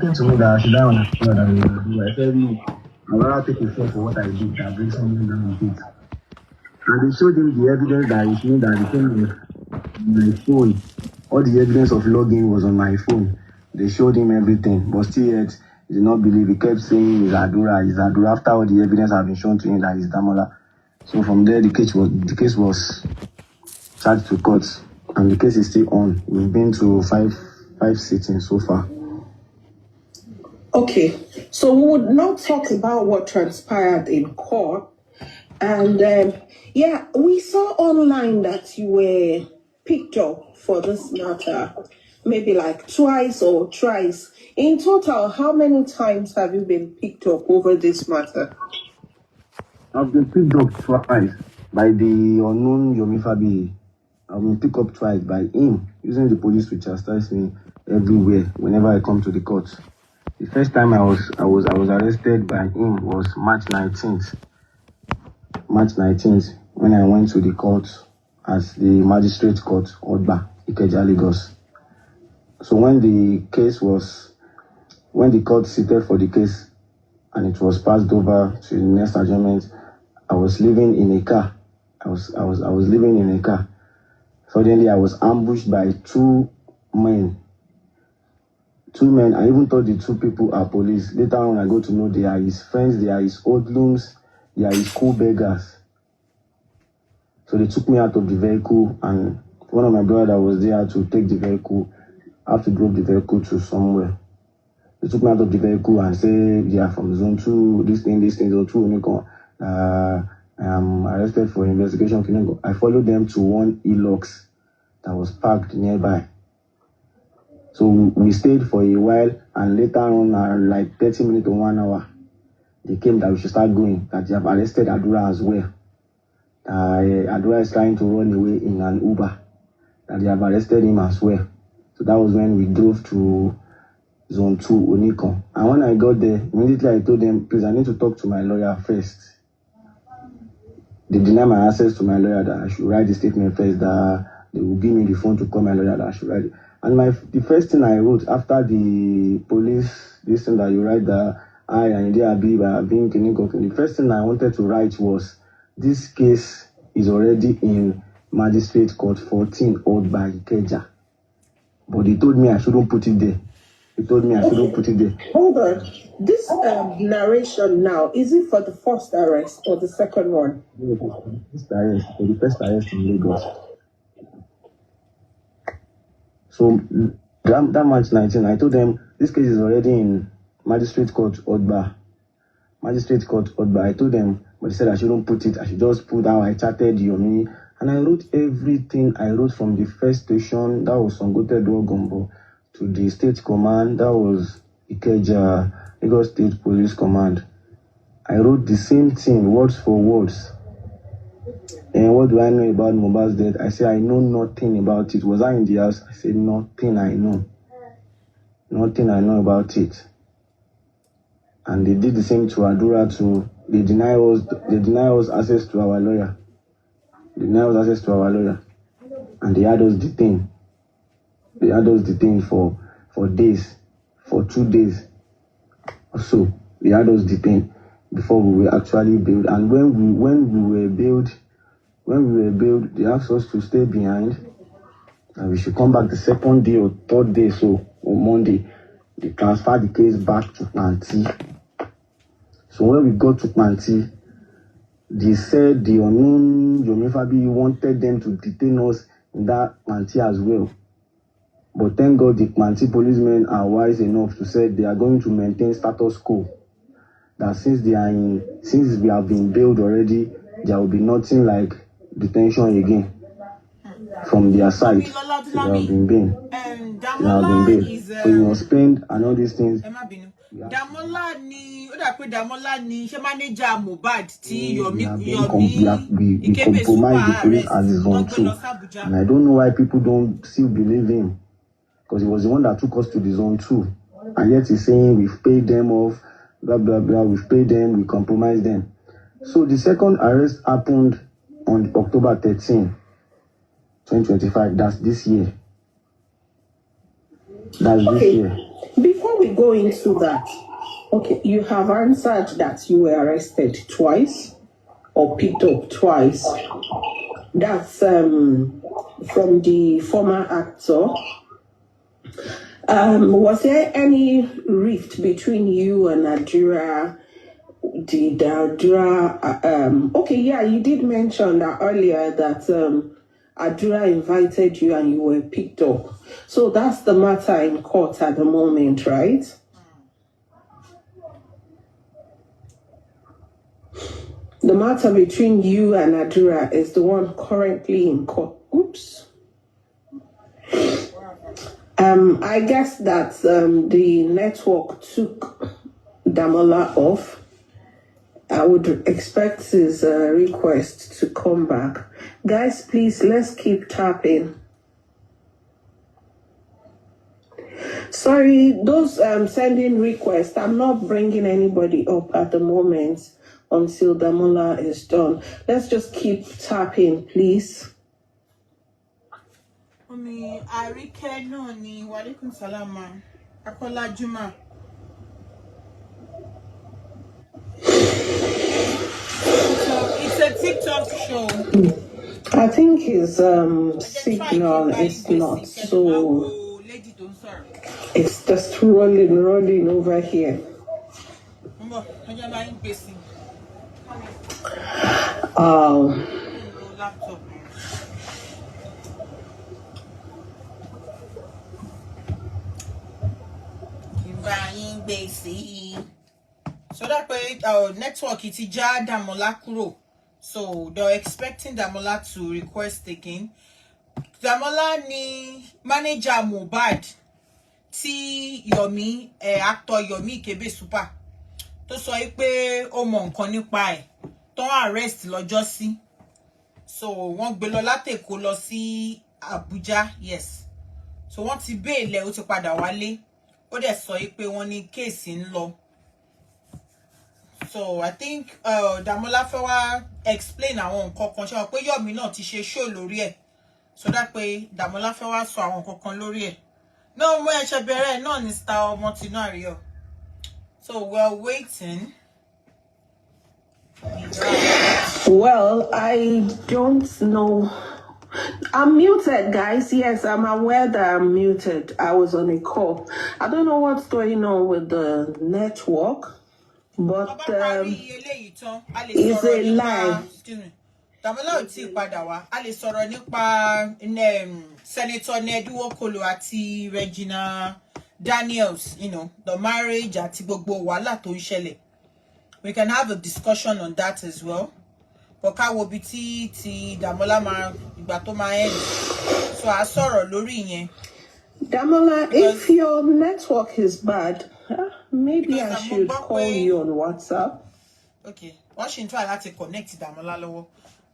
talking to me that I should die on a field that we will do. I said, no, I'd rather take a fall for what I did that brings something down with it. And they showed him the evidence that is me that the thing was my phone. All the evidence of login was on my phone. They showed him everything, but still yet he did not believe. He kept saying he's Adura, he's Adura. After all the evidence had been shown to him that he's Damola. So from there the case was charged to court, and the case is still on. We've been to five sittings so far. Okay, so we would not talk about what transpired in court. And yeah, we saw online that you were picked up for this matter, maybe like twice or thrice. In total, how many times have you been picked up over this matter? I've been picked up twice by the unknown Yomi Fabi. I've been picked up twice by him, using the police to chastise me everywhere whenever I come to the court. The first time I was arrested by him was March 19th. March 19th, when I went to the court as the magistrate court, Odba, Ikeja, Lagos. So when the court seated for the case and it was passed over to the next adjournment, I was living in a car. I was living in a car. Suddenly I was ambushed by two men. I even thought the two people are police. Later on I got to know they are his friends, they are his hoodlums, they are his co-beggars. So they took me out of the vehicle, and one of my brothers was there to take the vehicle. I have to drop the vehicle to somewhere. They took me out of the vehicle and said, they are from zone 2, this thing, zone 2, I am arrested for investigation. I followed them to one E-Lux that was parked nearby. So we stayed for a while, and later on, like 30 minutes or 1 hour, they came that we should start going, that they have arrested Adura as well. Adura is trying to run away in an Uber, that they have arrested him as well. So that was when we drove to Zone 2, Onikon. And when I got there, immediately I told them, please, I need to talk to my lawyer first. They denied my access to my lawyer, that I should write the statement first, that they will give me the phone to call my lawyer, that I should write it. And the first thing I wrote after the police, this thing that you write, that I and the first thing I wanted to write was, this case is already in Magistrate Court 14 owned by Ikeja. But they told me I shouldn't put it there. Hold on. This narration now, is it for the first arrest or the second one? For the first arrest in Lagos. So that March 19, I told them this case is already in Magistrate Court Odba. I told them, but they said I shouldn't put it. I should just put how I chatted Yomi. And I wrote everything. I wrote from the first station, that was Songote Duogombo, to the state command, that was Ikeja, Lagos State Police Command. I wrote the same thing, words for words. And what do I know about Mohbad's death? I said I know nothing about it. Was I in the house? I said nothing I know. Nothing I know about it. And they did the same to Adura too. They deny us access to our lawyer. And they had us detained. For days, for 2 days or so. They had us detained before we were actually bailed. And when we were bailed, they asked us to stay behind, and we should come back the second day or third day, so on Monday. They transferred the case back to Panti. So when we got to Panti, they said the unknown Yomi Fabi wanted them to detain us in that Panti as well. But thank God the Panti policemen are wise enough to say they are going to maintain status quo. That since we have been bailed already, there will be nothing like detention again from their side. So they have been bailed. So you must spend and all these things. Damola ni she manager Mohbad ti we compromise the police as his own too. And I don't know why people don't still believe him. Because he was the one that took us to the zone 2. And yet he's saying we've paid them off, blah, blah, blah, we've paid them, we compromised them. So the second arrest happened on October 13, 2025. That's this year. This year. Before we go into that, okay, you have answered that you were arrested twice or picked up twice. That's from the former actor. Was there any rift between you and Adura? Did Adura? Okay, yeah, you did mention that earlier that Adura invited you and you were picked up. So that's the matter in court at the moment, right? The matter between you and Adura is the one currently in court. Oops. I guess that the network took Damola off. I would expect his request to come back. Guys, please, let's keep tapping. Sorry, those sending requests, I'm not bringing anybody up at the moment until Damola is done. Let's just keep tapping, please. Arike no ni walaikum salama. Akola Juma. So it's a TikTok show. I think his signal is not so. It's just rolling over here. Laptop. So that way our network is Damola kuro. So they're expecting Damola to request again. Damola ni manager Mohbad tí Yomi actor Yomi Kebe Super tó sọ pé ó mọ nǹkan nípa ẹ̀ tó arrest lọ́jọ́ sí. So wọ́n gbé lọ látèkó lọ sí Abuja, yes. So wọ́n ti bail ó ti padà wálé. Ó dẹ̀ sọ pé wọ́n ní case ń lọ. So I think Damola fẹ́ wá explain àwọn nǹkan kan ṣé pé Yomi náà ti ṣe show lórí ẹ̀. So that pé Damola fẹ́ wá sọ àwọn nǹkan kan lórí ẹ̀. No, mo ẹ ṣe bẹ̀rẹ̀ náà ní star ọmọ Tinario. So we're waiting. Well, I don't know. I'm muted, guys. Yes, I'm aware that I'm muted. I was on a call. I don't know what's going on with the network, but it's a lie. Damola ò tí padà wá. A lè sọ̀rọ̀ nípa Senator Nduwokolo àti Regina Daniels, you know, the marriage àti gbogbo wàhálà tó ń ṣẹlẹ̀. We can have a discussion on that as well. But ká wo bí tí Damola máa ìgbà tó máa end. So a sọ̀rọ̀ lórí yẹn. Damola, if your network is bad, maybe I should call you on WhatsApp. Okay. Wọ́n ṣì ń try láti connect Damola lọ́wọ́.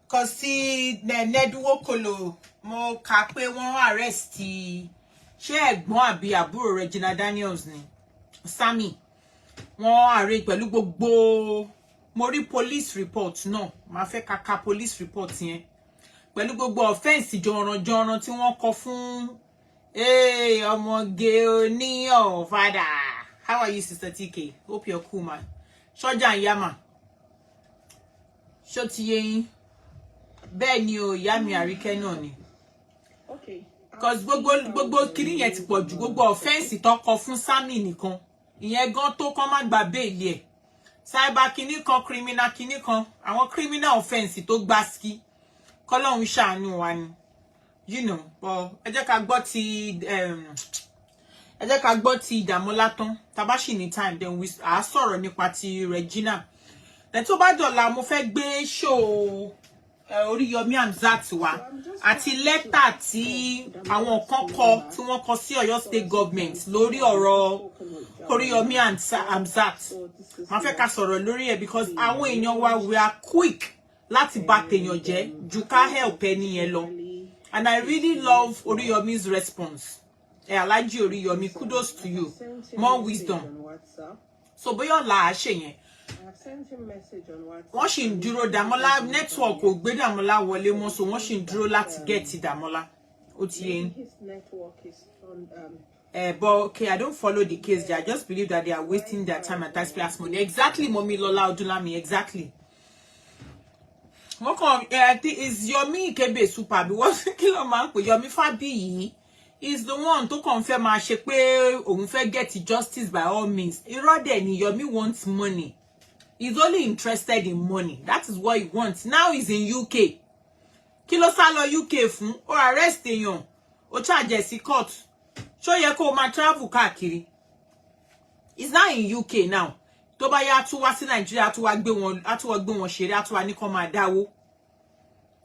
Because tí Nduwokolo mo kà pé wọ́n arrest ṣé ẹ̀gbọ́n àbí àbúrò Regina Daniels ni Sammy. Wọ́n arrest pẹ̀lú gbogbo mo rí police report náà. Màá fẹ́ ka police report yẹn. Pẹ̀lú gbogbo offense jọ̀ràn tí wọ́n kọ fún ọmọge oníyàn father. How are you, Sister TK? Hope you're cool, man. Soja Yama. Ṣó ti yé yín. Bẹ́ẹ̀ ni o, Yami Arike náà ni. Okay. Because gbogbo kiri yẹn ti pọ̀ jù, gbogbo offense tó kọ fún Sammy nìkan. Ìyẹn gan tó kàn má gba bail ẹ̀. Cyber kini kan, criminal kini kan. Àwọn criminal offense tó gbá ski. K'Ọlọ́run ṣàánú wa ni. You know, but ẹ jẹ́ ká gbọ́ ti Damola tán. Tá bá ṣì ní time, then we á sọ̀rọ̀ nípa ti Regina. Then tó bá dọ̀la mo fẹ́ gbé show Yomi Hamzat wa àti lẹ́tà tí àwọn kan kọ tí wọ́n kọ sí Ọ̀yọ́ state government lórí ọ̀rọ̀ Yomi Hamzat. Màá fẹ́ ká sọ̀rọ̀ lórí ẹ̀ because àwọn èèyàn wa we are quick láti bá tèèyàn jẹ́ ju ká help ẹni yẹn lọ. And I really love Yomi's response. Alhaji Yomi, kudos to you. More wisdom. So bóyá ọ̀la àṣẹ yẹn. I've sent him message on WhatsApp. Wọ́n ṣì ń dúró Damola network ò gbé Damola wọlé mọ́, so wọ́n ṣì ń dúró láti get Damola. Ó ti yé yín. His network is on But okay, I don't follow the case. I just believe that they are wasting their time and taxpayers' money. Exactly, Mommy Lola Odulami. Exactly. I think is Yomi Kebe super because kilo man pe Yomi Fabiyi is the one to confirm ma ṣe pé òun fẹ́ get justice by all means. Irọ́ dẹ̀ ni Yomi wants money. He's only interested in money. That is what he wants. Now he's in UK. Kilo sá lọ UK fún ó arrest èèyàn. Ó charge sí court. Ṣó yẹ kó máa travel káàkiri. He's now in UK now. Tó bá yá tún wá sí Nigeria tún wá gbé wọn ṣeré tún wá ní kó máa dáwó.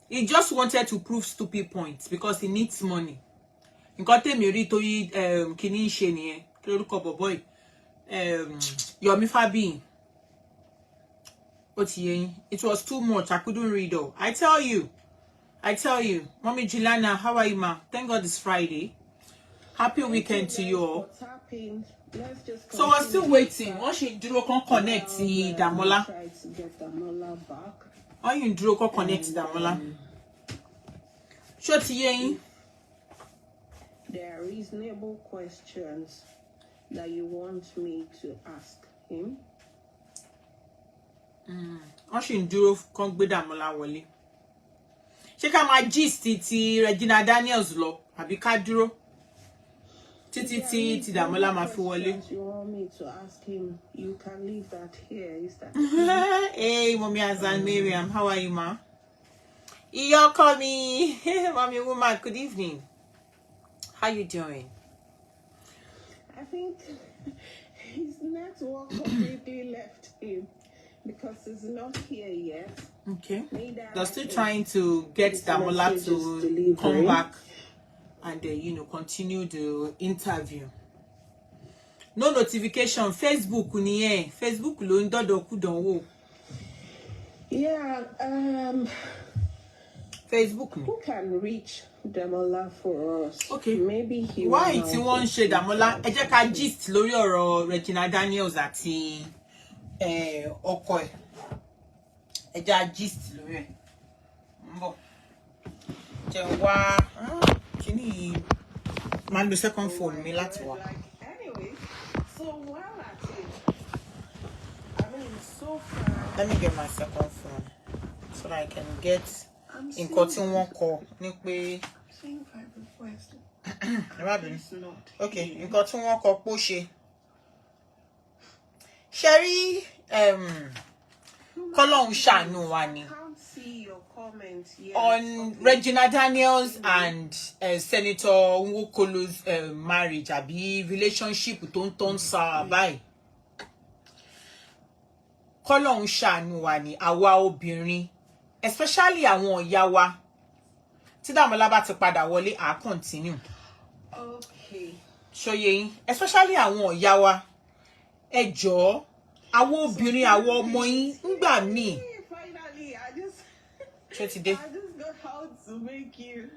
He just wanted to prove stupid points because he needs money. Nǹkan tèmi rí tó yí kíní ṣe nìyẹn. Kí lórúkọ boy. Yomi Fabiyi. Ó ti yé yín. It was too much. I couldn't read all. I tell you. Mommy Juliana, how are you, ma? Thank God it's Friday. Happy weekend to you all. So we're still waiting. Once you do connect the Damola. Try to get Damola back. Why you do connect Damola? Short yen. There are reasonable questions that you want me to ask him. Once you do con gbe Damola wọlé. Ṣé ká máa gist ti Regina Daniels lọ àbí ká dúró? Títí Damola máa fi wọlé. You want me to ask him? You can leave that here. Is that? Hey, Mommy Azan Miriam, how are you, ma? Iyoko mi, Mommy woman, good evening. How you doing? I think his network completely left him because he's not here yet. Okay. They're still trying to get Damola to come back and continue the interview. No notification. Facebook niye. Facebook lo ndodo kudonwo. Yeah. Facebook. Who can reach Damola for us? Okay. Maybe he. Why ti wọ́n ṣe Damola? Ẹ jẹ́ ká gist lórí ọ̀rọ̀ Regina Daniels àti ọkọ ẹ̀. Ẹ jẹ́ gist lórí ẹ̀. Mbo. Jẹ́ wá kíni máa lo second phone mi láti wá. Anyway, so while at it, I mean, so far. Let me get my second phone so that I can get nǹkan tí wọ́n kọ ní pé. Seeing 5 requests. Okay, nǹkan tí wọ́n kọ pé ó ṣe. Sherry, Kọ́lọ́hun ṣàánú wa ni. On Regina Daniels and Senator Nwokolo's marriage àbí relationship tó ń tán sáà báyìí. Kọ́lọ́hun ṣàánú wa ni àwa obìnrin, especially àwọn ìyá wa. Tí Damola bá ti padà wọlé, à continue. Okay. Ṣóyé yín, especially àwọn ìyá wa. Ẹ jọ̀ọ́, àwọn obìnrin, àwọn ọmọ yín ńgbà míì. Finally, I just know how to make you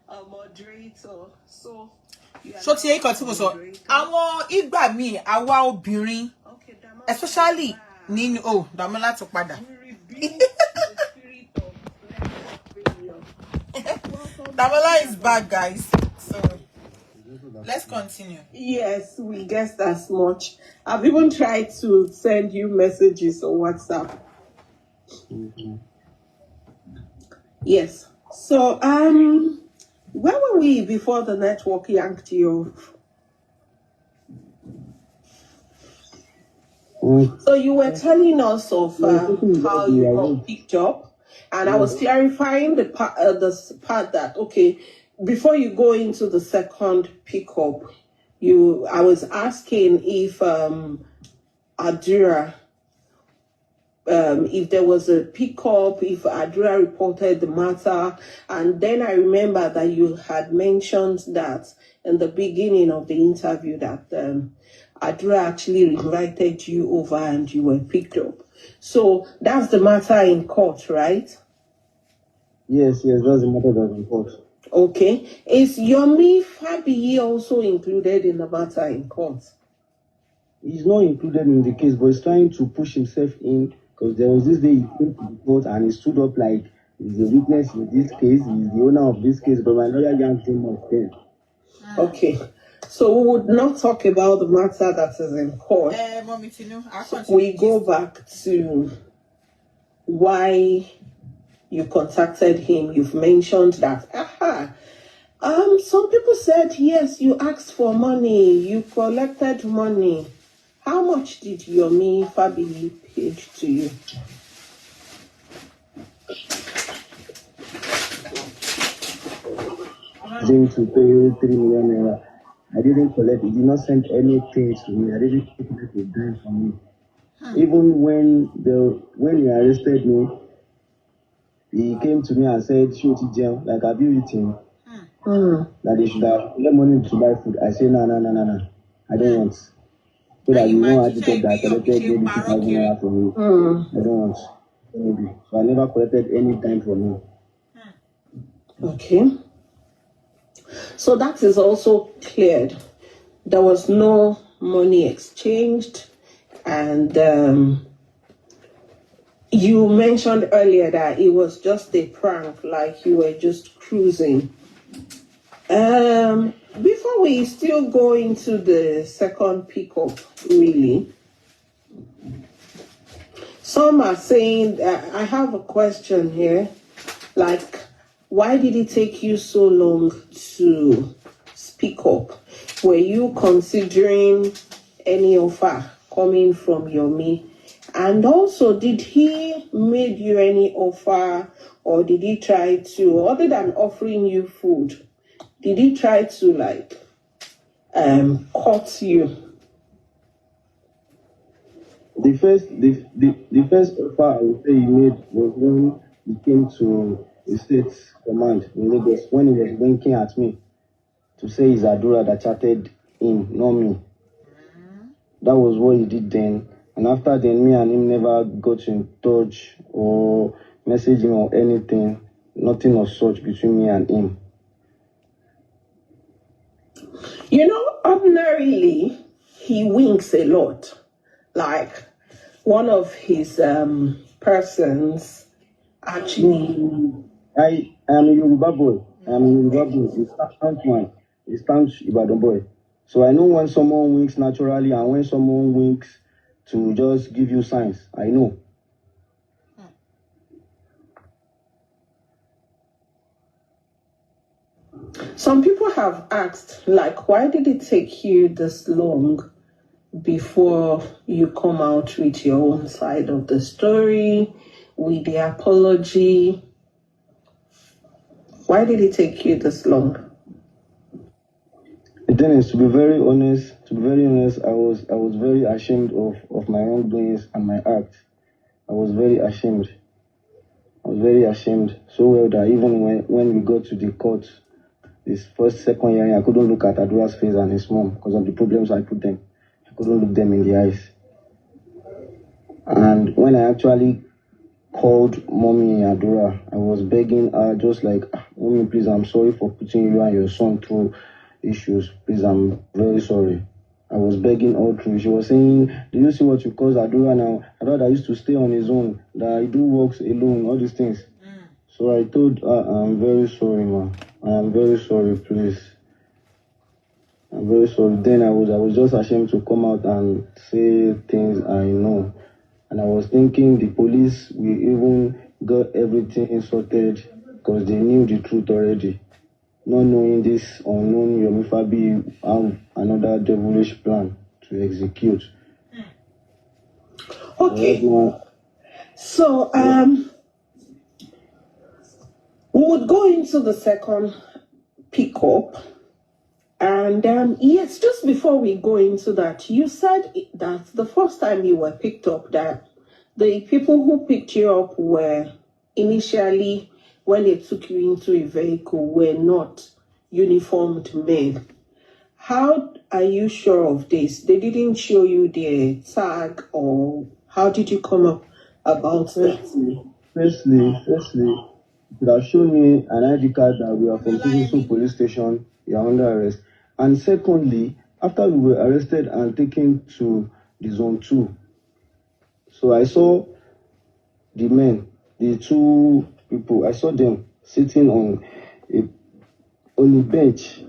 a moderator. So so ti èyí kan tí mo sọ, àwọn ìgbà míì àwa obìnrin, especially nínú Damola ti padà. Damola is back, guys. So let's continue. Yes, we guessed as much. I've even tried to send you messages on WhatsApp. Yes. So where were we before the network yanked you off? So you were telling us of how you got picked up, and I was clarifying the part that before you go into the second pickup, I was asking if Adura, if there was a pickup, if Adura reported the matter, and then I remember that you had mentioned that in the beginning of the interview that Adura actually invited you over and you were picked up. So that's the matter in court, right? Yes, that's the matter that's in court. Okay. Is Yomi Fabiyi also included in the matter in court? He's not included in the case, but he's trying to push himself in because there was this day he came to the court and he stood up like he's a witness in this case, he's the owner of this case, but my lawyer yanked him off then. Okay. So we would not talk about the matter that is in court. Mommy Tinu, We go back to why you contacted him. You've mentioned that. Some people said yes, you asked for money, you collected money. How much did Yomi family pay to you? Going to pay 3 million naira. I didn't collect. He did not send anything to me. I didn't take it a dime from me. Even when he arrested me, he came to me and said, "Shoot it, jail. Like, have you eaten?" That they should have let money to buy food. I say, no. I don't want. So that you know, I just that I collected maybe 2,000 naira from you. I don't want. Maybe. So I never collected any dime from you. Okay. So that is also cleared. There was no money exchanged, and you mentioned earlier that it was just a prank, like you were just cruising. Before we still go into the second pickup, really, some are saying, I have a question here, like, why did it take you so long to speak up? Were you considering any offer coming from Yomi? And also, did he make you any offer, or did he try to, other than offering you food, did he try to court you? The first offer I would say he made was when he came to the state command in Lagos, when he was winking at me to say it's Adura that chatted him, not me. That was what he did then. And after then, me and him never got in touch or messaging or anything. Nothing of such between me and him. You know, ordinarily, he winks a lot. Like, one of his persons actually... I am a Yoruba boy. He's staunch man. He's staunch Ibadan boy. So I know when someone winks naturally and when someone winks to just give you signs. I know. Some people have asked, like, why did it take you this long before you come out with your own side of the story, with the apology? Why did it take you this long? Dennis, to be very honest, I was very ashamed of my wrongdoings and my act. I was very ashamed. So well that even when we got to the court, this second hearing, I couldn't look at Adura's face and his mom because of the problems I put them. I couldn't look them in the eyes. And when I actually called Mommy Adura, I was begging her, just like, Mommy, please, I'm sorry for putting you and your son through issues. Please, I'm very sorry. I was begging all through. She was saying, do you see what you caused Adura now? Adura used to stay on his own, that he do works alone, all these things. So I told her, I'm very sorry, ma. I am very sorry, please. I'm very sorry. Then I was just ashamed to come out and say things I know. And I was thinking the police will even got everything sorted because they knew the truth already. Not knowing this unknown Yomi Fabi have another devilish plan to execute. Okay. So, we would go into the second pickup. And yes, just before we go into that, you said that the first time you were picked up, that the people who picked you up were initially, when they took you into a vehicle, were not uniformed men. How are you sure of this? They didn't show you their tag, or how did you come up about that? Firstly, you have shown me an ID card that we are from Suzusu police station, you are under arrest. And secondly, after we were arrested and taken to the zone 2, so I saw the men, the two people, I saw them sitting on a bench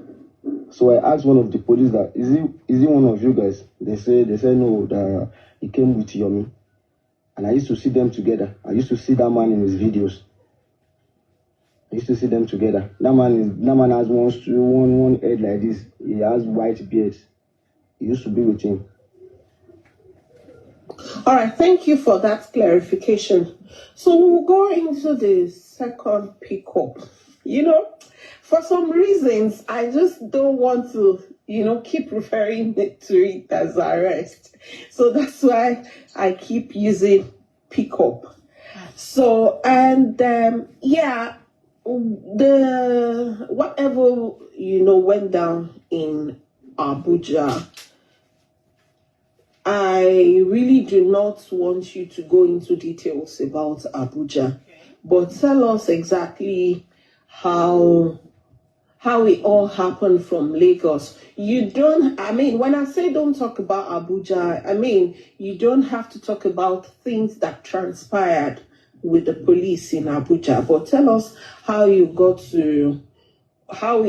So I asked one of the police that, is he one of you guys? They said no, that he came with Yomi. And I used to see them together. I used to see that man in his videos. I used to see them together. That man has one head like this. He has white beard. He used to be with him. All right, thank you for that clarification. So we'll go into the second pickup. You know, for some reasons, I just don't want to, keep referring to it as arrest. So that's why I keep using pickup. So, and yeah, the whatever, went down in Abuja, I really do not want you to go into details about Abuja, but tell us exactly how it all happened from Lagos. When I say don't talk about Abuja, I mean, you don't have to talk about things that transpired with the police in Abuja, but tell us how it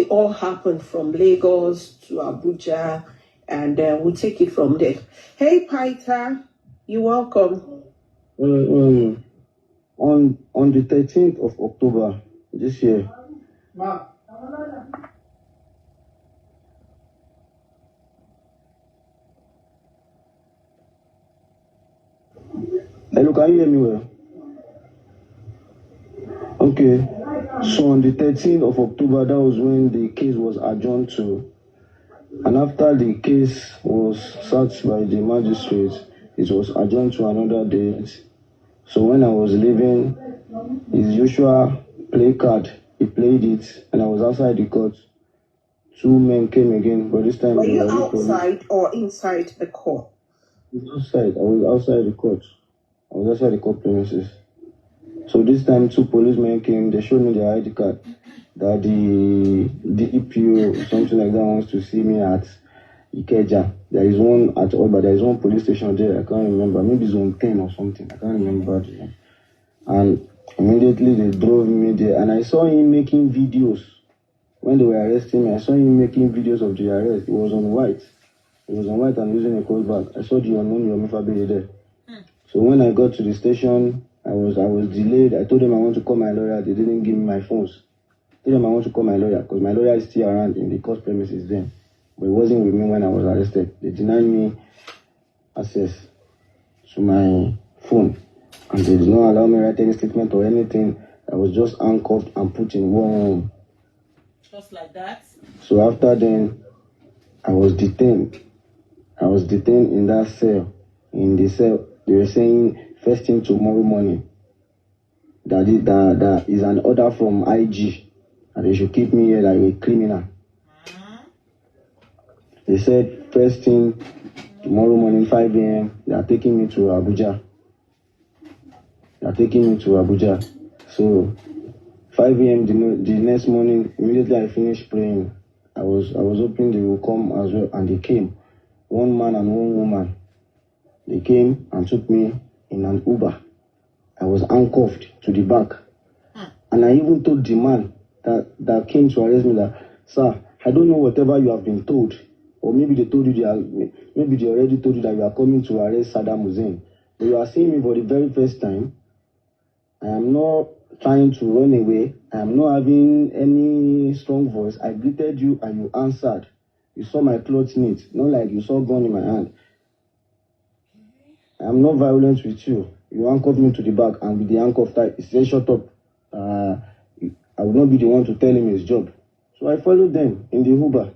all happened from Lagos to Abuja, and we'll take it from there. Hey, Paita, you're welcome. On the 13th of October this year, hello, can you hear me well? Okay. So on the 13th of October, that was when the case was adjourned to. And after the case was searched by the magistrate, it was adjourned to another date. So when I was leaving, his usual play card, he played it, and I was outside the court. Two men came again, but this time were you outside or inside the court? Outside. I was outside the court. I was outside the court premises. So this time, two policemen came. They showed me their ID card. That the DPO, something like that, wants to see me at Ikeja. There is one at Oba. There is one police station there. I can't remember. Maybe zone 10 or something. I can't remember the name. And immediately they drove me there. And I saw him making videos. When they were arresting me, I saw him making videos of the arrest. It was on white. It was on white and using a cold bag. I saw the unknown Yomi Fabele there. So when I got to the station, I was delayed. I told them I want to call my lawyer. They didn't give me my phones. I told them I want to call my lawyer because my lawyer is still around in the court premises then. But he wasn't with me when I was arrested. They denied me access to my phone. And they did not allow me to write any statement or anything. I was just handcuffed and put in one room. Just like that? So after then, I was detained. I was detained in that cell. In the cell, they were saying first thing tomorrow morning. That is an order from IG. And they should keep me here like a criminal. They said first thing tomorrow morning, 5 a.m., they are taking me to Abuja. So 5 a.m. the next morning, immediately I finished praying. I was hoping they will come as well, and they came. One man and one woman. They came and took me in an Uber. I was handcuffed to the back. And I even told the man that came to arrest me that, sir, I don't know whatever you have been told. Or maybe they told you maybe they already told you that you are coming to arrest Saddam Hussein. But you are seeing me for the very first time. I am not trying to run away. I am not having any strong voice. I greeted you and you answered. You saw my clothes neat, not like you saw gun in my hand. I am not violent with you. You handcuffed me to the back, and with the handcuff tight, he said, shut up. I will not be the one to tell him his job. So I followed them in the Uber.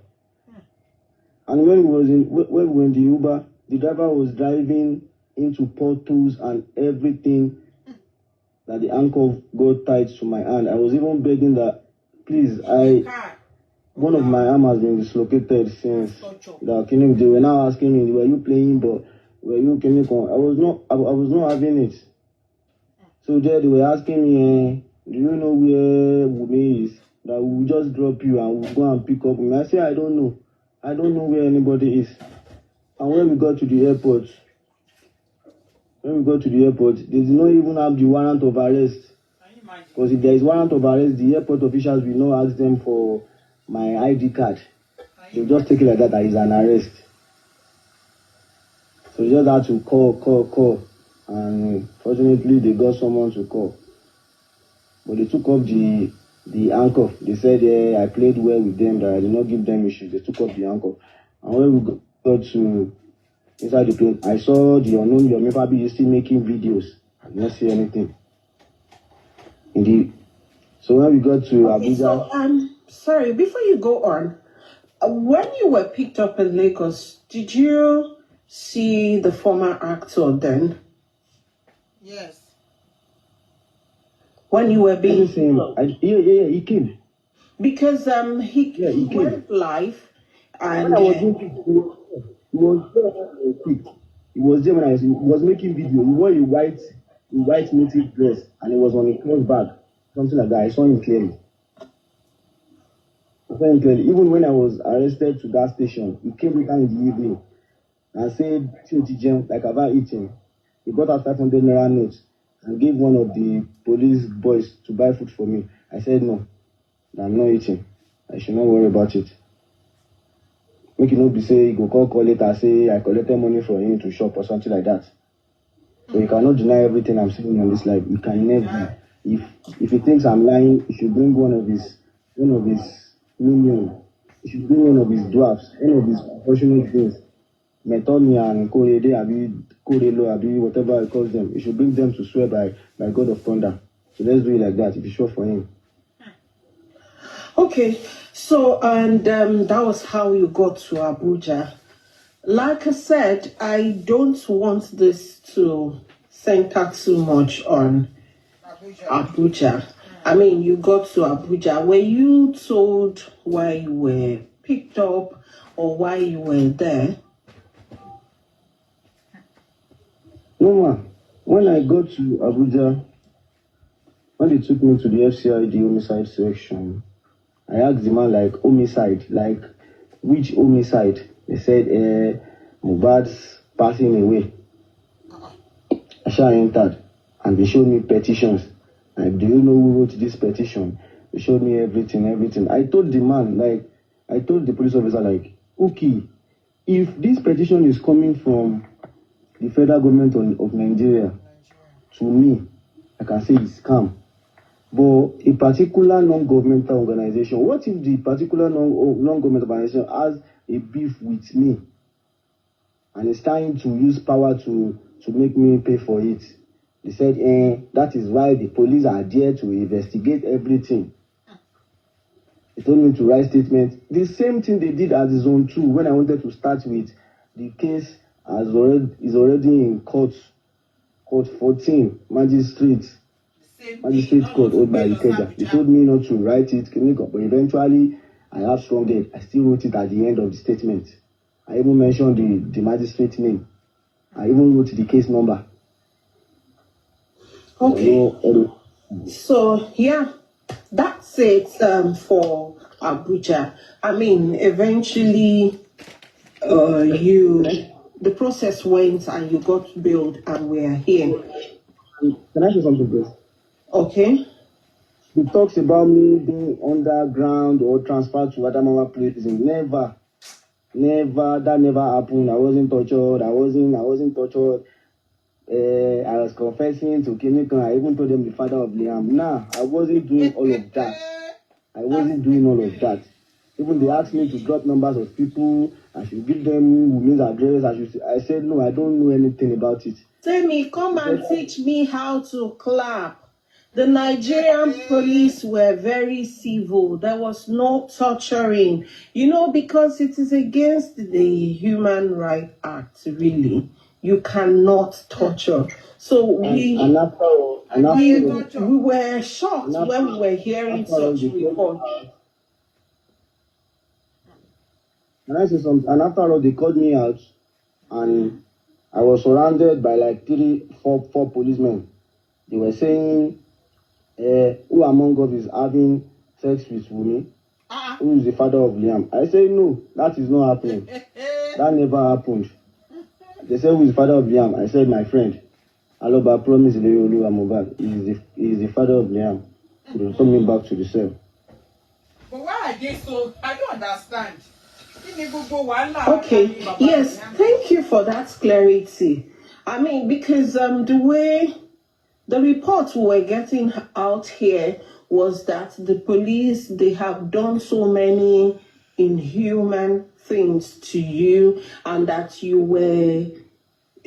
And when we were in the Uber, the driver was driving into potholes and everything that the handcuff got tied to my hand. I was even begging that, please, one of my arm has been dislocated since that they were now asking me, were you playing, but were you I was not having it. So there they were asking me, do you know where Wumi is? That we will just drop you and we'll go and pick up him. I said, I don't know. I don't know where anybody is. And when we got to the airport, they did not even have the warrant of arrest. Because if there is warrant of arrest, the airport officials will not ask them for my ID card. They just take it like that is an arrest. So you just had to call. And fortunately, they got someone to call. But they took up the handcuff. They said, yeah, I played well with them, that I did not give them issues. They took up the handcuff. And when we got to inside the plane, I saw the unknown Yomi Fabi still making videos. I did not see anything. Indeed. So when we got to Abuja... So, sorry, before you go on, when you were picked up in Lagos, did you see the former actor then? Yes. When you were being... Yeah, he came. Because he went live and... When I was he was there when he was making video. He wore a white native dress and he was on a cloth bag. Something like that. I saw him clearly. Even when I was arrested to that station, he came later in the evening and said, like I've eaten. He got out 500 naira notes and gave one of the police boys to buy food for me. I said, no, I'm not eating. I should not worry about it. Make it not be say, you go call later, say I collected money from him to shop or something like that. So you cannot deny everything I'm saying on this life. You can never. If he thinks I'm lying, he should bring one of his minions. He should bring one of his dwarfs, one of his unfortunate things. Metomi and Korelo, whatever he calls them. He should bring them to swear by God of Thunder. So let's do it like that, if it's sure for him. Okay, so, and that was how you got to Abuja. Like I said, I don't want this to center too much on Abuja. I mean, you got to Abuja. Were you told why you were picked up or why you were there? No, ma. When I got to Abuja, when they took me to the FCID homicide section, I asked the man, like, homicide, like, which homicide? They said, Mohbad's passing away. I entered, and they showed me petitions. Like, do you know who wrote this petition? They showed me everything. I told the man, like, I told the police officer, like, okay, if this petition is coming from the federal government of Nigeria, to me, I can say it's scam. But a particular non-governmental organization, what if the particular non-governmental organization has a beef with me and is trying to use power to make me pay for it? They said, that is why the police are there to investigate everything. They told me to write statements. The same thing they did at the Zone 2 when I wanted to start with the case is already in court 14, magistrate court owned by Ikeja. They told me not to write it, but eventually I have strong head. I still wrote it at the end of the statement. I even mentioned the magistrate name. I even wrote the case number. Okay. So yeah, that's it for Abuja. I mean, eventually the process went and you got bailed and we are here. Can I say something, please? Okay. He talks about me being underground or transferred to Adamawa prison. Never. That never happened. I wasn't tortured. I was confessing to Kinikan. I even told them the father of Liam. Nah, I wasn't doing all of that. Even they asked me to drop numbers of people. I should give them women's address. I said, no, I don't know anything about it. Tell me, come and teach me how to clap. The Nigerian police were very civil. There was no torturing, because it is against the Human Rights Act, really. You cannot torture. So we were shocked when we were hearing such reports. And I say something, and after all, they called me out, and I was surrounded by like 4 policemen. They were saying, who among us is having sex with Wumi? Who is the father of Liam? I said, no, that is not happening. That never happened. They said, who is the father of Liam? I said, my friend. Aloba promised Leolu Amobad. He is the father of Liam. They took me back to the cell. But why are they so? I don't understand. Okay, yes, thank you for that clarity. I mean, because the way the report we were getting out here was that the police, they have done so many inhuman things to you, and that you were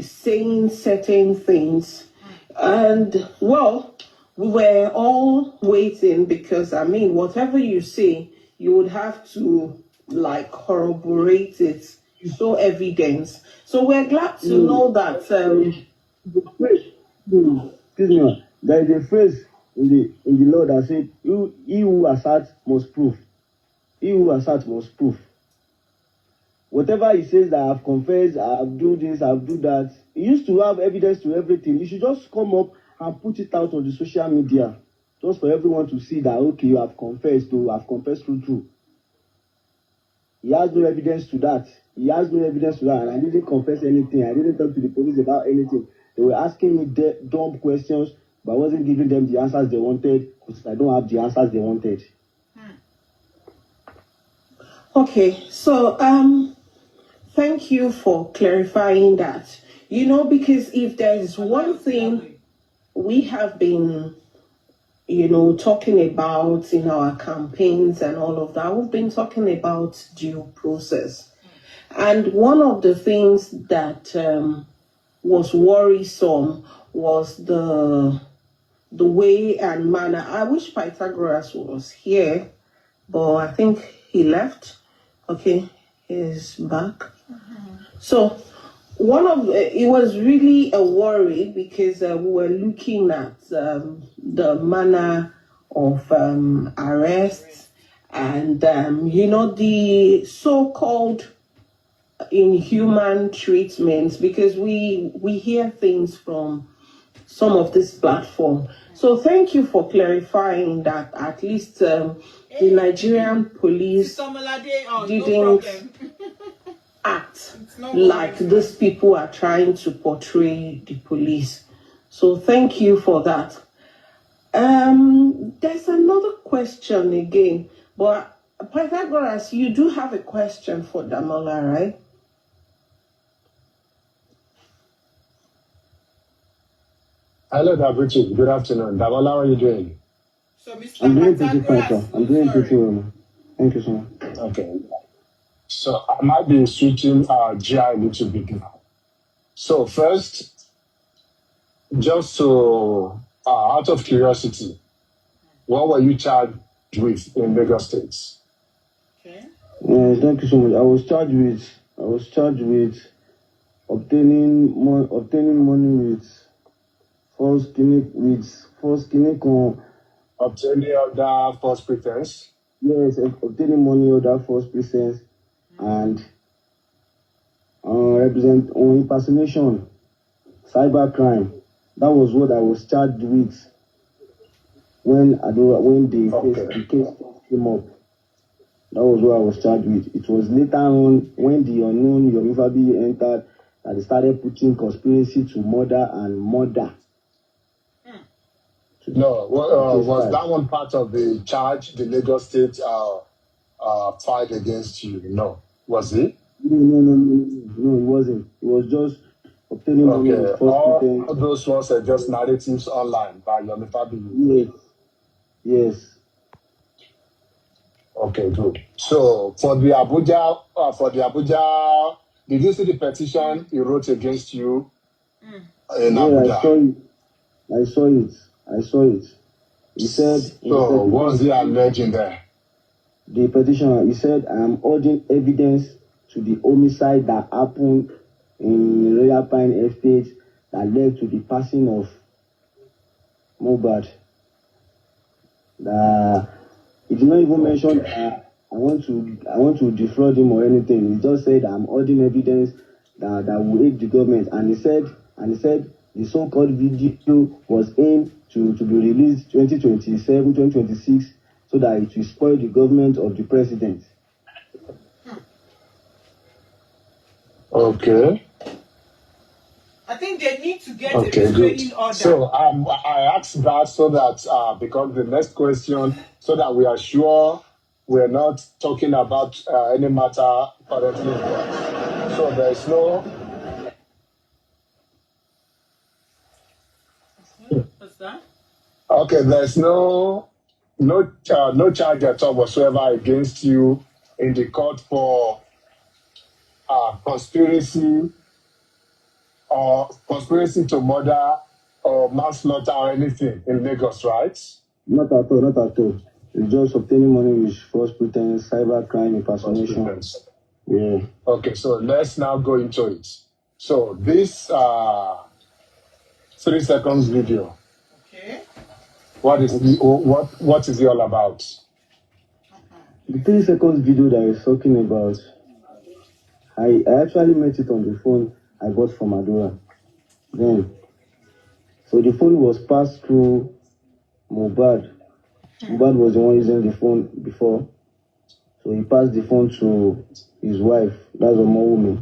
saying certain things. And well, we were all waiting because, I mean, whatever you say, you would have to like corroborate it, show evidence. So we're glad to know that. Excuse me. There is a phrase in the law that said, "He who asserts must prove. He who asserts must prove." Whatever he says that I've confessed, I've do this, I've do that, he used to have evidence to everything. You should just come up and put it out on the social media, just for everyone to see that, okay, you have confessed, though I've confessed true. He has no evidence to that. He has no evidence to that, and I didn't confess anything. I didn't talk to the police about anything. They were asking me dumb questions, but I wasn't giving them the answers they wanted because I don't have the answers they wanted. Okay, so thank you for clarifying that. You know, because if there's one thing we have been, talking about in our campaigns and all of that, we've been talking about due process. And one of the things that was worrisome was the way and manner. I wish Pythagoras was here, but I think he left. Okay, he's back. So it was really a worry because we were looking at the manner of arrests and the so-called inhuman treatments, because we hear things from some of this platform. So thank you for clarifying that at least the Nigerian police didn't act like these people are trying to portray the police. So thank you for that. There's another question again, but Pythagoras, you do have a question for Damola, right? Hello, Dabuchi. Good afternoon. Damola, how are you doing? So, Mr. I'm doing pretty fine, Pythagoras, sir. I'm doing pretty well. Thank you so much. Okay. So I might be switching GI a little bit now. So first, just to out of curiosity, what were you charged with in Lagos State? Okay. Thank you so much. I was charged with obtaining money with false clinic on. Obtaining other false pretense? Yes, obtaining money under false pretense and represent on impersonation, cybercrime. That was what I was charged with when the case came up. That was what I was charged with. It was later on when the unknown Yomi entered that they started putting conspiracy to murder and murder. No, was that one part of the charge the Lagos State filed against you? No. Was it? No, it wasn't. It was just obtaining money with false pretense. All those ones are just narratives online by Yomi Fabiyi. Yes. Okay, good. So for the Abuja, did you see the petition he wrote against you in Abuja? I saw it. He said. So what's he alleging there? The petitioner, he said, I am urging evidence to the homicide that happened in Royal Pine Estate that led to the passing of Mohbad. He did not even mention that I want to defraud him or anything. He just said I'm urging evidence that will aid the government, and he said the so-called video was aimed to be released 2027, 2026, so that it will spoil the government of the president. Okay. I think they need to get a restraining order. So I asked that so that because the next question, so that we are sure we're not talking about any matter currently in court. So there's no. What's that? Okay, there's no charge at all whatsoever against you in the court for conspiracy to murder or manslaughter or anything in Lagos, right? Not at all, not at all. It's just obtaining money with false pretense, cyber crime, impersonation. Yeah. Okay, so let's now go into it. So this 3 seconds video. Okay. What is it all about? The 3 seconds video that he's talking about, I actually met it on the phone I got from Adora. Then, so the phone was passed through Mohbad. Mohbad was the one using the phone before. So he passed the phone to his wife, that's Omowumi.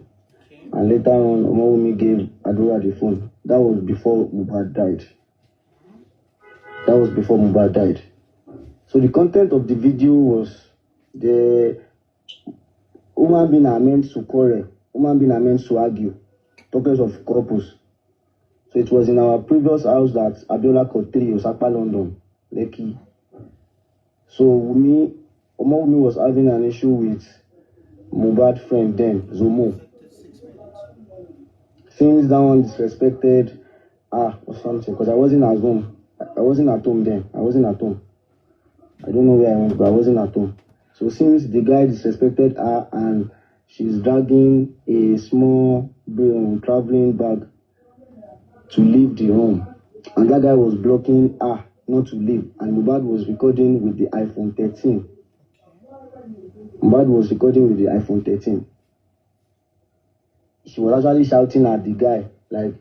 And later on, Omowumi gave Adora the phone. That was before Mohbad died. So the content of the video was the human being are meant to quarrel, human being are meant to argue, talkers of couples. So it was in our previous house that Abiola caught 3, Osapa, London, Lekki. So Omowumi was having an issue with Mohbad friend then, Zomo. Since that one disrespected or something, because I wasn't at home. I wasn't at home then. I don't know where I went, but I wasn't at home. So since the guy disrespected her and she's dragging a small traveling bag to leave the home, and that guy was blocking her not to leave, and Mohbad was recording with the iPhone 13. She was actually shouting at the guy, like,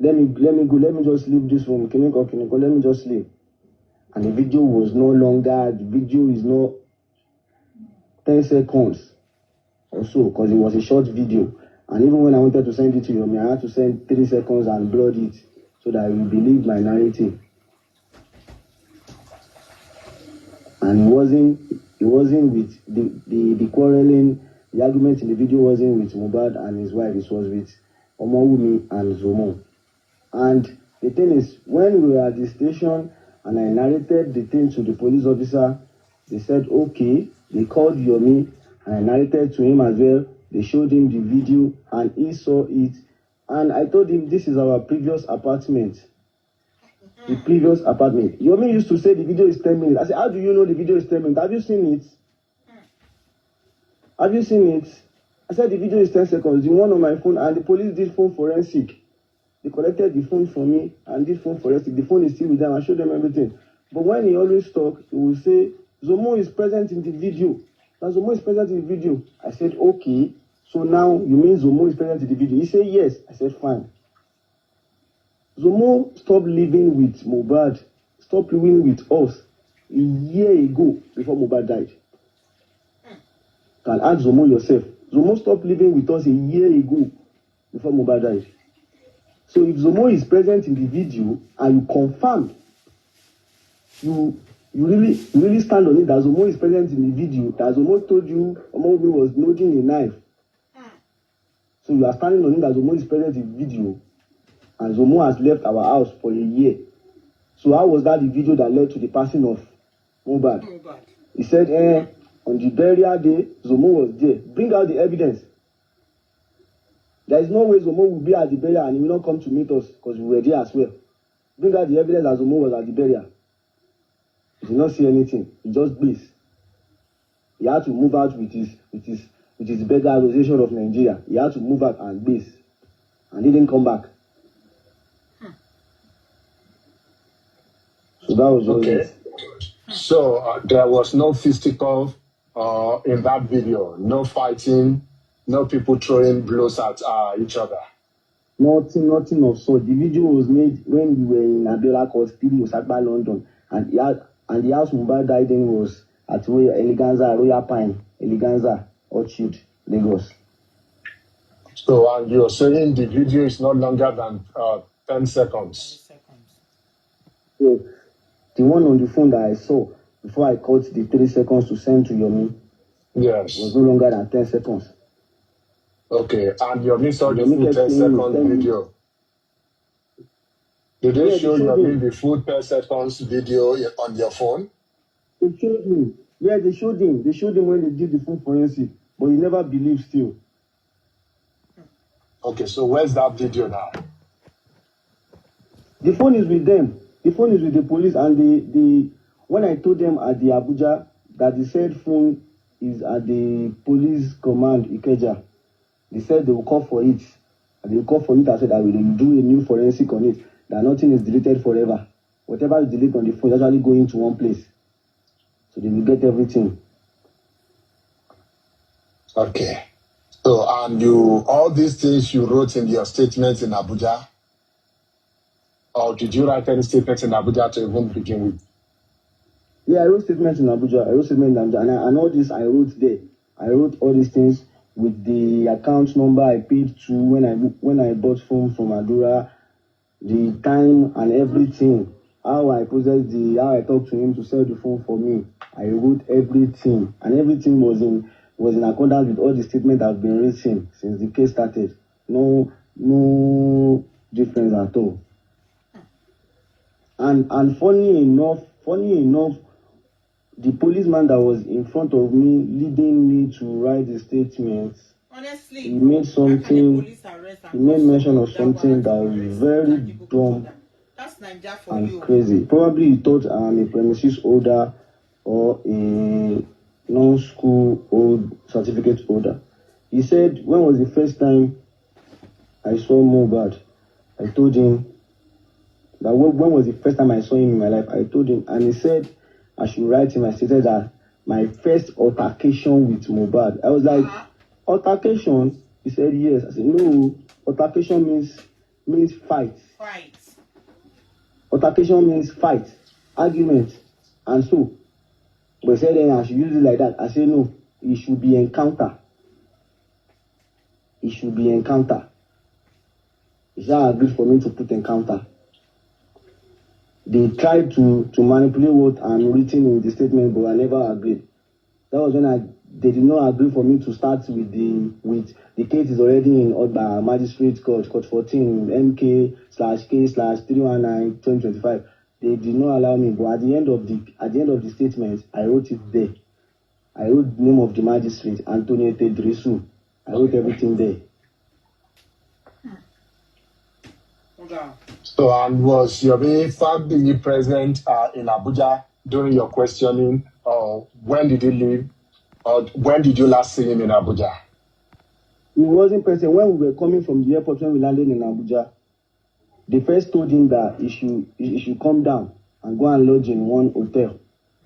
let me go, let me just leave this room, can you go, let me just leave. And the video was no longer, the video is not 10 seconds or so, because it was a short video. And even when I wanted to send it to Yomi, I had to send 3 seconds and blur it so that you believe my narrative. And it wasn't with the quarreling, the argument in the video wasn't with Mohbad and his wife, it was with Omowumi and Zomo. And the thing is, when we were at the station and I narrated the thing to the police officer, they said, okay, they called Yomi and I narrated to him as well. They showed him the video and he saw it. And I told him, this is our previous apartment. The previous apartment. Yomi used to say the video is 10 minutes. I said, how do you know the video is 10 minutes? Have you seen it? I said the video is 10 seconds. The one on my phone, and the police did phone forensic. They collected the phone from me and did phone forensic. The phone is still with them. I showed them everything. But when he always talk, he will say, Zomo is present in the video. Now Zomo is present in the video. I said, okay. So now you mean Zomo is present in the video? He said, yes. I said, fine. Zomo stopped living with Mohbad, stopped living with us a year ago before Mohbad died. Can ask Zomo yourself. Zomo stopped living with us a year ago before Mohbad died. So if Zomo is present in the video and you confirm, you really stand on it that Zomo is present in the video, that Zomo told you Omowumi was loading a knife. So you are standing on it that Zomo is present in the video. And Zomo has left our house for a year. So how was that the video that led to the passing of Mohbad? He said, on the burial day, Zomo was there. Bring out the evidence. There is no way Zomo will be at the burial and he will not come to meet us because we were there as well. Bring out the evidence that Zomo was at the burial. He did not see anything. He just blazed. He had to move out with his beggar association of Nigeria. He had to move out and blaze. And he didn't come back. So that was okay. So there was no physical in that video, no fighting, no people throwing blows at each other. Nothing of sort. The video was made when we were in Abiola Court, Osapa, London, and the house Mohbad died in was at Royal Pine, Eleganza, Orchard, Lagos. So and you're saying the video is not longer than 10 seconds. So the one on the phone that I saw before I cut the 3 seconds to send to Yomi, Yes. it was no longer than 10 seconds. Okay, and Yomi saw the Yomi full kept 10 saying, second "Tell me." video. Did they Yeah, show they showed Yomi him. the full 10 seconds video on your phone? They showed him. Yeah, they showed him. They showed him when they did the full forensic, but he never believed still. Okay, so where's that video now? The phone is with them. The phone is with the police, and the when I told them at the Abuja that the said phone is at the police command Ikeja, they said they will call for it. And they will call for it. I said I will do a new forensic on it. That nothing is deleted forever. Whatever is deleted on the phone is actually going to one place. So they will get everything. Okay. So, and all these things you wrote in your statement in Abuja, or did you write any statement in Abuja to even begin with? Yeah, I wrote statements in Abuja. And all this I wrote there. I wrote all these things with the account number I paid to when I bought phone from Adura, the time and everything. How I how I talked to him to sell the phone for me. I wrote everything, and everything was in accordance with all the statements that have been written since the case started. No difference at all. And funny enough, the policeman that was in front of me, leading me to write the statements, Honestly, he made mention of something that was very dumb and crazy. Probably he thought I'm a premises holder or a non-school old certificate holder. He said, when was the first time I saw Mohbad? I told him that when was the first time I saw him in my life? I told him, and he said I should write him. I stated that my first altercation with Mohbad. I was like, altercation? He said yes. I said no. Altercation means fight. Fight. Altercation means fight, argument, and so. But he said then I should use it like that. I said no. It should be encounter. It should be encounter. He said agreed for me to put encounter. They tried to manipulate what I'm written in the statement, but I never agreed. That was when they did not agree for me to start with the case is already in Odba Magistrate Court 14 MK/K/319/2025. They did not allow me, but at the end of the statement, I wrote it there. I wrote the name of the magistrate, Antonio Tedrisu. I wrote everything there. So, and was Yomi family present in Abuja during your questioning, or when did he leave, or when did you last see him in Abuja? He wasn't present when we were coming from the airport. When we landed in Abuja, they first told him that he should come down and go and lodge in one hotel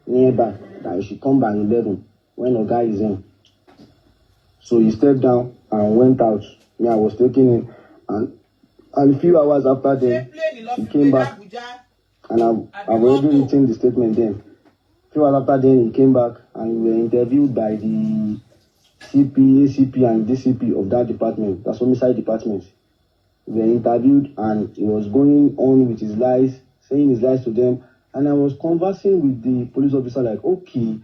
nearby, that he should come by 11 when a guy is in. So he stepped down and went out. Me, I was taking him, and a few hours after then, he came back, and I've already written the statement then. A few hours after then, he came back, and we were interviewed by the CP, ACP, and DCP of that department, that's homicide department. We were interviewed, and he was going on with his lies, saying his lies to them, and I was conversing with the police officer like, okay,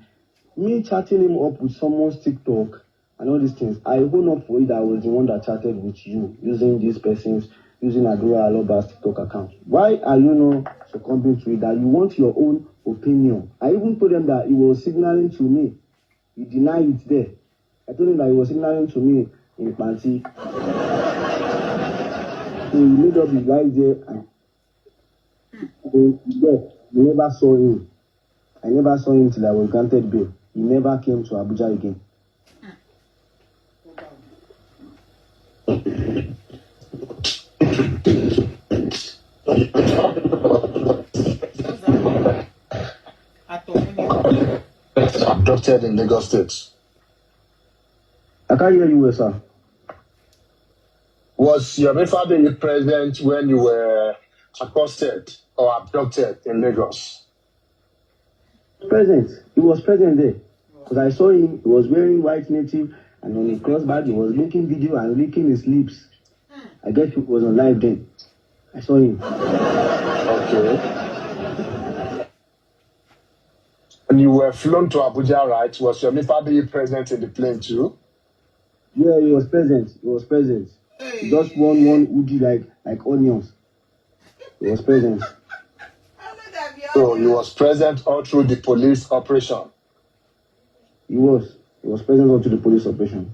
me chatting him up with someone's TikTok and all these things, I own up for it that I was the one that chatted with you using these persons, using Adura Aloba's TikTok account. Why are you not succumbing to it? That you want your own opinion. I even told them that he was signaling to me. He denied it there. I told him that he was signaling to me in Panti. So he made up his lies there, and we never saw him. I never saw him till I was granted bail. He never came to Abuja again. Abducted in Lagos State. I can't hear you well, sir. Was Yomi family present when you were accosted or abducted in Lagos? Present. He was present there. Because I saw him, he was wearing white native, and on his crossbag, he was making video and licking his lips. I guess he was on live then. I saw him. Okay. when you were flown to Abuja, right, was Yomi Fabiyi present in the plane too? Yeah, he was present. He was present. He just one hoodie like onions. He was present. So he was present all through the police operation. He was present all through the police operation.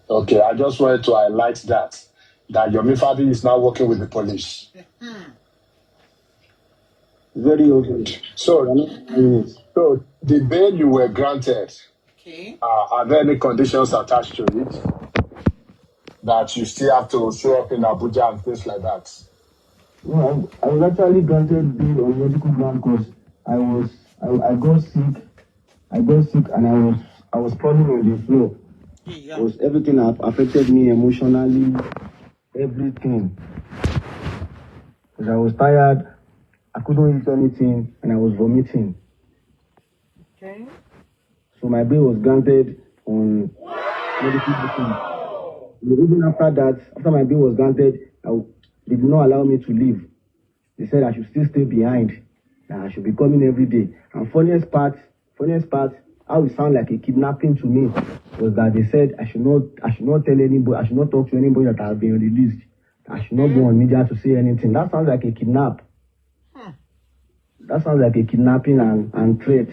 Okay, I just wanted to highlight that Yomi Fabiyi is now working with the police. Very okay. So the bail you were granted, Okay. are there any conditions attached to it that you still have to show up in Abuja and things like that? No, I was actually granted bail on medical ground because I got sick. I got sick and I was crawling on the floor. Yeah. Because everything affected me emotionally, everything. Because I was tired, I couldn't eat anything, and I was vomiting. Okay. So my bail was granted on medical ground. Even after that, after my bail was granted, they did not allow me to leave. They said I should still stay behind, and I should be coming every day. And funniest part, how it sounded like a kidnapping to me was that they said I should not tell anybody, I should not talk to anybody that I have been released. I should not go on media to say anything. That sounds like a kidnap. That sounds like a kidnapping and threat.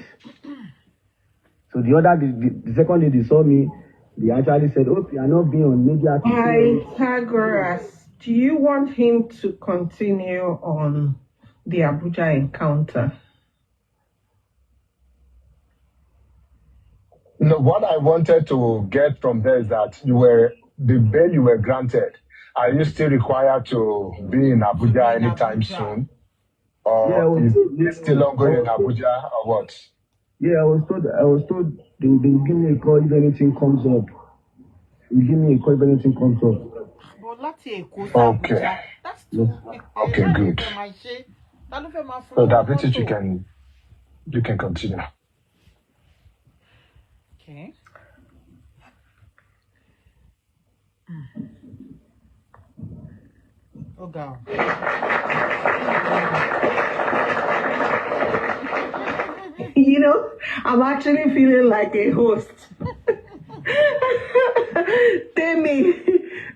So the second day they saw me, they actually said, "Oh, you are not being on media." Pythagoras, do you want him to continue on the Abuja encounter? No, what I wanted to get from there is that the bail you were granted. Are you still required to be in Abuja anytime soon? Or is it still ongoing in Abuja or what? Yeah, I was told they will give me a call if anything comes up. Okay. That's too. Okay, good. So that British you can continue. Okay. Oh God. You know, I'm actually feeling like a host. Tell me,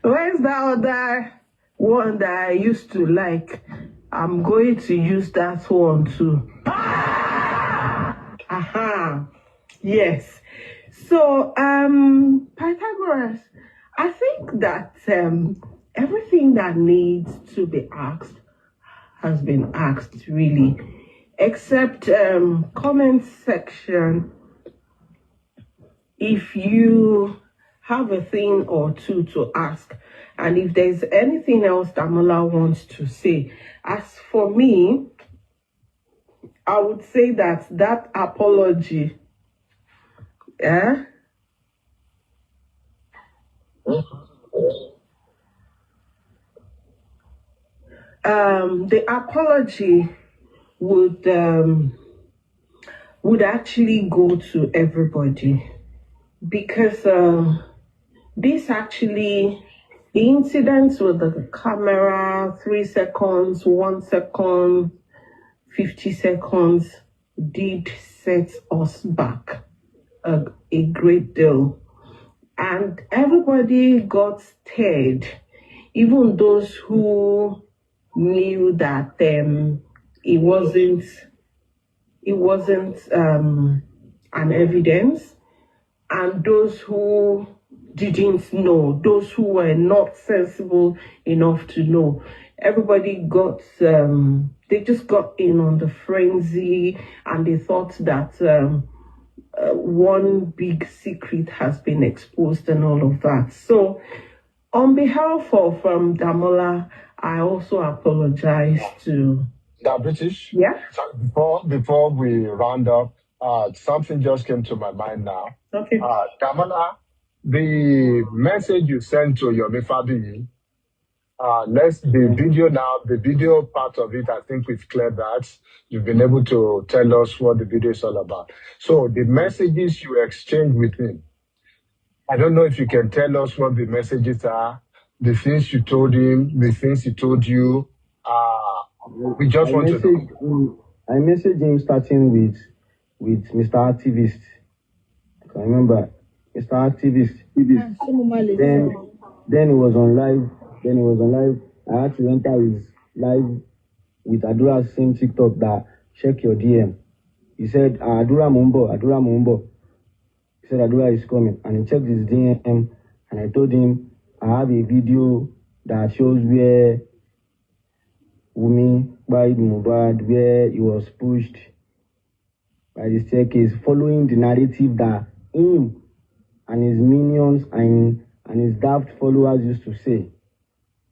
where's that other one that I used to like? I'm going to use that one too. Aha. Yes. So, Pythagoras, I think that everything that needs to be asked has been asked, really, except comment section. If you have a thing or two to ask, and if there's anything else Damola wants to say. As for me, I would say that apology, the apology would actually go to everybody, because this actually, the incidents with the camera, 3 seconds, 1 second, 50 seconds, did set us back a great deal. And everybody got scared, even those who knew that it wasn't an evidence, and those who didn't know, those who were not sensible enough to know. Everybody got, they just got in on the frenzy, and they thought that one big secret has been exposed and all of that. So on behalf of Damola, I also apologize to... That British? Yeah? So before we round up, something just came to my mind now. Okay. Damola, the message you sent to Yomi Fabiyi, the video part of it, I think we've cleared that. You've been able to tell us what the video is all about. So the messages you exchanged with him, I don't know if you can tell us what the messages are, the things you told him, the things he told you. We just want to know. I I messaged him starting with Mr. Activist. I can remember Mr. Activist. Then he was on live. I had to enter his live with Adura's same TikTok that check your DM. He said Adura Mumbo. He said Adura is coming, and he checked his DM, and I told him I have a video that shows where Wumi by Mubad, where he was pushed by the staircase, following the narrative that him and his minions and his daft followers used to say.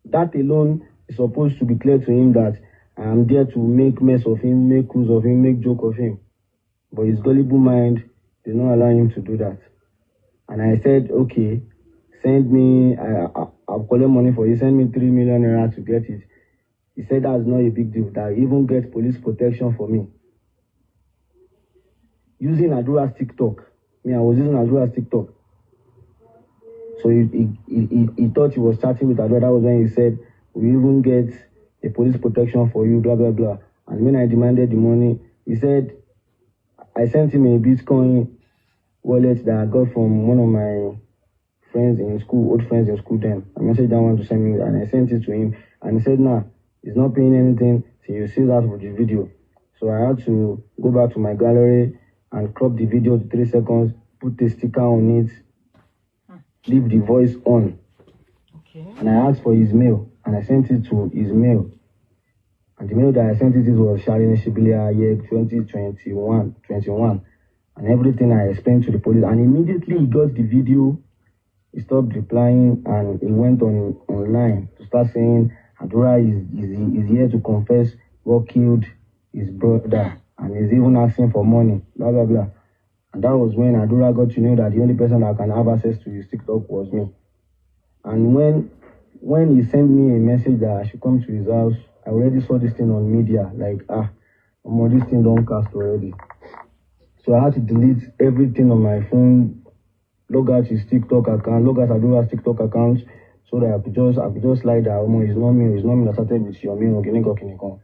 That alone is supposed to be clear to him that I am there to make mess of him, make use of him, make joke of him. But his gullible mind did not allow him to do that. And I said, okay, send me, I'll collect money for you, send me 3 million naira to get it. He said that's not a big deal, that I even get police protection for me. Using Adura's TikTok. I was using Adura's TikTok. So he thought he was chatting with Adura. That was when he said, we even get a police protection for you, blah, blah, blah. And when I demanded the money, he said, I sent him a Bitcoin wallet that I got from one of my friends in school, old friends in school then. I messaged that one to send me, and I sent it to him. And he said, nah, he's not paying anything till you see that for the video. So I had to go back to my gallery and crop the video to 3 seconds, put the sticker on it, leave the voice on. Okay. And I asked for his mail, and I sent it to his mail. And the mail that I sent it was Sharin Shibilia year 2021. And everything I explained to the police. And immediately he got the video, he stopped replying, and he went online to start saying Adura is here to confess what killed his brother. And he's even asking for money, blah, blah, blah. And that was when Adura got to know that the only person that can have access to his TikTok was me. And when he sent me a message that I should come to his house, I already saw this thing on media, like, this thing don't cast already. So I had to delete everything on my phone, log out his TikTok account, log out Adura's TikTok account, so that I could just lie that it's not me that started with Yomi or Kiniko.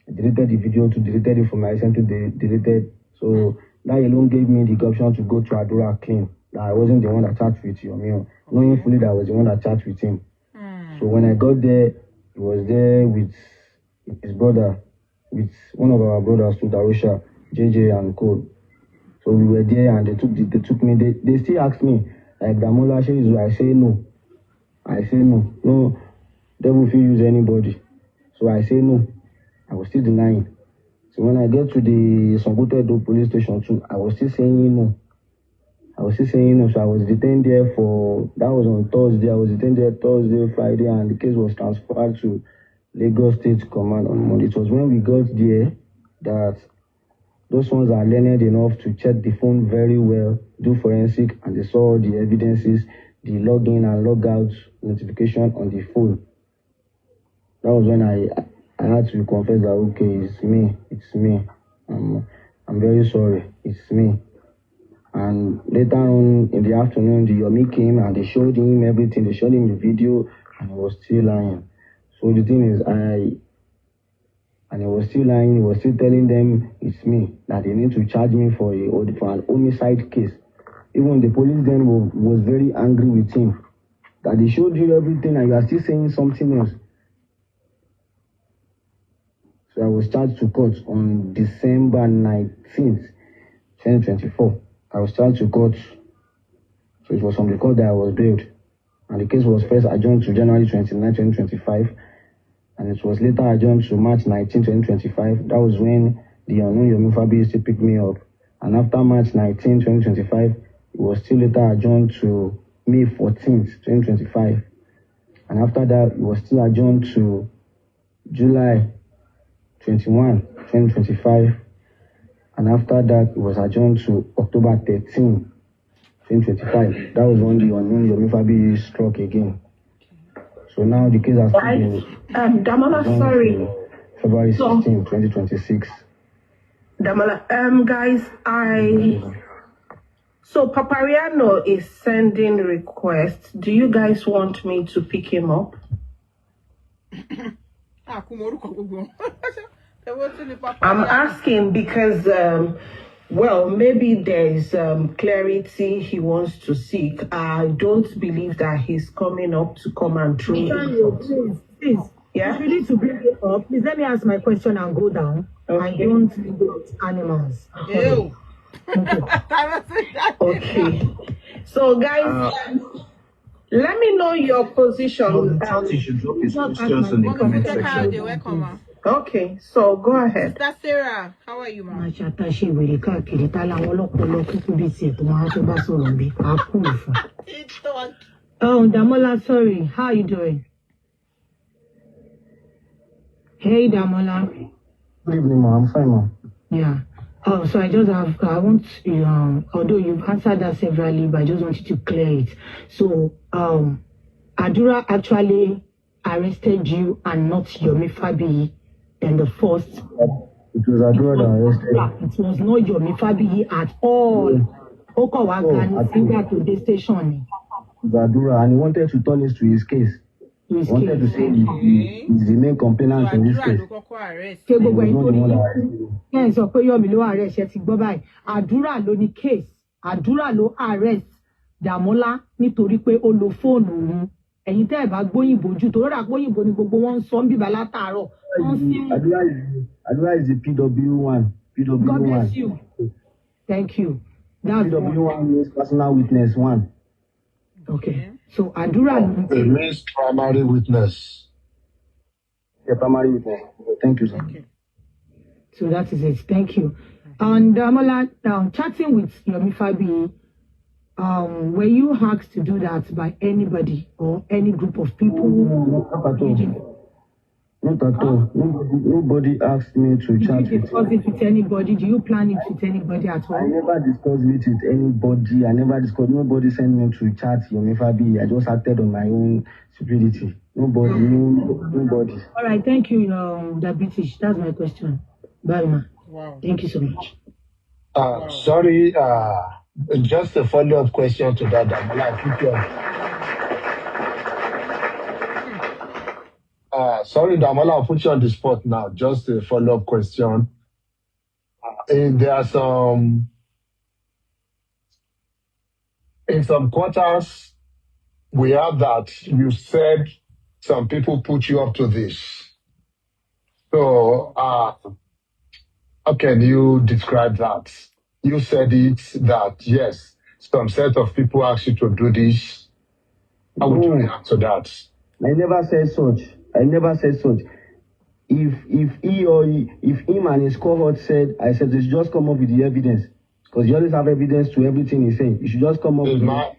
I deleted the video to deleted it from my center, deleted. So that alone gave me the option to go to Adura clean, that I wasn't the one that chatted with Yomi, knowing fully that I was the one that chatted with him. So when I got there, he was there with his brother, with one of our brothers to Darusha, JJ and Cole. So we were there, and they took me. They still asked me, like, Damola, I say no. No, devil will use anybody. So I say no. I was still denying. So when I get to the Songotedo police station too, I was still saying no. So I was detained there that was on Thursday. I was detained there Thursday, Friday, and the case was transferred to Lagos State Command on Monday. It was when we got there that those ones are learned enough to check the phone very well, do forensic, and they saw the evidences, the login and logout notification on the phone. That was when I had to confess that, okay, it's me. I'm very sorry, it's me. And later on in the afternoon, the Yomi came and they showed him everything. They showed him the video, and he was still lying. So the thing is, he was still lying. He was still telling them it's me, that they need to charge me for an homicide case. Even the police then was very angry with him, that they showed you everything and you are still saying something else. So I was charged to court on December 19th, 2024. I was charged to court. So it was from the court that I was bailed. And the case was first adjourned to January 29, 2025. And it was later adjourned to March 19, 2025. That was when the unknown Yomi Fabi used to pick me up. And after March 19, 2025, it was still later adjourned to May 14th, 2025. And after that, it was still adjourned to July 21, 2025. And after that, it was adjourned to October 13, 2025. That was when the unknown Yomi Fabi struck again. So now the case has been Damola, sorry. February 16, 2026. Damola, guys, so Papariano is sending requests. Do you guys want me to pick him up? I'm asking because, well, maybe there's clarity he wants to seek. I don't believe that he's coming up to come and throw it. Please. Yeah? If you need to bring it up, please let me ask my question and go down. Okay. I don't need animals. Ew. Okay. So, guys, let me know your position. He should drop his Not questions ask in the my comment question. section. Welcome, ma. Okay, so go ahead. Sister Sarah, how are you, ma? Máa ṣàtàṣe ìwèrè káàkiri tá láwọn ọlọ́pọlọ kúkú bíi tiẹ̀ tó máa tó bá sọ̀rọ̀ bí a kú fún. Oh, Damola, sorry. How are you doing? Hey, Damola. Good evening, ma. I'm fine, ma. Yeah. Oh, so I just have, I want, although you've answered that severally, but I just wanted to clear it. So, Adura actually arrested you and not Yomi Fabi in the first. It was Adura that arrested. It was not Yomi Fabi at all. Okowagan finger to the station. It was Adura, and he wanted to turn this to his case. He wanted to say he's the main complainant in this case. Ṣé gbogbo ẹni tó ní kẹ́ ẹ̀ sọ pé Yomi ló arrest ẹ ti gbọ́ báyìí. Àdúrà ló ní case. Àdúrà ló arrest Damola nítorí pé ó lo fóònù òun. Ẹ̀yin tẹ́ ẹ̀ bá gbóyìnbó jù tó rọ́dà gbóyìnbó ni gbogbo wọn ń sọ ń bíbá látàárọ̀. Adura is the PW1. PW1. God bless you. Thank you. That's PW1 means personal witness 1. okay. So Adura It means primary witness. Yeah, primary witness. Thank you, sir. Okay. So that is it. Thank you. And Damola, chatting with Yomi Fabi, were you asked to do that by anybody or any group of people? Not at all. Not at all. Nobody asked me to chat Did you discuss it with anybody? Do you plan it with anybody at I all? never discussed it with anybody. Nobody sent me to chat Yomi Fabi. I just acted on my own stupidity. Nobody. All right. Thank you, the British. That's my question. Bye, ma. Wow. Thank you so much. Sorry, just a follow-up question to that, Damola. Sorry, Damola, I'll put you on the spot now. Just a follow-up question. There are some, in some quarters, we have that you said some people put you up to this. So, how can you describe that? You said it that, yes, some set of people asked you to do this. How would you react to that? I never said such. If him and his cohort said, I said they should just come up with the evidence. Because you always have evidence to everything he said. You should just come up with that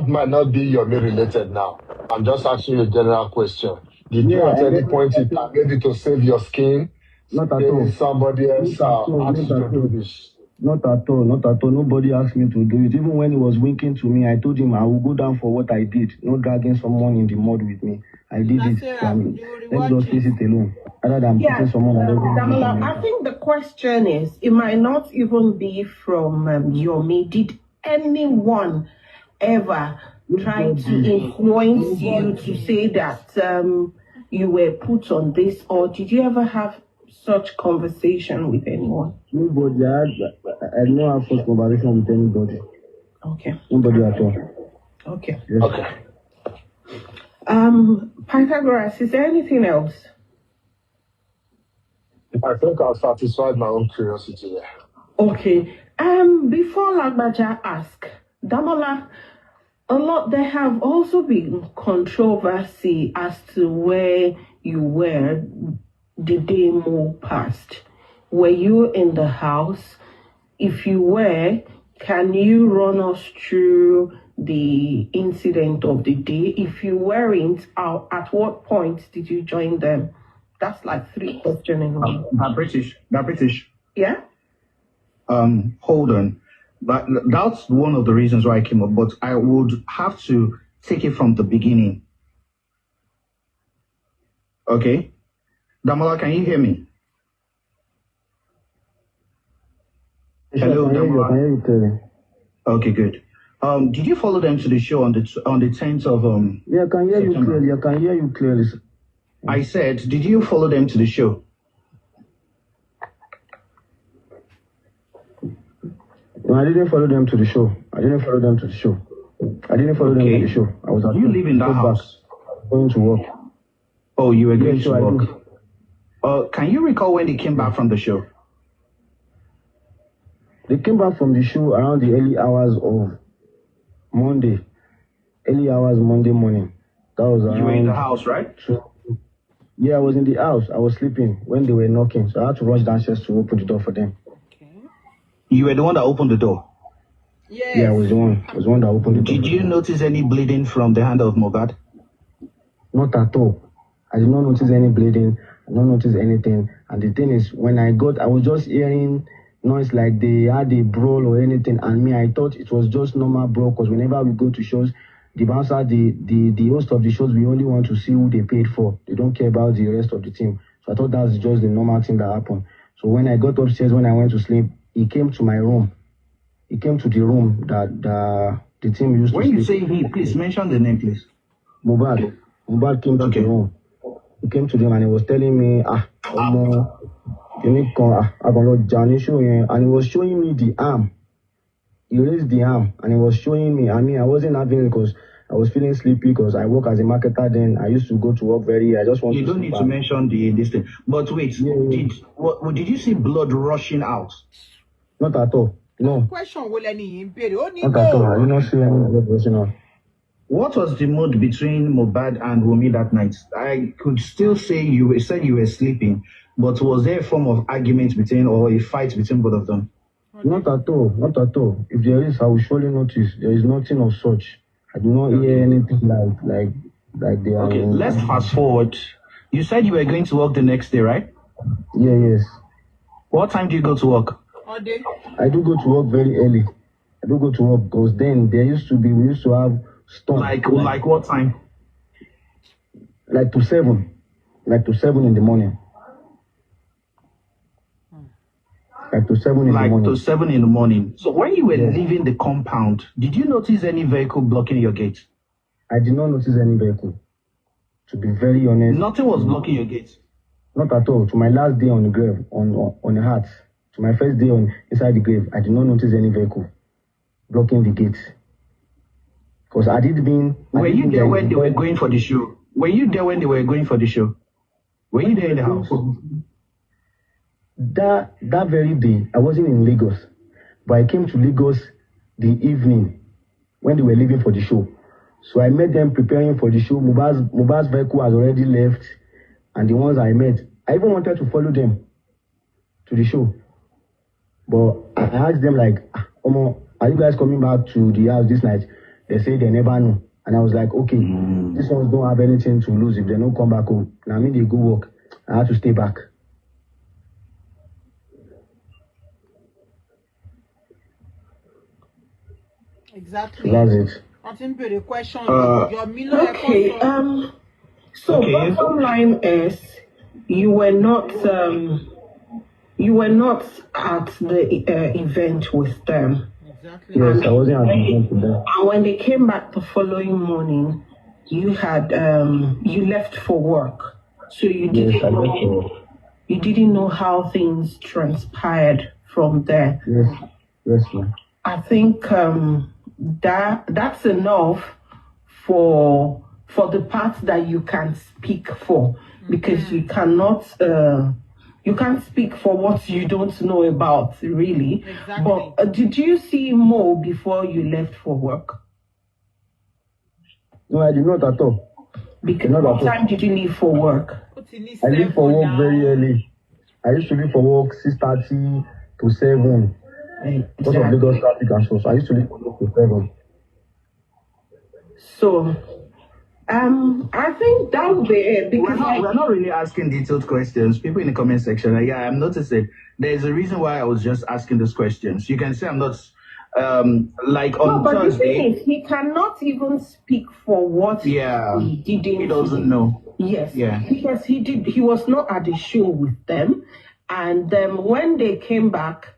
might not be Yomi related now. I'm just asking you a general question. Did you at any point in time maybe to save your skin? Not at all. Somebody else asked you to do this. Not at all. Nobody asked me to do it. Even when he was winking to me, I told him I will go down for what I did. No dragging someone in the mud with me. I did it. Let's just face it alone. Other than putting someone that doesn't Damola, I think the question is, it might not even be from Yomi. Did anyone ever try to influence you to say that you were put on this, or did you ever have such conversation with anyone? Nobody. I don't have such conversation with anybody. Okay. Nobody at all. Okay. Yes. Okay. Pythagoras, is there anything else? I think I've satisfied my own curiosity there. Okay. Before Lagbaja ask, Damola, there have also been controversy as to where you were the day Mo passed. Were you in the house? If you were, can you run us through the incident of the day? If you weren't, at what point did you join them? That's like 3 questions in one. That British. Yeah? Hold on. But that's one of the reasons why I came up, but I would have to take it from the beginning. Okay? Damola, can you hear me? Hello, Damola. Okay, good. Did you follow them to the show on the 10th of Yeah, I can hear September? you clearly. I said, did you follow them to the show? No, I didn't follow them to the show. I didn't follow them to the show. I didn't follow them to the show. I was at You live in that house? Going to work. Oh, you were going Yes, to so I work. Can you recall when they came back from the show? They came back from the show around the early hours of Monday. Early hours Monday morning. That was around. You were in the house, right? Yeah, I was in the house. I was sleeping when they were knocking, so I had to rush downstairs to open the door for them. You were the one that opened the door? Yes. Yeah, I was the one. I was the one that opened the door. Did you notice any bleeding from the hand of Mohbad? Not at all. I did not notice any bleeding. I did not notice anything. And the thing is, when I was just hearing noise like they had a brawl or anything, and me, I thought it was just normal brawl, because whenever we go to shows, the bouncer, the host of the shows, we only want to see who they paid for. They don't care about the rest of the team. So I thought that's just the normal thing that happened. So when I got upstairs, when I went to sleep, he came to my room. He came to the room that the team used to sleep. When you say he, please mention the name, plee Mohbad. Mohbad came to the room. He came to them and he was telling me, and he was showing me the arm. He raised the arm and he was showing me. I mean, I wasn't having it because I was feeling sleepy, because I work as a marketer then. I used to go to work very. I just want You to. don't need to mention this thing. But wait, did you see blood rushing out? Not at all. No. Question will any impede? Not at all. I did not see any blood rushing out. What was the mood between Mohbad and Yomi that night? I could still say you said you were sleeping, but was there a form of argument between, or a fight between both of them? Not at all. Not at all. If there is, I will surely notice. There is nothing of such. I do not hear anything like they are. Okay, let's fast forward. You said you were going to work the next day, right? Yeah, yes. What time do you go to work? All day. I do go to work very early. I do go to work because then we used to have storm. Like what time? Like to 7. Like to 7 in the morning. Like to 7 in the morning. Like to 7 in the morning. So when you were leaving the compound, did you notice any vehicle blocking your gate? I did not notice any vehicle. To be very honest. Nothing was blocking your gate? Not at all. To my last day on the grave, on the heart, to my first day inside the grave, I did not notice any vehicle blocking the gate. Because I did been. Were you there when they were going for the show? Were you there when they were going for the show? Were you there in the house? That very day, I wasn't in Lagos, but I came to Lagos the evening when they were leaving for the show. So I met them preparing for the show. Mohbad's vehicle has already left, and the ones I met, I even wanted to follow them to the show. But I asked them like, are you guys coming back to the house this night? They say they never know. And I was like, okay, these ones don't have anything to lose if they don't come back home. Now they go work. I had to stay back. Exactly. So that's it. I think the question. Okay. So bottom line is, you were not at the event with them. Exactly. Yes, I wasn't at the event with them. And when they came back the following morning, you had you left for work, so you didn't Yes, I left for work. You didn't know how things transpired from there. Yes, ma'am. I think that's enough for the part that you can speak for, because you cannot you can't speak for what you don't know about, really. Exactly. But did you see Mo before you left for work? No, I did not at all. Because what time did you leave for work? I leave for work very early. I used to leave for work 6:30 to 7. Because of Lagos traffic and so I used to leave for work to 7. So, I think that would be it, because we're not really asking detailed questions. People in the comment section, I'm noticing there's a reason why I was just asking these questions. You can say I'm not like on but Thursday. The thing is, he cannot even speak for what he didn't. He doesn't know. Yes. Yeah. Because he was not at the show with them, and when they came back,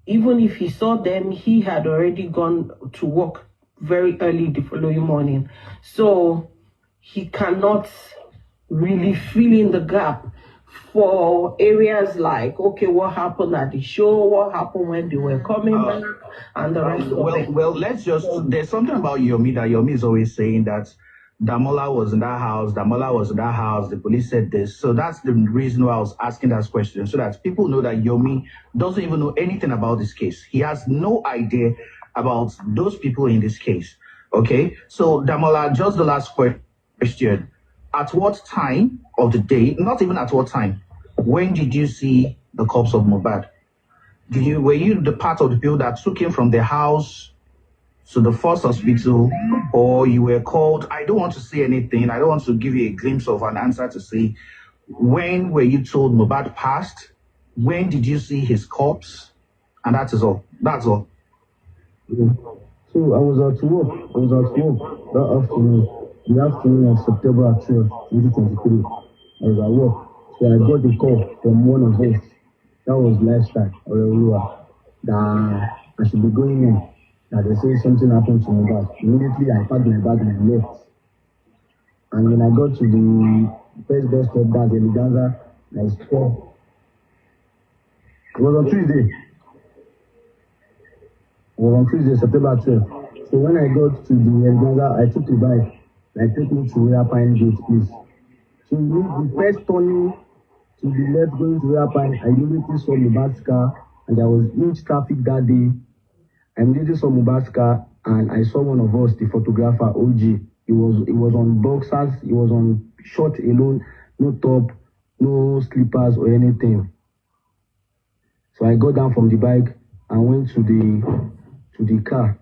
even if he saw them, he had already gone to work very early the following morning. So he cannot really fill in the gap for areas like, okay, what happened at the show, what happened when they were coming back, and the rest of it. Well, let's just, there's something about Yomi that Yomi is always saying that Damola was in that house, Damola was in that house, the police said this. So that's the reason why I was asking that question, so that people know that Yomi doesn't even know anything about this case. He has no idea about those people in this case. Okay, so Damola, just the last question. At what time of the day, not even at what time, when did you see the corpse of Mohbad? Were you the part of the people that took him from the house to the first hospital, or you were called? I don't want to say anything. I don't want to give you a glimpse of an answer to say, when were you told Mohbad passed? When did you see his corpse? And that is all. That's all. Yeah. So I was at work. That afternoon. The afternoon of September 12, 2023. I was at work. So I got a call from one of us. That was lifestyle or that I should be going in. That they say something happened to my bag. Immediately I packed my bag and I left. And when I got to the first bus stop, that's Eleganza, I stopped. It was on Tuesday. September 12th. So when I got to the Eleganza, I took the bike. Like, take me to Royal Pine Gate, please. So the first turning to the left going to Royal Pine, I immediately saw Mohbad's car, and there was huge traffic that day. I immediately saw Mohbad's car, and I saw one of us, the photographer, OG. He was on boxers, he was on short alone, no top, no slippers or anything. So I got down from the bike and went to the car.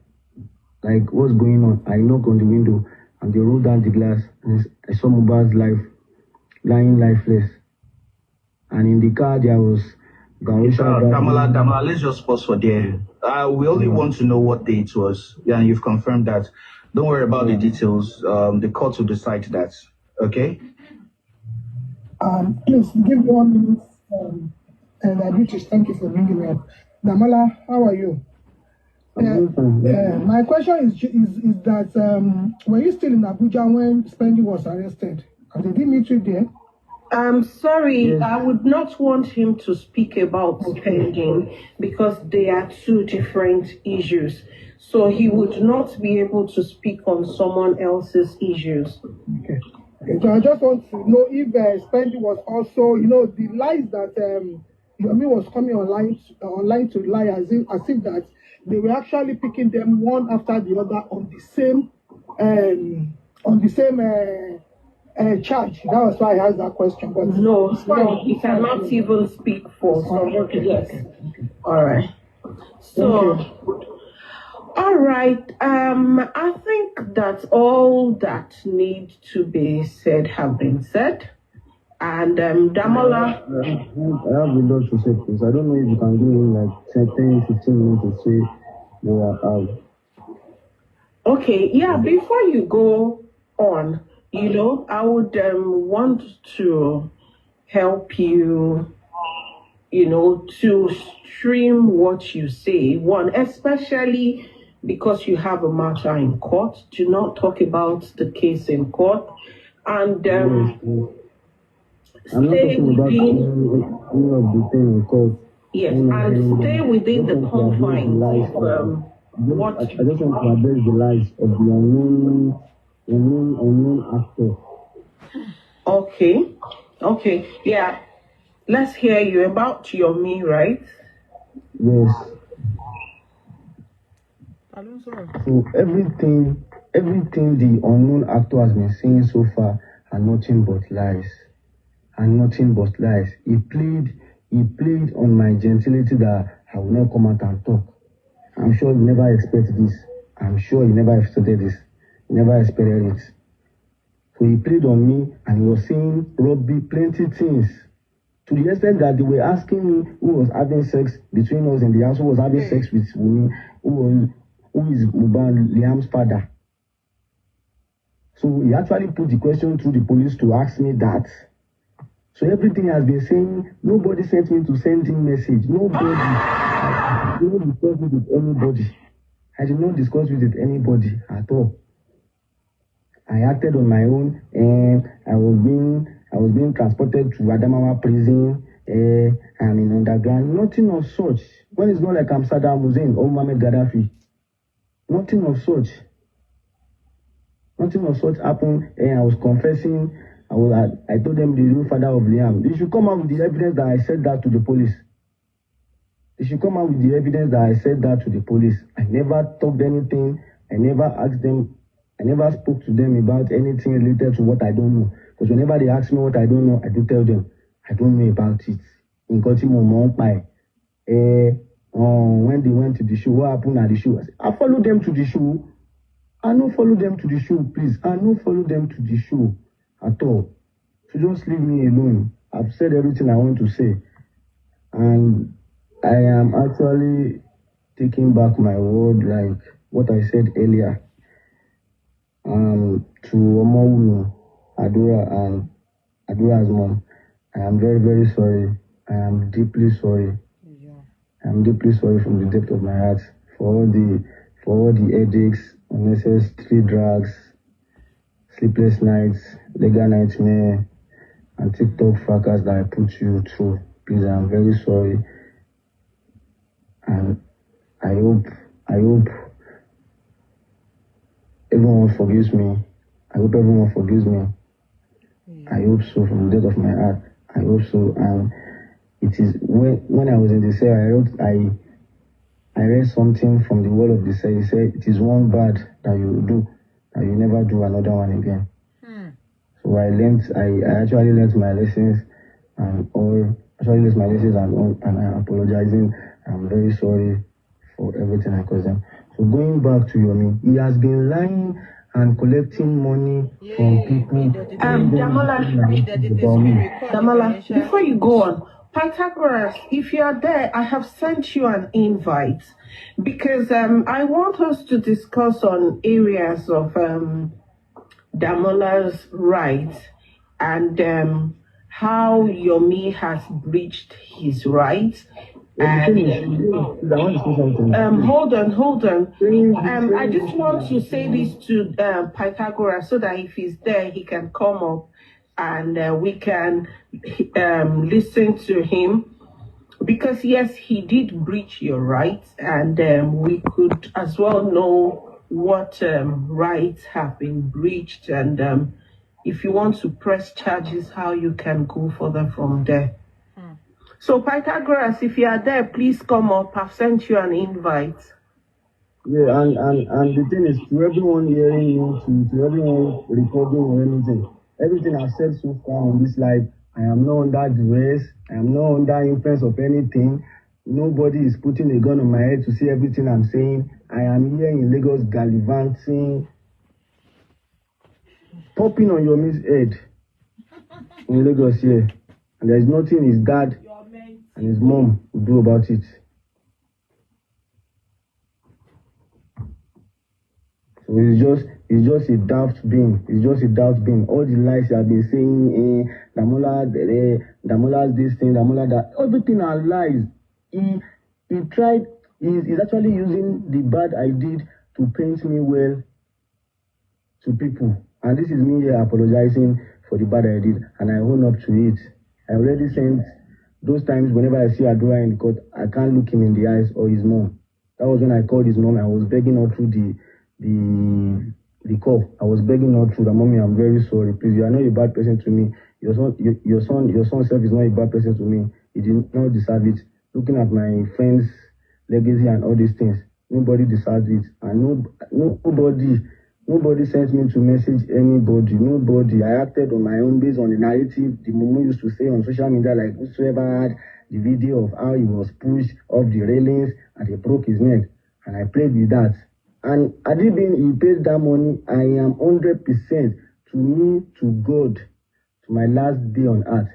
Like, what's going on? I knocked on the window and they rolled down the glass, and I saw Mohbad's lying lifeless. And in the car there was Damola, let's just pause for there. We only want to know what day it was. Yeah, and you've confirmed that. Don't worry about the details. The court will decide that. Okay? Please give me 1 minute. And British, thank you for bringing me up. Damola, how are you? My question is that were you still in Abuja when Spendy was arrested? And they didn't meet you there? I'm sorry, yes. I would not want him to speak about spending because they are two different issues. So he would not be able to speak on someone else's issues. Okay. So I just want to know if Spendy was also, the lies that Yomi was coming online to lie as if that they were actually picking them one after the other on the same charge. That was why I asked that question. But no, he cannot even speak for someone. Yes. All right. So, all right. I think that all that needs to be said have been said. And Damola. I have a lot to say, please. I don't know if you can give me like 10, 15 minutes to say you are out. Okay, yeah, before you go on, I would want to help you, to stream what you say. One, especially because you have a matter in court. Do not talk about the case in court. And I'm not talking about any of the thing in court. Yes, and stay within the confines of what. I just want to address the lies of the unknown actor. Okay, yeah. Let's hear you about Yomi, right? Yes. So everything the unknown actor has been saying so far are nothing but lies. He played on my gentility that I will not come out and talk. I'm sure he never expected this. I'm sure he never expected this. He never expected it. So he played on me and he was saying plenty things. To the extent that they were asking me who was having sex between us in the house, who was having sex with me, who is Mohbad Liam's father. So he actually put the question through the police to ask me that. So everything has been saying, nobody sent me to send him message. Nobody. I did not discuss it with anybody. I did not discuss it with anybody at all. I acted on my own and I was being I was being transported to Adamawa prison. I'm in underground. Nothing of such. When it's not like I'm Saddam Hussein or Mohammed Gaddafi. Nothing of such. Nothing of such happened. I was confessing. I told them the real father of Liam. They should come out with the evidence that I said that to the police. They should come out with the evidence that I said that to the police. I never talked anything. I never asked them. I never spoke to them about anything related to what I don't know. Because whenever they ask me what I don't know, I do tell them I don't know about it. In when they went to the show, what happened at the show? I followed them to the show. I no follow them to the show, please. I no follow them to the show at all. So just leave me alone. I've said everything I want to say. And I am actually taking back my word, like what I said earlier. To Omowunu, Adura, and Adura's mom. I am very, very sorry. I am deeply sorry. I am deeply sorry from the depth of my heart for all the headaches, unnecessary drugs, sleepless nights, legal nightmare, and TikTok fracas that I put you through. Please, I am very sorry. And I hope everyone forgives me. I hope everyone forgives me. I hope so from the depth of my heart. I hope so. And it is when I was in the cell, I read something from the wall of the cell. He said, it is one bad that you do, that you never do another one again. So I actually learned my lessons and I'm apologizing. I'm very sorry for everything I caused them. So going back to Yomi, he has been lying and collecting money from people. Damola, before you go on, Pythagoras, if you are there, I have sent you an invite because I want us to discuss on areas of Damola's rights and how Yomi has breached his rights. And hold on. I just want to say this to Pythagoras so that if he's there, he can come up and we can listen to him. Because yes, he did breach your rights, and we could as well know what rights have been breached, and if you want to press charges, how you can go further from there. So Pythagoras, if you are there, please come up. I've sent you an invite. Yeah, and the thing is, to everyone hearing you, to everyone recording or anything, everything I've said so far on this live, I am not under duress. I am not under influence of anything. Nobody is putting a gun on my head to see everything I'm saying. I am here in Lagos gallivanting, popping on Yomi's head in Lagos here. And there's nothing his dad and his mom will do about it. So it's just a daft being. It's just a daft being. All the lies you have been saying, Damola's this thing, Damola that, everything are lies. He's actually using the bad I did to paint me well to people. And this is me here apologizing for the bad I did, and I own up to it. I already sent those times whenever I see Adura in the court, I can't look him in the eyes or his mom. That was when I called his mom. I was begging her through the call. I was begging her through that, mommy, I'm very sorry. Please, you are not a bad person to me. Your son self is not a bad person to me. He did not deserve it. Looking at my friend's legacy and all these things, nobody deserves it. And nobody sent me to message anybody. Nobody. I acted on my own based on the narrative the Mumu used to say on social media, like whosoever had the video of how he was pushed off the railings and he broke his neck. And I played with that. And had it been he paid that money, I am 100% to me, to God, to my last day on earth.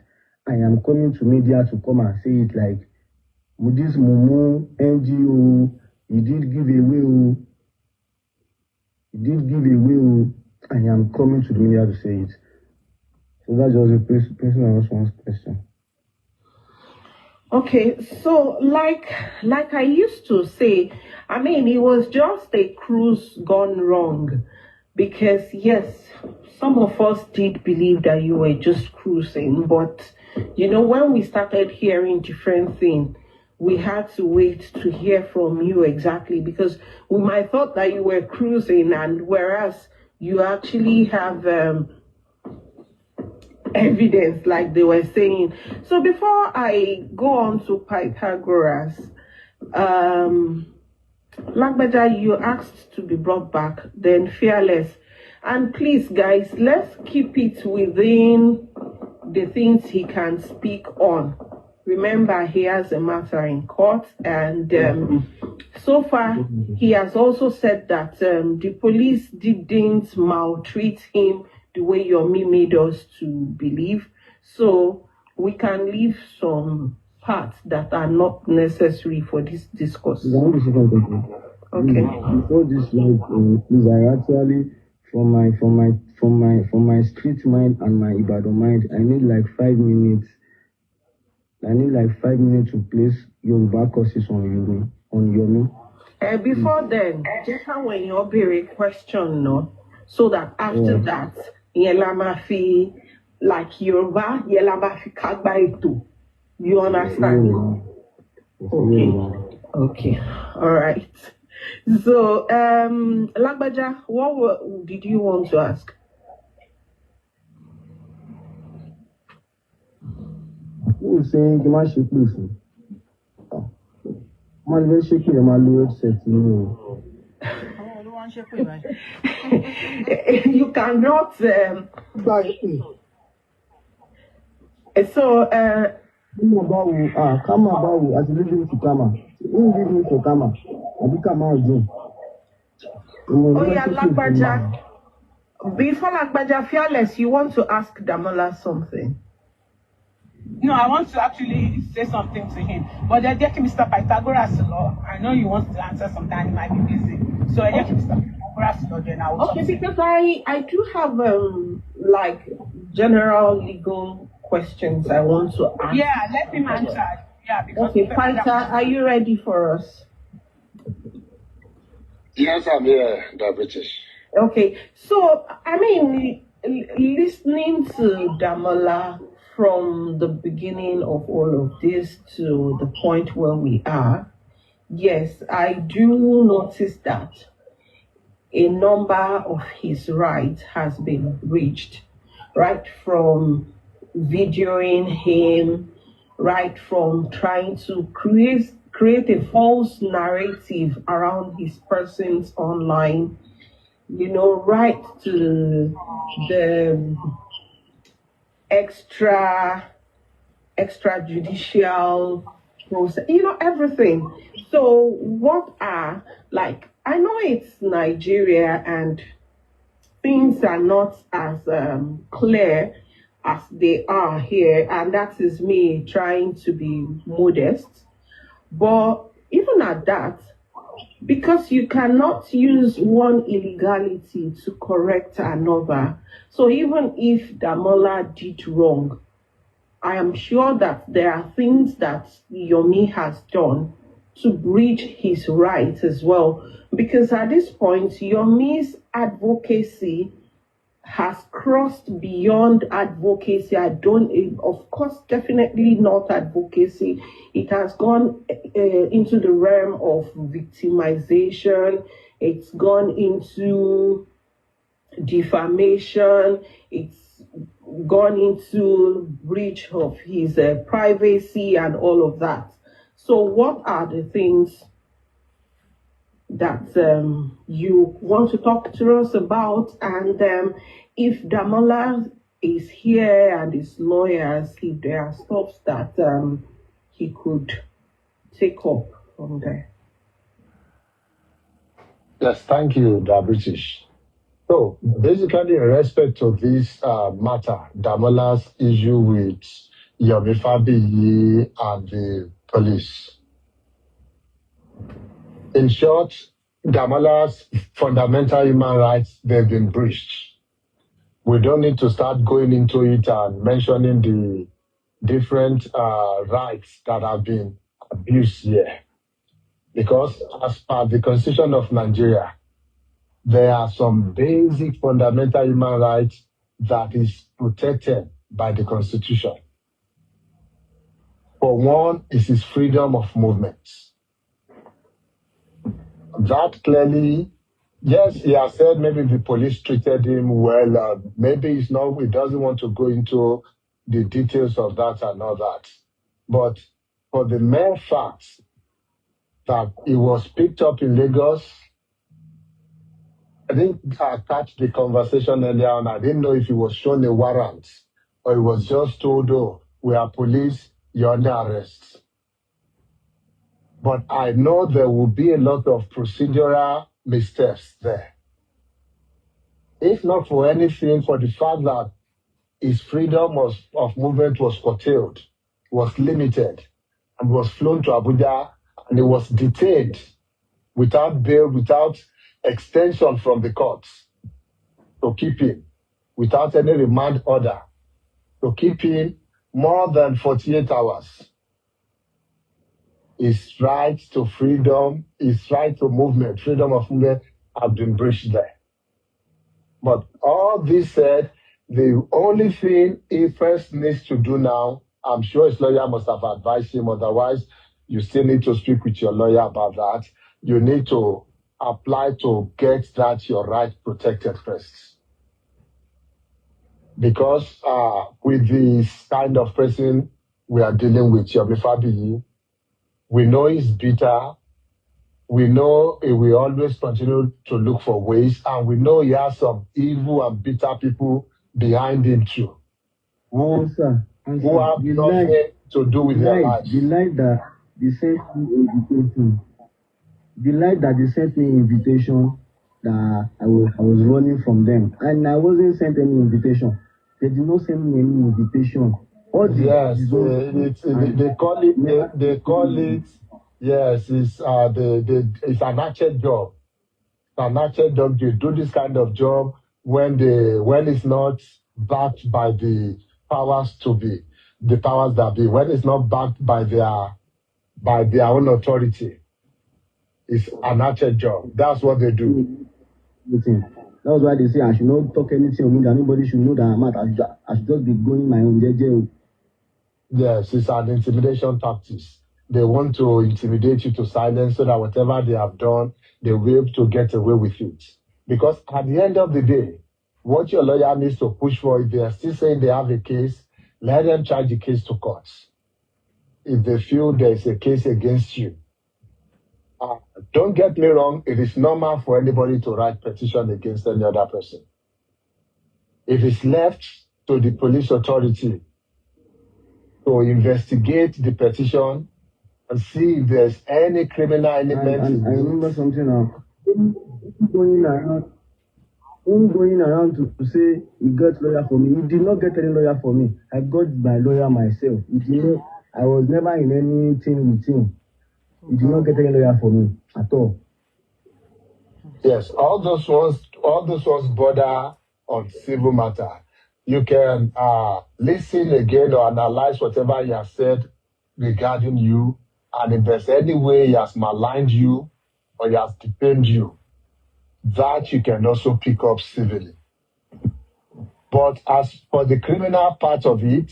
I am coming to media to come and say it like, this Mumu, NGO, he did give away. He did give away. I am coming to the media to say it. So that's just a personal response question. Okay, so like I used to say, I mean, it was just a cruise gone wrong. Because yes, some of us did believe that you were just cruising, but when we started hearing different things, we had to wait to hear from you exactly, because we might thought that you were cruising, and whereas you actually have evidence, like they were saying. So before I go on to Pythagoras, Lagbaja, you asked to be brought back, then Fearless. And please, guys, let's keep it within the things he can speak on. Remember, he has a matter in court, and so far, he has also said that the police didn't maltreat him the way Yomi made us to believe. So we can leave some parts that are not necessary for this discourse. Okay. Before this live, please, I actually, from my street mind and my Ibadan mind, I need like 5 minutes. I need like 5 minutes to place Yoruba courses on Yomi. Before then, just when you be a question, no, so that after that, Yelama fi like Yoruba, Yelama fi kagba eto. You understand? Okay. All right. So, Lagbaja, what did you want to ask? Who is saying you must shake this? Man, very shaky, my lord said to me. You cannot. So, Come about, as you leave me to Kama. Who leave me for Kama? I become out again. Oh, yeah, Lagbaja. Before Lagbaja, Fearless, you want to ask Damola something? No, I want to actually say something to him. But they're getting Mr. Pythagoras law. I know you want to answer sometime, he might be busy. So I get Mr. Pythagoras law, then I will Okay, because I do have like general legal questions I want to ask. Yeah, let him answer. Yeah, because okay, Pytha, are you ready for us? Yes, I'm here, the British. Okay, so I mean, listening to Damola from the beginning of all of this to the point where we are, yes, I do notice that a number of his rights has been breached, right from videoing him, right from trying to create a false narrative around his presence online, right to the extrajudicial process, everything. So what are, like, I know it's Nigeria and things are not as clear as they are here, and that is me trying to be modest. But even at that, because you cannot use one illegality to correct another. So even if Damola did wrong, I am sure that there are things that Yomi has done to breach his rights as well. Because at this point, Yomi's advocacy has crossed beyond advocacy. Of course, definitely not advocacy. It has gone into the realm of victimization. It's gone into defamation. It's gone into breach of his privacy and all of that. So what are the things that you want to talk to us about? And if Damola is here and his lawyers, if there are stuff that he could take up from there. Yes, thank you, the British. So basically, in respect to this matter, Damola's issue with Yomi Fabiyi and the police. In short, Damola's fundamental human rights, they've been breached. We don't need to start going into it and mentioning the different rights that have been abused here. Because as per the Constitution of Nigeria, there are some basic fundamental human rights that is protected by the Constitution. For one, is his freedom of movement. That clearly, yes, he has said maybe the police treated him well. Maybe he doesn't want to go into the details of that and all that. But for the mere fact that he was picked up in Lagos, I didn't catch the conversation earlier on. I didn't know if he was shown a warrant or he was just told, oh, we are police, you're under arrest. But I know there will be a lot of procedural missteps there. If not for anything, for the fact that his freedom of movement was curtailed, was limited, and was flown to Abuja, and he was detained without bail, without extension from the courts to keep him, without any remand order, to keep him more than 48 hours. His right to freedom, his right to movement, freedom of movement have been breached there. But all this said, the only thing he first needs to do now, I'm sure his lawyer must have advised him, otherwise you still need to speak with your lawyer about that. You need to apply to get that your right protected first. Because with this kind of person we are dealing with, Yomi Fabiyi, we know he's bitter. We know he will always continue to look for ways, and we know he has some evil and bitter people behind him too, who have nothing to do with their lives. The light that they sent me invitation, that I was running from them, and I wasn't sent any invitation. They did not send me any invitation. Yes, they call it. Yes, it's an actual job. An actual job. They do this kind of job when it's not backed by the powers that be. When it's not backed by their own authority, it's an actual job. That's what they do. That was why they say I should not talk anything on me, that nobody should know that I'm out. I should just be going my own jail. Yes, it's an intimidation tactics. They want to intimidate you to silence so that whatever they have done, they will be able to get away with it. Because at the end of the day, what your lawyer needs to push for, if they are still saying they have a case, let them charge the case to courts. If they feel there is a case against you. Don't get me wrong, it is normal for anybody to write petition against any other person. If it's left to the police authority to investigate the petition and see if there's any criminal element. I remember something now. Going around to say he got lawyer for me. He did not get any lawyer for me. I got my lawyer myself. I was never in anything with him. He did not get any lawyer for me at all. Yes, all those ones border on civil matter. You can listen again or analyze whatever he has said regarding you, and if there's any way he has maligned you or he has defamed you, that you can also pick up civilly. But as for the criminal part of it,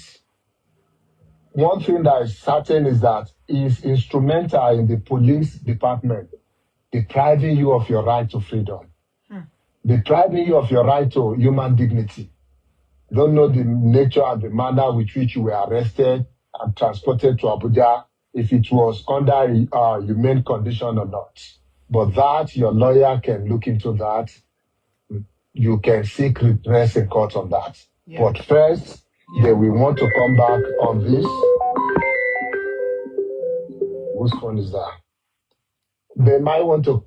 one thing that is certain is that he is instrumental in the police department, depriving you of your right to freedom, depriving you of your right to human dignity. Don't know the nature and the manner with which you were arrested and transported to Abuja, if it was under humane condition or not. But that, your lawyer can look into that. You can seek redress in court on that. Yeah. But first, they will want to come back on this. Whose phone is that? They might want to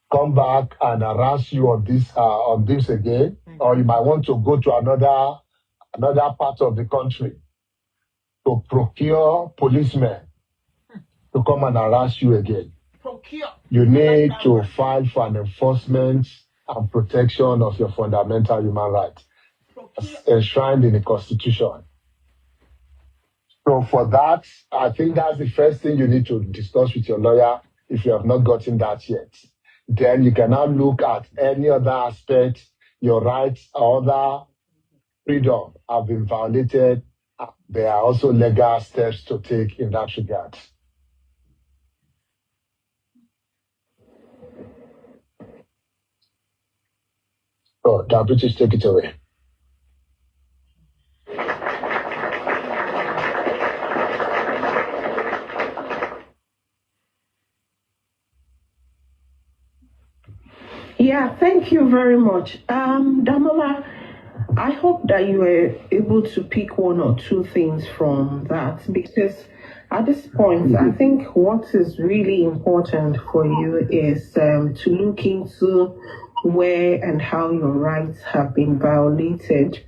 come back and harass you on this again, or you might want to go to another part of the country to procure policemen to come and harass you again. You need to file for an enforcement and protection of your fundamental human rights enshrined in the Constitution. So for that, I think that's the first thing you need to discuss with your lawyer if you have not gotten that yet. Then you can now look at any other aspect, your rights, other freedom have been violated, there are also legal steps to take in that regard. So, the British, take it away. Yeah, thank you very much. Damola, I hope that you were able to pick one or two things from that, because at this point, I think what is really important for you is to look into where and how your rights have been violated,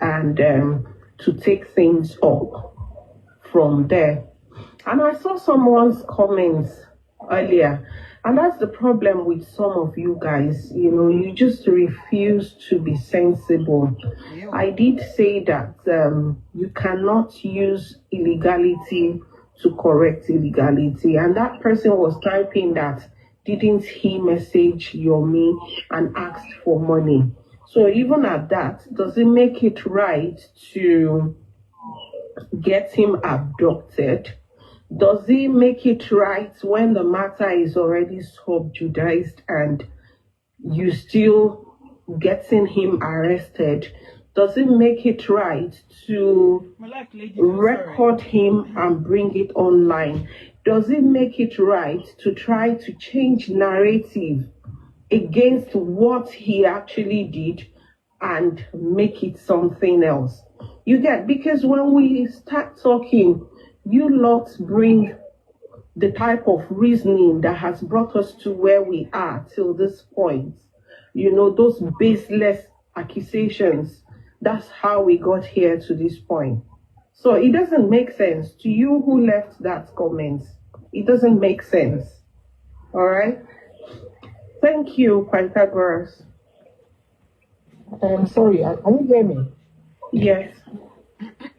and to take things up from there. And I saw someone's comments earlier, and that's the problem with some of you guys. You know, you just refuse to be sensible. I did say that you cannot use illegality to correct illegality, and that person was typing that, didn't he message Yomi and asked for money? So even at that, does it make it right to get him abducted? Does it make it right when the matter is already subjudiced and you still getting him arrested? Does it make it right to record him and bring it online? Does it make it right to try to change narrative against what he actually did and make it something else? You get, because when we start talking, you lot bring the type of reasoning that has brought us to where we are till this point. You know, those baseless accusations. That's how we got here to this point. So it doesn't make sense to you who left that comment. It doesn't make sense. All right. Thank you, Pythagoras. Sorry, can you hear me? Yes.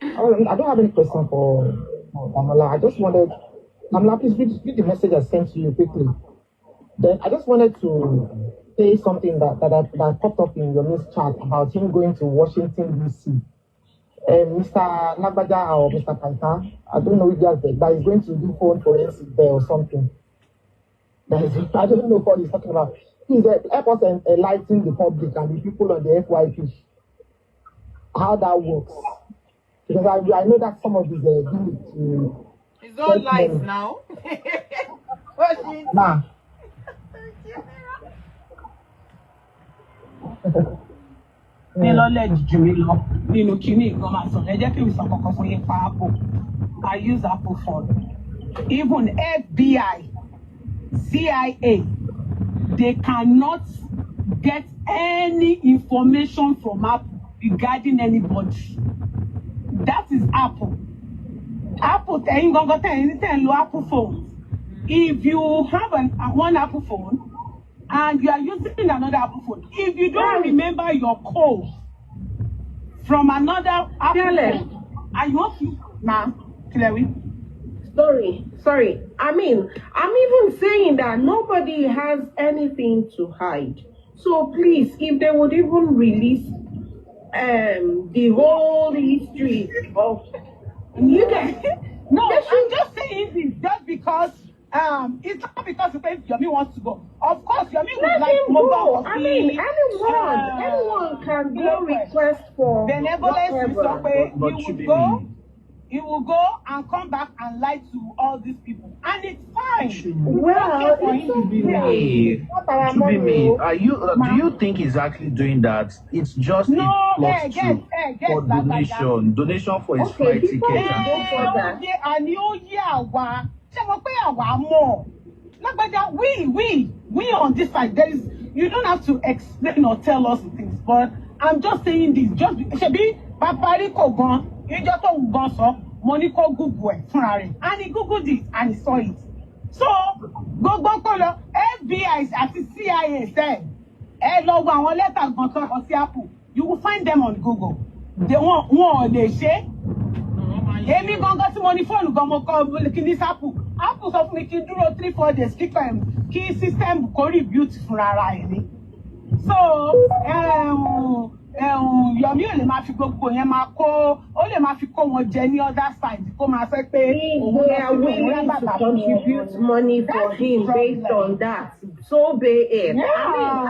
I don't have any question for Damola. I just wanted, Damola, please read the message I sent to you quickly. Then I just wanted to say something that popped up in your news chat about him going to Washington, D.C. Mr. Nagbaja or Mr. Paita, I don't know if that is going to do phone forensic there or something. I don't know what he's talking about. Please help us enlighten the public and the people on the FYP how that works. Because I know that some of these do it to... It's all lies now. Nah. I use Apple phone. Even FBI, CIA, they cannot get any information from Apple regarding anybody. That is Apple. Apple, Apple phones. If you have one Apple phone and you are using another Apple phone, if you don't remember your code from another Apple phone, and you want to, Chloe. Sorry. I mean, I'm even saying that nobody has anything to hide. So please, if they would even release the whole history of you guys. No, I'm just saying this just because it's not because Yomi wants to go. Of course, Yomi would like to go. I mean, anyone can go request for benevolence. He will go and come back and lie to all these people, and it's fine. Well, do you think he's actually doing that? It's just a plus for donation for his flight ticket. We on this side, you don't have to explain or tell us things, but I'm just saying this. Just should be Papariko gone. You just don't go so money call Google and he Googled it and he saw it. So go FBI at the CIA said, you will find them on Google. They want they say Amy got some money phone this Apple. Apple of me can do 3-4 days key system beautiful. So Yomi ò lè máa fi gbogbo yẹn máa kó ó lè máa fi kó wọn jẹ ní other side kó máa fẹ́ pé They are willing to contribute money for him based on that. So be it. Yeah. I mean,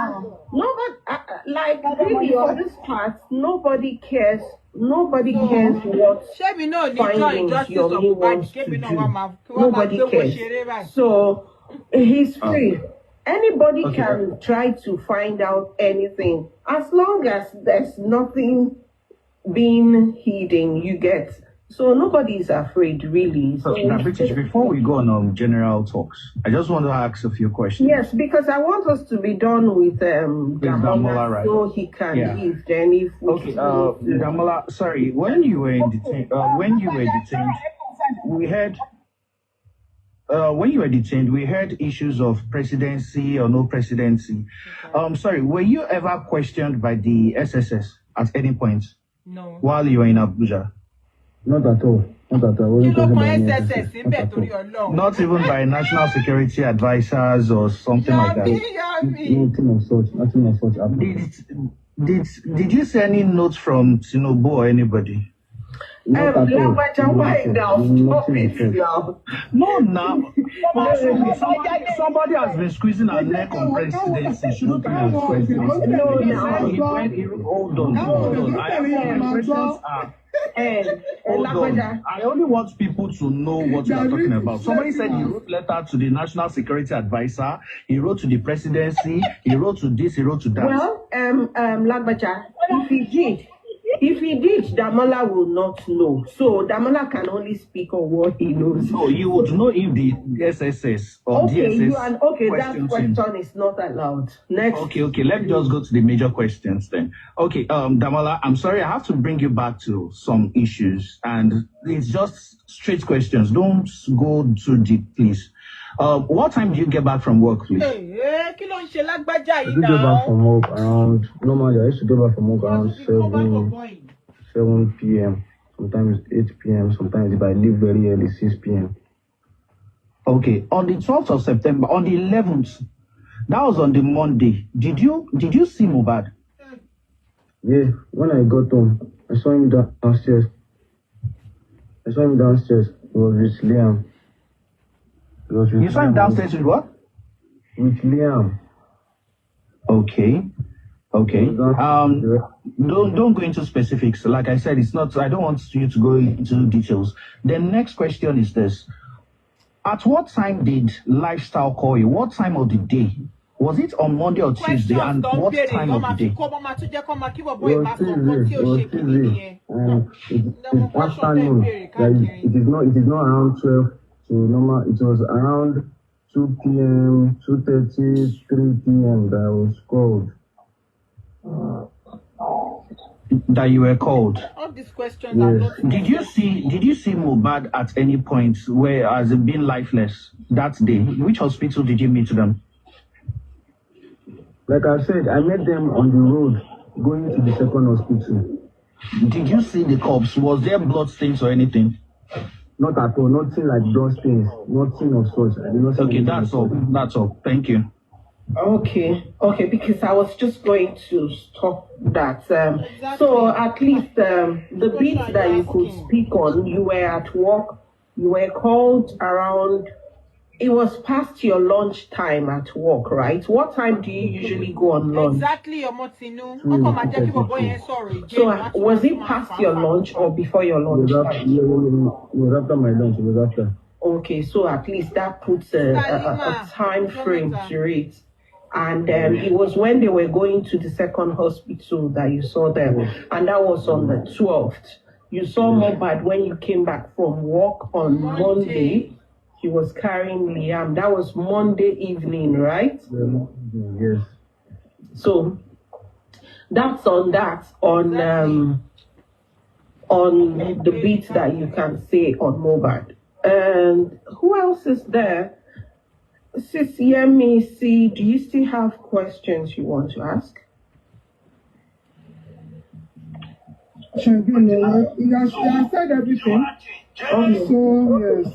nobody, like really on this part, nobody cares. Nobody cares what findings Yomi wants to do. Nobody cares. So he's free. Anybody can try to find out anything as long as there's nothing being hidden, you get. So nobody is afraid, really. So, British, before we go on general talks, I just want to ask a few questions. Yes, because I want us to be done with Damola, right? So he can leave. Then if we Damola, sorry, when you were detained, we heard. When you were detained, we heard issues of presidency or no presidency. Sorry, were you ever questioned by the SSS at any point? No. While you were in Abuja? Not at all. Not at all. Not even by national security advisors or something like that. Nothing of such. Nothing of such. Did you see any notes from Tinubu or anybody? Not at all. No, now. Somebody has been squeezing her neck on presidency. Shouldn't be on presidency. Hold on. I have my questions are. Hold on. I only want people to know what you are talking about. Somebody said he wrote letter to the national security advisor. He wrote to the presidency. He wrote to this. He wrote to that. Well, Lagbaja, if he did, Damola will not know. So Damola can only speak on what he knows. So you would know if the SSS or DSS that question is not allowed. Next. Okay. Let me just go to the major questions then. Okay, Damola, I'm sorry, I have to bring you back to some issues, and it's just straight questions. Don't go too deep, please. What time do you get back from work, please? I used to get back from work around, normally I used to get back from work around 7 p.m., sometimes 8 p.m., sometimes if I leave very early, 6 p.m. Okay, on the 12th of September, on the 11th, that was on the Monday, did you see Mohbad? Yeah, when I got home, I saw him downstairs. He was with Liam. You saw him downstairs with what? With Liam. Okay. Don't go into specifics. Like I said, it's not. I don't want you to go into details. The next question is this: at what time did Lifestyle call you? What time of the day? Was it on Monday or Tuesday? And what time of the day? It was afternoon. It is not around 12 to normal. It was around 2 p.m., 2:30, 3 p.m. that I was called. That you were called. All these questions are not. Did you see Mohbad at any point where has it been lifeless that day? Which hospital did you meet them? Like I said, I met them on the road going to the second hospital. Did you see the corpse? Was there blood stains or anything? Not at all. Nothing like blood stains. Nothing of such. I did not see. Okay, that's all. That's all. Thank you. Okay, because I was just going to stop that. So at least the bit that you could speak on, you were at work, you were called around, it was past your lunch time at work, right? What time do you usually go on lunch? Exactly, Omotinu. So was it past your lunch or before your lunch time? It was after my lunch. It was after. Okay, so at least that puts a time frame to it. And it was when they were going to the second hospital that you saw them. And that was on the 12th. You saw Mohbad when you came back from work on Monday. He was carrying Liam. That was Monday evening, right? Yes. So that's on the beat that you can say on Mohbad. And who else is there? Sis Yomi, do you still have questions you want to ask? He has said everything. So, yes.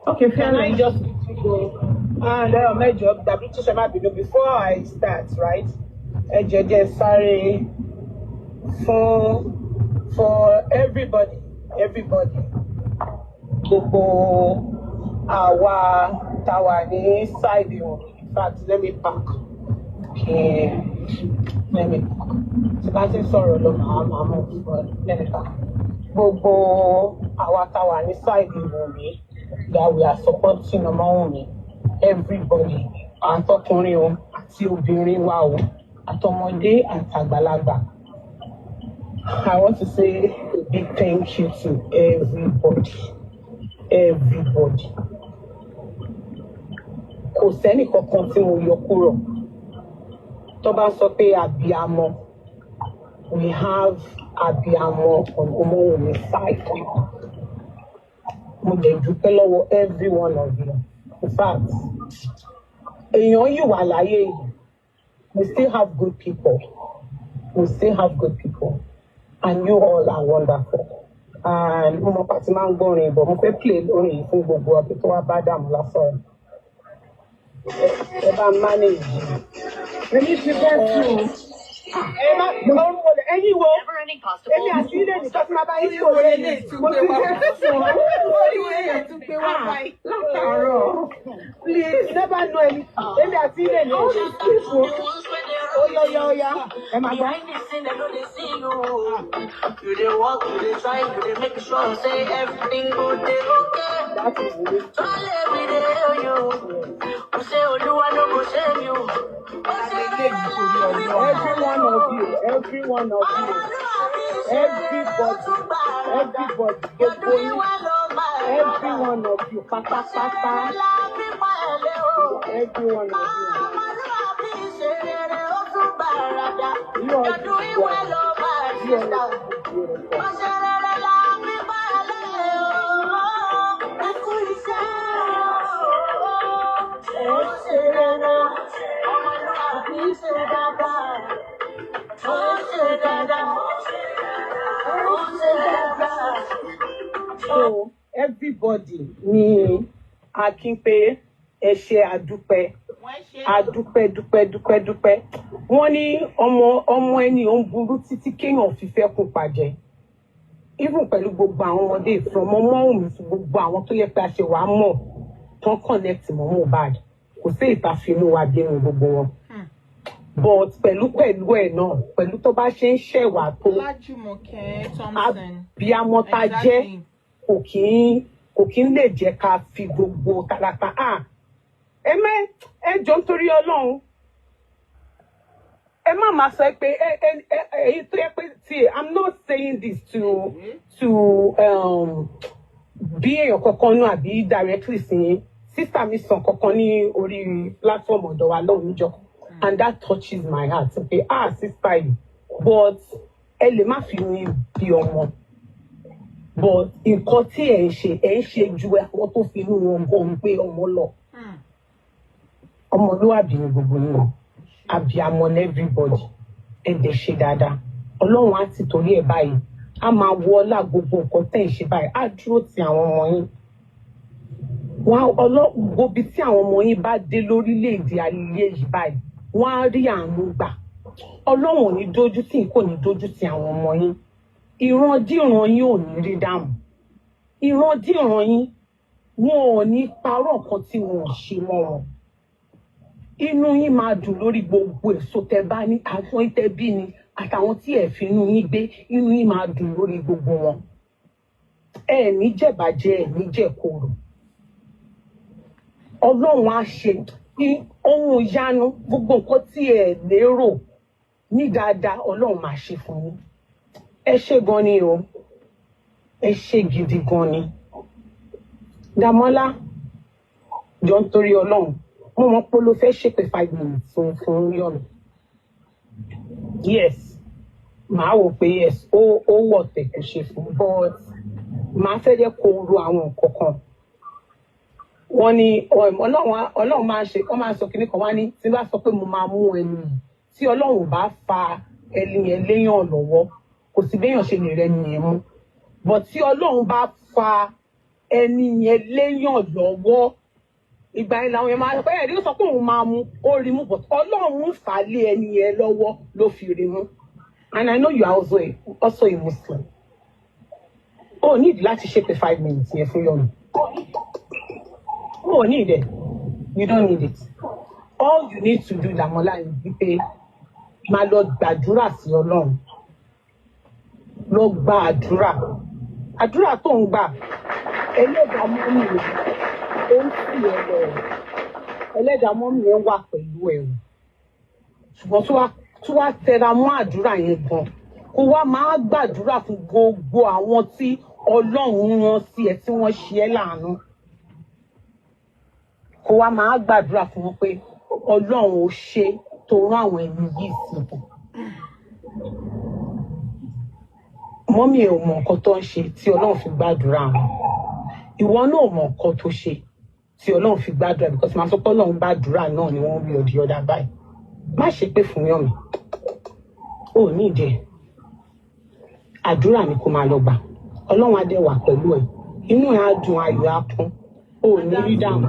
Okay, Can I just go? And my job, before I start, right? sorry for everybody. Gbogbo àwa táwa ní side wọn. In fact, let me park. Okay. Let me park. So that's it, sorry, let me park. Gbogbo àwa táwa ní side wọn that we are supporting ọmọ wọn. Everybody. Àtọkùnrin o, àti obìnrin wa o, àtọmọdé àtàgbàlagbà. I want to say a big thank you to everybody. Kò sẹ́ni kankan tí mo yọ kúrò. Tó bá sọ pé abiyamọ, we have abiyamọ on Omowunmi side. Mo dẹ̀ dúpẹ́ lọ́wọ́ every one of you. In fact, èèyàn yìí wà láyé yìí. We still have good people. And you all are wonderful. And mo pàtí máa ń gbọ́rin ìbọn, mo fẹ́ play orin yìí fún gbogbo ọ̀pẹ tó wá bá Dàmọ́lá sọ̀rọ̀. Ẹ bá manage. Èmi ti bẹ́ẹ̀ tún. Ẹ má gbọ́n wọlé. Ẹyin wo? Èmi àti ilé nìkan tí máa bá yín kò lè lè tún gbé wá. Oríwé tún gbé wá báyìí. Látàárọ̀. Please, never know any. Èmi àti ilé nìkan. Oya. Ẹ máa gbọ́. You dey walk, you dey try, you dey make sure say everything good, dey okay. That is it. All every day you. You say Oluwa no go shame you. Every one of you. Everybody. Every one of you. Pata. Every one of you. You are doing well, So everybody ni Akínpé ẹ ṣé àdúpẹ́. Adúpẹ́. Wọ́n ní ọmọ ẹni ó ń burú títí kéèyàn fífẹ́ kún pàjẹ́. Even pẹ̀lú gbogbo àwọn ọmọdé from Omowunmi fún gbogbo àwọn tó yẹ pé a ṣe wàá mọ̀ tán connect mọ́ Mohbad. Kò sí ìtàfínú wa dénú gbogbo wọn. But pẹ̀lú ẹ̀ náà, pẹ̀lú tó bá ṣe ń ṣẹ̀wà tó. Abiyamọ tá jẹ́ kò kí ń lè jẹ́ ká fi gbogbo tàlàtà. Ẹ jọ̀ọ́ nítorí Ọlọ́run. Ẹ má máa sọ pé èyí tó yẹ pé I'm not saying this to bí èèyàn kankan náà àbí directly sí sister mi sàn kankan ní orí platform ọ̀dọ̀ wa lọ́hùn níjọ́. And that touches my heart. Okay, sister yìí. But ẹ lè má fi ní bí ọmọ. But nǹkan tí ẹ ń ṣe ju àwọn tó fi inú wọn gan gbé ọmọ lọ. Ọmọlúwàbí ni gbogbo yín. Abiyamọ everybody. Ẹ dẹ̀ ṣe dáadáa. Ọlọ́run á ti torí ẹ̀ báyìí. A máa wọ ọlá gbogbo nǹkan tẹ́ ẹ̀ ṣe báyìí. Á dúró ti àwọn ọmọ yín. Gbogbo ibi tí àwọn ọmọ yín bá dé lórílẹ̀-èdè ayé yìí báyìí. Wọ́n á rí àánú gbà. Ọlọ́run ò ní dójú tì kò ní dójú tì àwọn ọmọ yín. Ìrandíran yín ò ní rí dààmú. Ìrandíran yín wọn ò ní parọ́ nǹkan tí wọn ò ṣe mọ́ wọn. Inú yín máa dùn lórí gbogbo èso tẹ bá ní àwọn ìtẹ́bí ni àtàwọn tí ẹ̀ fi inú yín gbé inú yín máa dùn lórí gbogbo wọn. Ẹ ní jẹ̀bàjẹ́ ẹ ní jẹ̀kọ̀rọ̀. Ọlọ́run á ṣe ohun ìyanu gbogbo nǹkan tí ẹ lérò ní dáadáa Ọlọ́run máa ṣe fún yín. Ẹ ṣé gan ni o. Ẹ ṣé gidi gan ni. Dàmọ́lá jọ ń torí Ọlọ́run. Mo mọ̀ pé ló fẹ́ ṣépè 5 minutes fún Yomi. Yes. Màá wò pé yes, ó wọ̀ tẹ̀ kò ṣe fún but màá fẹ́ jẹ́ kó ro àwọn nǹkan kan. Wọ́n ní Ọlọ́run máa ṣe kọ́ máa sọ kíní kan wá ní tí bá sọ pé mo máa mú ẹni yìí tí Ọlọ́run bá fa ẹni yẹn léyàn lọ́wọ́ kò sí béèyàn ṣe lè rẹ ẹni yẹn mú. But tí Ọlọ́run bá fa ẹni yẹn léyàn lọ́wọ́ ìgbà yẹn làwọn yẹn máa pẹ́ ẹ̀rí ó sọ pé òun máa mú ó rí mú but Ọlọ́run fà á lé ẹni yẹn lọ́wọ́ ló fi rí mú and I know you are also a Muslim. Oh, need láti ṣépè 5 minutes yẹn fún Yomi. Oh, need it. You don't need it. All you need to do, Damola, is wípé máa lọ gbàdúrà sí Ọlọ́run. Lọ gba àdúrà. Àdúrà tó ń gbà. Ẹlẹ́dàá mọ́mì rẹ̀ ó ń sì ẹ lọ. Ẹlẹ́dàá mọ́mì rẹ̀ wà pẹ̀lú ẹ̀rù. Ṣùgbọ́n tó wá tẹra mọ́ àdúrà yẹn gan. Kó wá máa gbàdúrà fún gbogbo àwọn tí Ọlọ́run rán sí ẹ tí wọ́n ṣe ẹ́ láàánú. Kó wá máa gbàdúrà fún wọn pé Ọlọ́run ò ṣe tó rán àwọn ẹni yìí sí i. Mọ́mì ò mọ nǹkan tó ń ṣe tí Ọlọ́run fi gbàdúrà wọn. Ìwọ náà mọ nǹkan tó ṣe tí Ọlọ́run fi gbàdúrà because máa sọ pé Ọlọ́run gbàdúrà náà ni wọ́n rí ọdí ọ̀dà báyìí. Má ṣe pé fún Yomi. Ó ní ìdẹ. Àdúrà ni kó máa lọ gbà. Ọlọ́run á dẹ̀ wà pẹ̀lú ẹ̀. Inú ẹ̀ á dùn ayọ̀ á kún. Ó ní rí dààmú.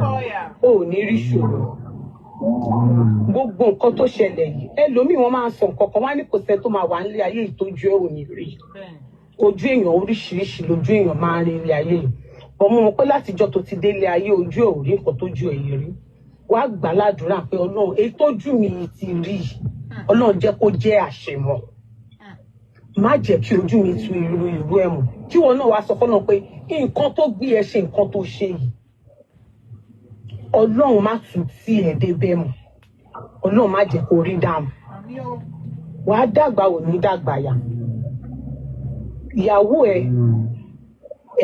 Ó ní rí ṣòro. Gbogbo nǹkan tó ṣẹlẹ̀ yìí. Ẹlòmíì wọ́n máa ń sọ nǹkan kan wá ní kò sẹ́ tó máa wà nílé ayé ìtọ́jú ẹ̀ ò ní rí. Ojú èèyàn oríṣiríṣi lójú èèyàn máa ń rí ilé ayé yìí. Ọmọ mọ̀ pé látijọ́ tó ti délé ayé ojú ẹ̀ ò rí nǹkan tójú ẹ̀ yìí rí. Wá gbà ládùúrà pé Ọlọ́run èyí tójú mi yìí ti rí. Ọlọ́run jẹ́ kó jẹ́ àṣemọ́. Má jẹ́ kí ojú mi tu irú ẹ̀ mọ̀. Kí wọn náà wá sọ fọ́nà pé nǹkan tó gbé ẹ ṣe nǹkan tó ṣe yìí. Ọlọ́run má tún tí ẹ̀ débẹ̀ mọ̀. Ọlọ́run má jẹ́ kó rí dààmú. Wàá dàgbà ò ní dàgbà yà. Ìyàwó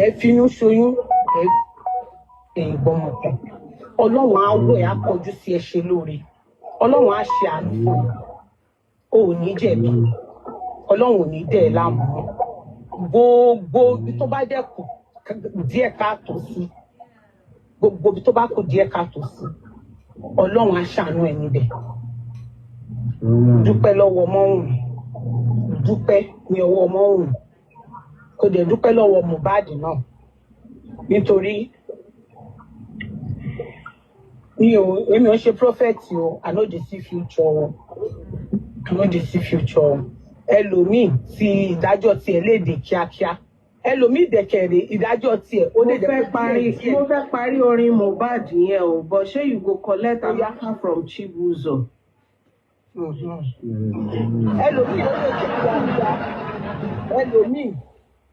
ẹ finú ṣoyún ẹ ìgbọmọ kan. Ọlọ́run á wọ̀ ẹ́ á kọjú sí ẹ ṣe lóore. Ọlọ́run á ṣe àánú fún ẹ. O ò ní jẹ̀bi. Ọlọ́run ò ní dẹ̀ ẹ́ láàmú. Gbogbo ibi tó bá dẹ́kù díẹ̀ káàtó sí. Gbogbo ibi tó bá kù díẹ̀ káàtó sí. Ọlọ́run á ṣàánú ẹ níbẹ̀. Dúpẹ́ lọ́wọ́ Ọmọ́run. Dúpẹ́ ní ọwọ́ Ọmọ́run. Kò dẹ̀ dúpẹ́ lọ́wọ́ Mohbad náà. Nítorí èmi ò ṣe prophet o, I no dey see future o. I no dey see future o. Ẹlòmíì tí ìdájọ́ tiẹ̀ léde kíákíá. Ẹlòmíì dẹ̀kẹ̀rẹ̀ ìdájọ́ tiẹ̀ ó lè dẹ̀ mo fẹ́ parí orin Mohbad yẹn o, but ṣé you go collect Amaka from Chibuzo? Ẹlòmíì ó lè jẹ́ kíákíá. Ẹlòmíì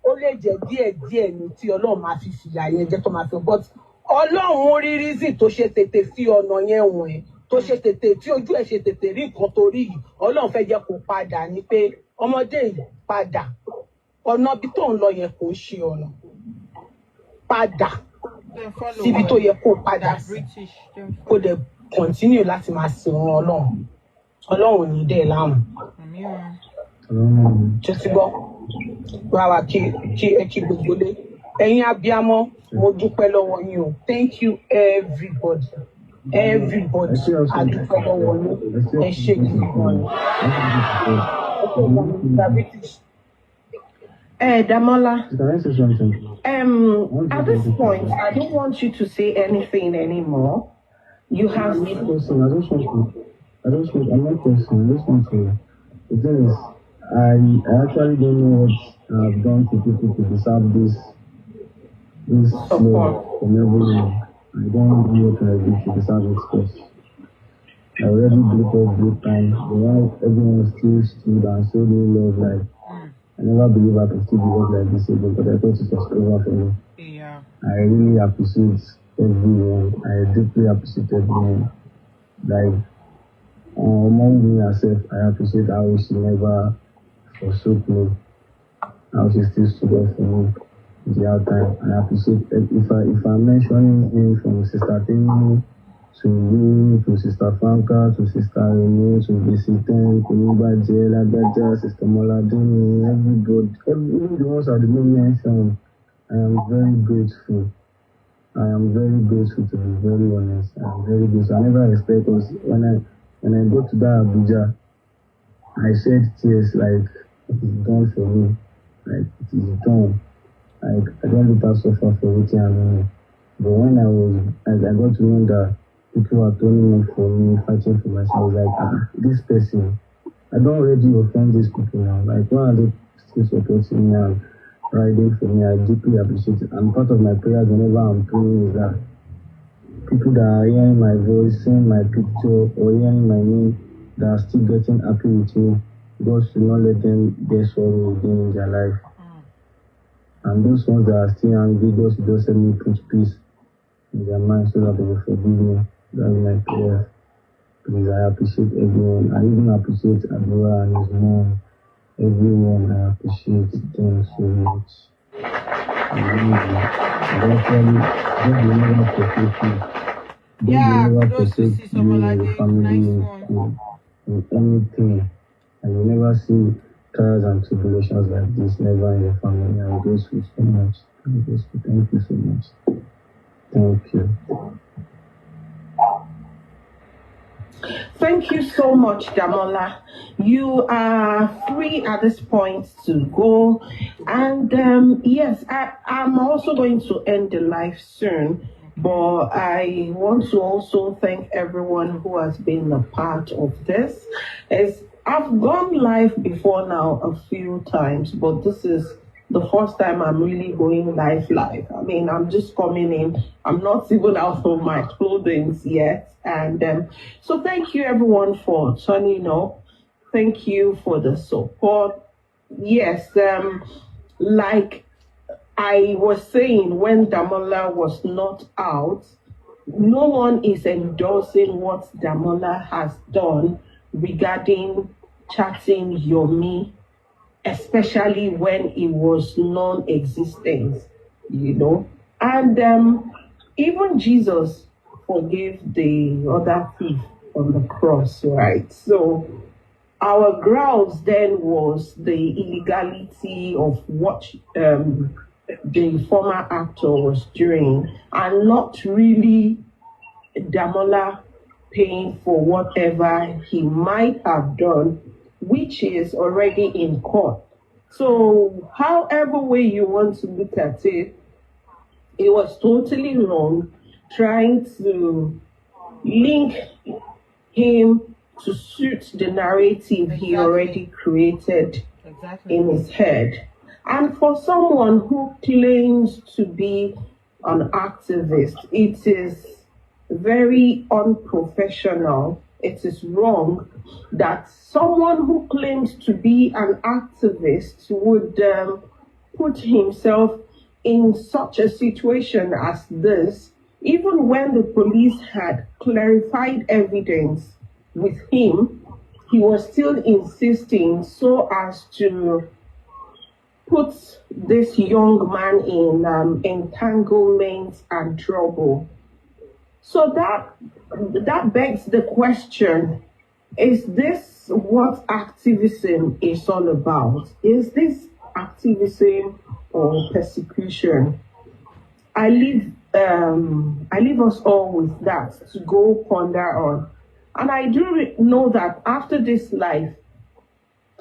ó lè jẹ́ díẹ̀díẹ̀ ní tí Ọlọ́run máa fi fìyà yẹn jẹ́ tó máa fi but Ọlọ́run rí reason tó ṣe tètè fi ọ̀nà yẹn wọ̀n ẹ́ tó ṣe tètè tí ojú ẹ̀ ṣe tètè rí nǹkan tó rí yìí Ọlọ́run fẹ́ jẹ́ kó padà ní pé ọmọdé yìí padà ọ̀nà bí tó ń lọ yẹn kò ń ṣe ọ̀nà padà síbi tó yẹ kó padà sí kó dẹ̀ continue láti máa sìn wọn Ọlọ́run ò ní dẹ̀ láàmú. Tó ti gbọ́ wàá kí gbogbo lé ẹ̀yin abiyamọ mo dúpẹ́ lọ́wọ́ yín o. Thank you everybody adúpẹ́ lọ́wọ́ yín ẹ ṣé gidi gan-an. Damola, at this point, I don't want you to say anything anymore. You have. I'm not questioning. I just want to. The thing is, I actually don't know what I've done to people to deserve this love from everyone. I don't know what I did to deserve it because I already broke off good time. But now everyone still stood and showed me love. Like I never believe I could still be loved like this again, but I thought it was over for me. Yeah. I really appreciate everyone. I deeply appreciate everyone. Like among me herself, I appreciate how she never forsook me. How she still stood up for me the hard time. I appreciate if I'm mentioning him from Sister Temi to me, to Sister Franca, to Sister Rene, to Visiten, to Nuba Jela, Gaja, Sister Moladini, everybody, even the ones I didn't mention, I am very grateful. I am very grateful, to be very honest. I am very grateful. I never expect us when I go to that Abuja, I shed tears like it is done for me. Like it is done. Like I don't let her suffer for everything I'm doing. But when I got to know that people are turning up for me, fighting for myself, I was like, this person, I don't already offend these people now. Like, why are they still supporting me and riding for me? I deeply appreciate it. And part of my prayers whenever I'm praying is that people that are hearing my voice, seeing my picture, or hearing my name, that are still getting happy with me, God should not let them get sorrow again in their life. And those ones that are still angry, God should just help me put peace in their mind so that they will forgive me. That's my prayer. Please, I appreciate everyone. I even appreciate Adora and his mom. Everyone, I appreciate them so much. Eventually, God will never forsake you. Yeah, God will never kudos to forsake see you and your Somolade. family Nice one. in anything. And you never see trials and tribulations like this, never in your family. I'm grateful so much. I'm grateful. Thank you so much. Thank you. Thank you so much, Damola. You are free at this point to go. And yes, I'm also going to end the live soon. But I want to also thank everyone who has been a part of this. I've gone live before now a few times, but this is the first time I'm really going live. I mean, I'm just coming in. I'm not even out of my clothing yet. And so thank you everyone for turning up. Thank you for the support. Yes, like I was saying when Damola was not out, no one is endorsing what Damola has done regarding chatting Yomi, especially when it was non-existent, And even Jesus forgave the other thief on the cross, right? So our grounds then was the illegality of what the former actor was doing, and not really Damola paying for whatever he might have done, which is already in court. So however way you want to look at it, it was totally wrong trying to link him to suit the narrative he already created in his head. And for someone who claims to be an activist, it is very unprofessional. It is wrong that someone who claims to be an activist would put himself in such a situation as this, even when the police had clarified evidence with him. He was still insisting so as to put this young man in entanglement and trouble. So that begs the question, is this what activism is all about? Is this activism or persecution? I leave us all with that to go ponder on. And I do know that after this life,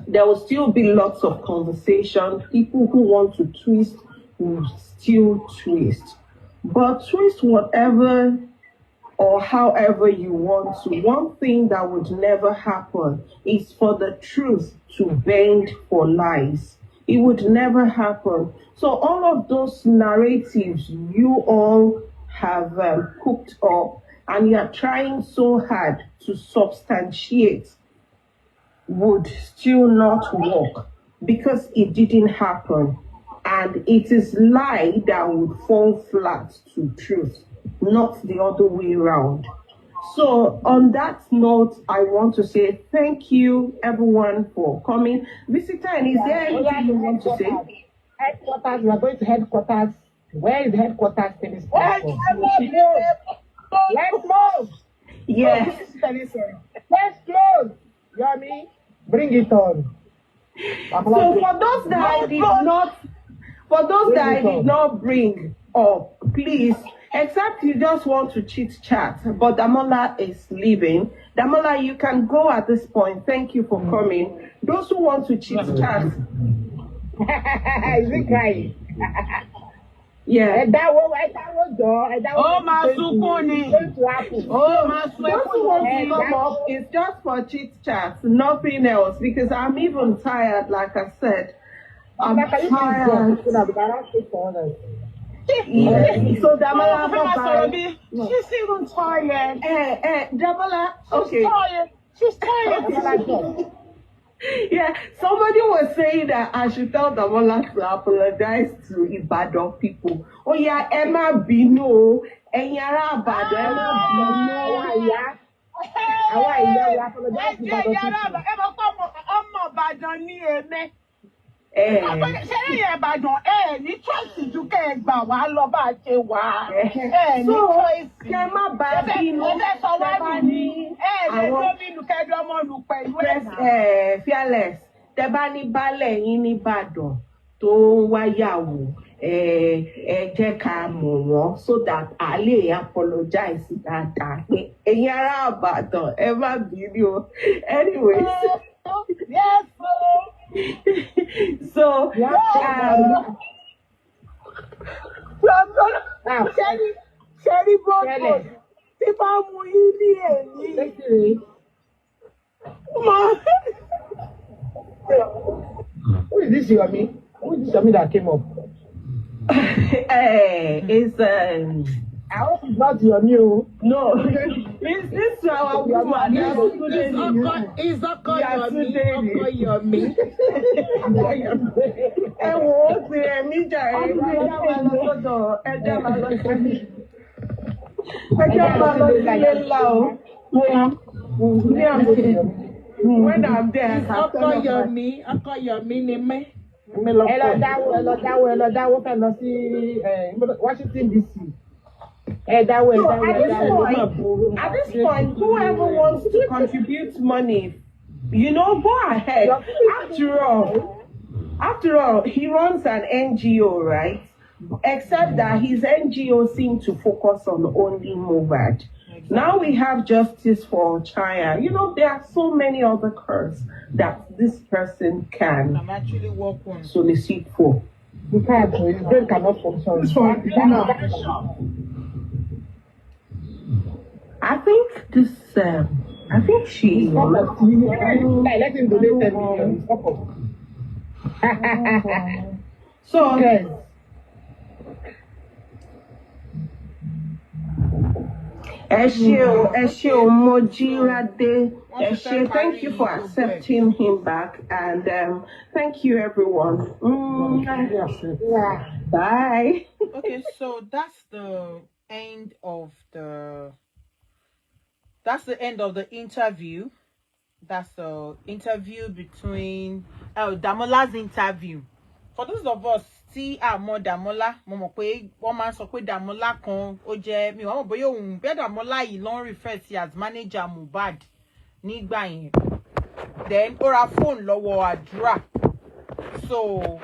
there will still be lots of conversation. People who want to twist will still twist. But twist whatever or however you want to. One thing that would never happen is for the truth to bend for lies. It would never happen. So all of those narratives you all have cooked up and you are trying so hard to substantiate would still not work because it didn't happen. And it is lie that would fall flat to truth, not the other way around. So on that note, I want to say thank you everyone for coming. Visitor, and is there anything you want to say? Headquarters, we are going to headquarters. Where is headquarters to this platform? Let's move. Yes. Let's close. Yomi, bring it on. So for those that I did not bring up, please, except you just want to chit chat, but Damola is leaving. Damola, you can go at this point. Thank you for coming. Those who want to chit chat. Is it crying? Yeah. Oh, my sukuni. Oh, my Those who want to come up is just for chit chat, nothing else. Because I'm even tired, like I said. I'm tired. Yeah. So Damola, she's even tired. Damola, okay. She's tired. Yeah, somebody was saying that I should tell Damola to apologize to Ibadan people. Oh yeah, Emma Bino, Enyara Ibadan, Emma Bino. Fearless. Tẹ́ bá ní baálẹ̀ yín ní Ìbàdàn tó ń wáyàwó ẹ jẹ́ ká mọ̀ wọ́n so that a lè apologize dáadáa pé ẹ̀yin ará Ìbàdàn ẹ má bínú o. Anyways. Yes, So Sherry Broadway. If I'm Who is this Yomi? Who is this Yomi that came up? It's I hope it's not Yomi. no, it's this our woman. It's Yomi. Ẹ wo ó ti ẹ̀mí jàre. Ẹjọ́ máa lọ sọ́dọ̀ ẹjọ́ máa lọ sílé. Ẹjọ́ máa lọ sílé ńlá o. When I'm there, Ọkọ Yomi ni mí. Ẹ lọ dáwó fẹ́ lọ sí Washington DC. At this point, whoever wants to contribute money, go ahead. After all, he runs an NGO, right? Except that his NGO seems to focus on only Mohbad. Now we have justice for Chaya. There are so many other causes that this person can solicit for. You can't. His brain cannot function. I think she. Let him donate 10 million. So. Okay. Eshe Mojirade. Eshe, thank you for accepting him back, and thank you everyone. Bye. Okay, so that's the end of the interview. That's the interview between Damola's interview. For those of us tí a mọ̀ Damola, mo mọ̀ pé wọ́n máa ń sọ pé Damola kan ó jẹ́ mi wọ́n mọ̀ bóyá òun bẹ́ẹ̀ Damola yìí ló ń refer sí as manager Mohbad nígbà yẹn. Then ó ra phone lọ́wọ́ Àdúrà. So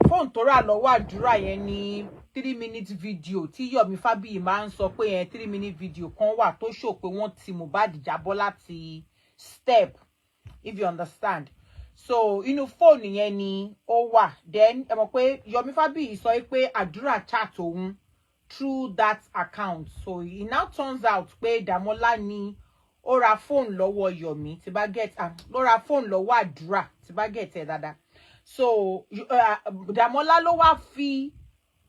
phone tó rà lọ́wọ́ Àdúrà yẹn ni 3-minute video tí Yomi Fabiyi máa ń sọ pé 3-minute video kan wà tó show pé wọ́n ti Mohbad jábọ́ láti step, if you understand. So phone yẹn ni ó wà. Then ẹ mọ̀ pé Yomi Fabiyi sọ pé Àdúrà chat òun through that account. So it now turns out pé Damola ni ó ra phone lọ́wọ́ Yomi tí bá get ló ra phone lọ́wọ́ Àdúrà tí bá get ẹ dáadáa. So Damola ló wá fi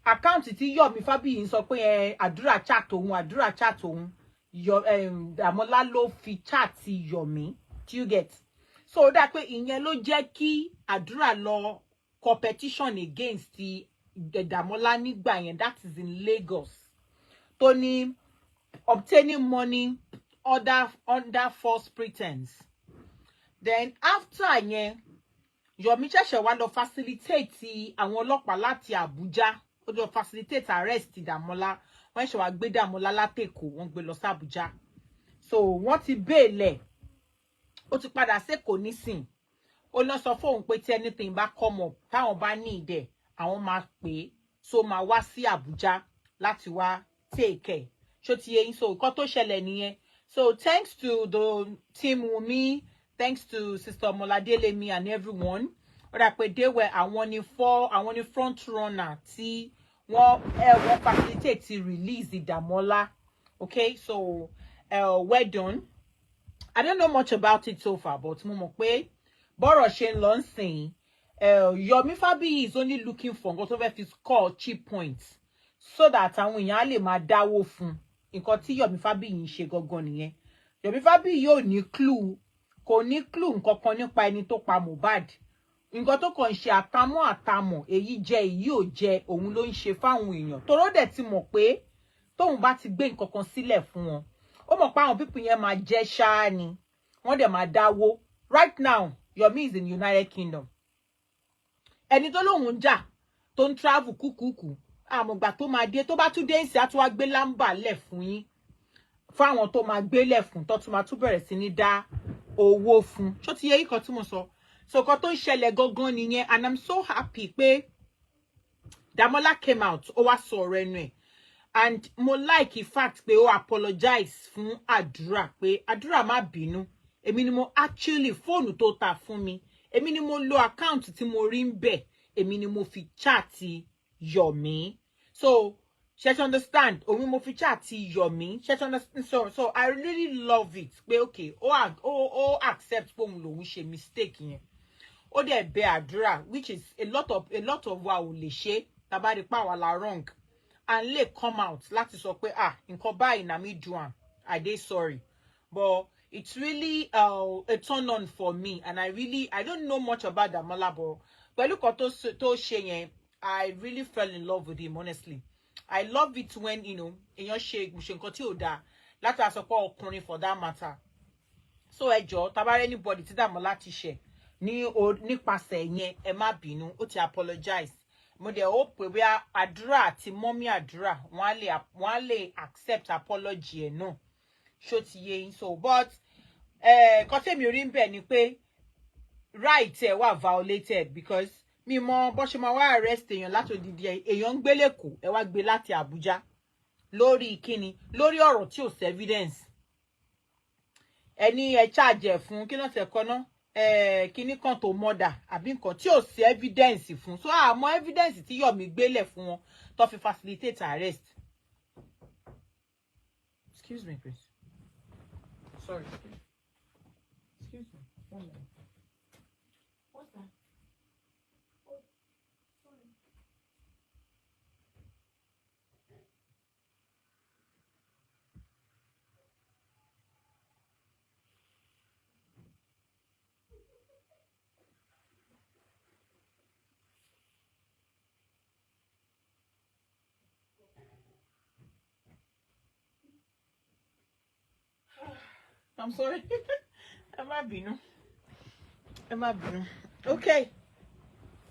account tí Yomi Fabiyi sọ pé Àdúrà chat òun Damola ló fi chat Yomi. Do you get? So that pé ìyẹn ló jẹ́ kí Àdúrà lọ competition against the Damola nígbà yẹn, that is in Lagos. Tony obtaining money under false pretense. Then after yẹn Yomi ṣẹ̀ṣẹ̀ wá lọ facilitate àwọn ọlọ́pàá láti Abuja. Ó lọ facilitate arrest Damola. Wọ́n ṣe wá gbé Damola látèkó, wọ́n gbé lọ sí Abuja. So wọ́n ti bail ó ti padà sẹ́kọ̀ọ́ nísìn. Ó lọ sọ fóun pé tí anything bá come up táwọn bá ní ìdẹ àwọn máa pè so máa wá sí Abuja láti wá take care. Ṣó ti yé yín, so nǹkan tó ṣẹlẹ̀ nìyẹn. So thanks to the team Wumi, thanks to Sister Moladele and everyone. Ó dà pé they were àwọn ni front runner tí wọ́n facilitate to release the Damola. Okay, so well done. I don't know much about it so far, but mo mọ̀ pé bọ́rọ̀ ṣe ń lọ nsìn, Yomi Fabiyi is only looking for nǹkan tó fẹ́ fi score cheap points so that àwọn èèyàn á lè máa dáwó fún nǹkan tí Yomi Fabiyi ń ṣe gangan nìyẹn. Yomi Fabiyi yóò ní clue, kò ní clue nǹkan kan nípa ẹni tó pa Mohbad. Nǹkan tó kàn ṣe àtàmọ̀ èyí jẹ èyí ò jẹ òun ló ń ṣe fáwọn èèyàn. Toró dẹ̀ ti mọ̀ pé tóun bá ti gbé nǹkan kan sílẹ̀ fún wọn, ó mọ̀ pé àwọn people yẹn máa jẹ́ ṣáá ni, wọ́n dẹ̀ máa dáwó. Right now, Yomi is in United Kingdom. Ẹni tó lóun jà tó ń travel kúkúkú, àmọ̀gbà tó máa dé, tó bá tún dé ìsìn á tún wá gbé lámbà lẹ̀ fún yín. Fún àwọn tó máa gbé lẹ̀ fún, tó tún máa tún bẹ̀rẹ̀ sí ní dá owó fún. Ṣó ti yé yín kan tí mo sọ? So nǹkan tó ń ṣẹlẹ̀ gangan nìyẹn, and I'm so happy pé Damola came out, ó wá sọ ọ̀rọ̀ ẹnu ẹ̀. And mo like the fact pé ó apologize fún Àdúrà, pé Àdúrà má bínú. Èmi ni mo actually phone tó ta fún mi. Èmi ni mo lo account tí mo rí ńbẹ̀. Èmi ni mo fi chat Yomi. So, she understand. Òun mo fi chat Yomi. She understand. So I really love it. Pé okay, ó accept pé òun lòun ṣe mistake yẹn. Ó dẹ̀ bẹ̀ Àdúrà, which is a lot of wa ò lè ṣe. Tá bá rí pé àwa la wrong. And lè come out láti sọ pé nǹkan báyìí na mi do am, I dey sorry, but it's really a turn on for me, and I don't know much about Damola, but pẹ̀lú kan tó ṣe yẹn, I really fell in love with him, honestly. I love it when èèyàn ṣe nǹkan tí ò dáa láti sọ pé ọkùnrin for that matter. So ẹ jọ̀ọ́, tá bá rí anybody tí Damola ti ṣẹ̀ nípasẹ̀ yẹn, ẹ má bínú, ó ti apologize. Mo dẹ̀ hope pé bí Àdúrà àti mọ́mí Àdúrà wọ́n lè accept apology ẹ̀ náà. Ṣó ti yé yín? So but nǹkan tí èmi rí ń bẹ̀ ni pé right ẹ̀ wà violated, because mi mọ bó ṣe máa wá arrest èèyàn látòdìdí èèyàn ń gbé l'Èkó, ẹ wá gbé láti Àbújá lórí kíni, lórí ọ̀rọ̀ tí ò sí evidence. Ẹni ẹ charge ẹ̀ fún kí náà tẹ̀ kọ́ náà. Kíní kan tó murder àbí nǹkan tí ò sí evidence fún, so àmọ́ evidence tí Yomi gbélẹ̀ fún wọn tó fi facilitate arrest. Excuse me, please. Sorry. Excuse me. 1 minute. What's that? Oh, sorry. I'm sorry. Ẹ má bínú. Okay.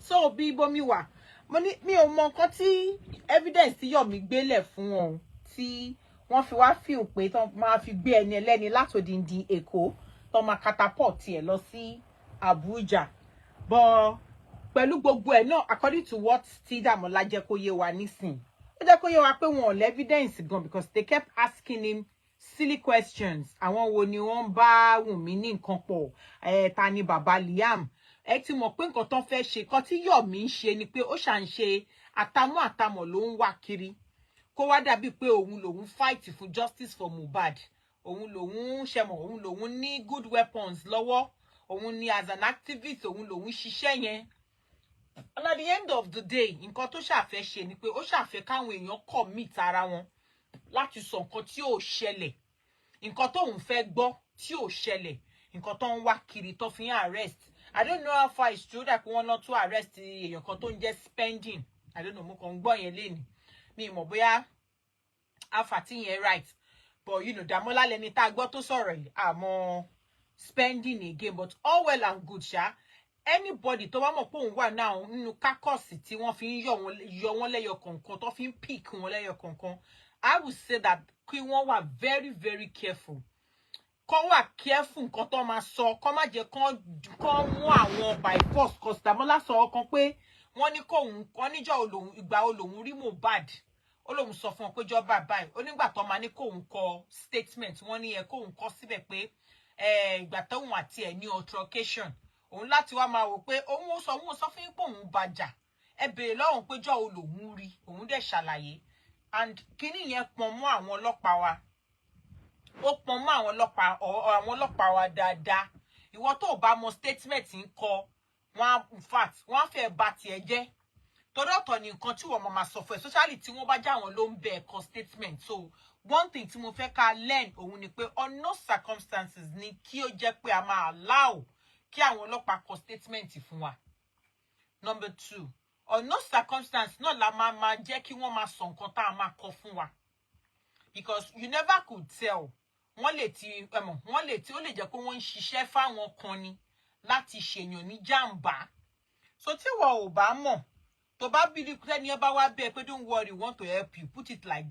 So bí bomi wà. Mi ò mọ nǹkan tí evidence tí Yomi gbélẹ̀ fún wọn tí wọ́n fi wá feel pé tó máa fi gbé ẹni ẹlẹ́ni látòdìndín Èkó tó máa catapult ẹ̀ lọ sí Abuja. But pẹ̀lú gbogbo ẹ̀ náà, according to what tí Damola jẹ́ kó yé wa nísìn. Ó jẹ́ kó yé wa pé wọn ò lè evidence gan, because they kept asking him silly questions. Àwọn wo ni wọ́n bá Wùnmí ní nǹkan pọ̀, ta ni bàbá Liam. Ẹ ti mọ̀ pé nǹkan tó fẹ́ ṣe, kan tí Yomi ń ṣe ni pé ó ṣà ń ṣe àtàmọ̀ ló ń wá kiri. Kó wá dàbí pé òun lòun fight for justice for Mohbad. Òun lòun ṣẹmọ̀, òun lòun ní good weapons lọ́wọ́. Òun ni as an activist, òun lòun ṣiṣẹ́ yẹn. And at the end of the day, nǹkan tó ṣàfẹ́ ṣe ni pé ó ṣàfẹ́ káwọn èèyàn commit ara wọn láti sọ nǹkan tí ò ṣẹlẹ̀, nǹkan tó ń fẹ́ gbọ́ tí ò ṣẹlẹ̀, nǹkan tó ń wá kiri tó fi ń arrest. I don't know how far it's true that wọ́n lọ to arrest èèyàn kan tó ń jẹ́ spending. I don't know, mo kàn ń gbọ́ yẹn lénìí. Mi mọ̀ bóyá àfàtì yẹn right, but Damola lẹni tá a gbọ́ tó sọ̀rọ̀ yìí, àmọ́ spending again, but all well and good ṣá. Anybody tó bá mọ̀ pé òun wà náà nínú kákọ́ọ̀sì tí wọ́n fi ń yọ wọ́n lẹ́yọ kọ̀ọ̀kan, tó fi ń pick wọn lẹ́yọ kọ̀ọ̀kan, I would say that kí wọ́n wà very, very careful. Kọ́ wà careful nǹkan tó máa sọ, kọ́ má jẹ́ kán mú àwọn by force. Cause Damola sọ ọkàn pé wọ́n ní wọ́n níjọ́ ìgbà olóhun rí Mohbad. Olóhun sọ fún wọn pé jọba báyìí. Ó nígbà tó máa ní kóhun kọ statement, wọ́n ní kóhun kọ síbẹ̀ pé ìgbà tóhun àti ẹ̀ ní altercation. Òun láti wá máa wò pé òun sọ fún yín pé òun bàjà. ẹ béèrè lọ́hùn péjọ́ o lòun rí òun dẹ̀ ṣàlàyé and kíní yẹn pọn mọ́ àwọn ọlọ́pàá wa ó pọn mọ́ àwọn ọlọ́pàá wa dáadáa ìwọ tó bá mọ statement ń kọ wọn in fact wọn fẹ́ bà tiẹ̀ jẹ́ torí ọ̀tọ̀ ni nǹkan tí wọ́n máa sọ fún ẹ especially tí wọ́n bá já wọn ló ń bẹ ẹ̀kọ́ statement so one thing tí mo fẹ́ ká learn òun ni pé on no circumstances ni kí ó jẹ́ pé a máa allow kí àwọn ọlọ́pàá kọ statement fún wa. Number 2, on no circumstance náà la máa jẹ́ kí wọ́n máa sọ nǹkan tá a máa kọ fún wa because you never could tell ó lè jẹ́ pé wọ́n ń ṣiṣẹ́ fáwọn kan ni láti ṣèyàn ní jàǹbá so tí wọ́n ò bá mọ̀ tó bá bí ẹni ẹ bá wá bẹ́ẹ̀ pé don't worry we want to help you put it like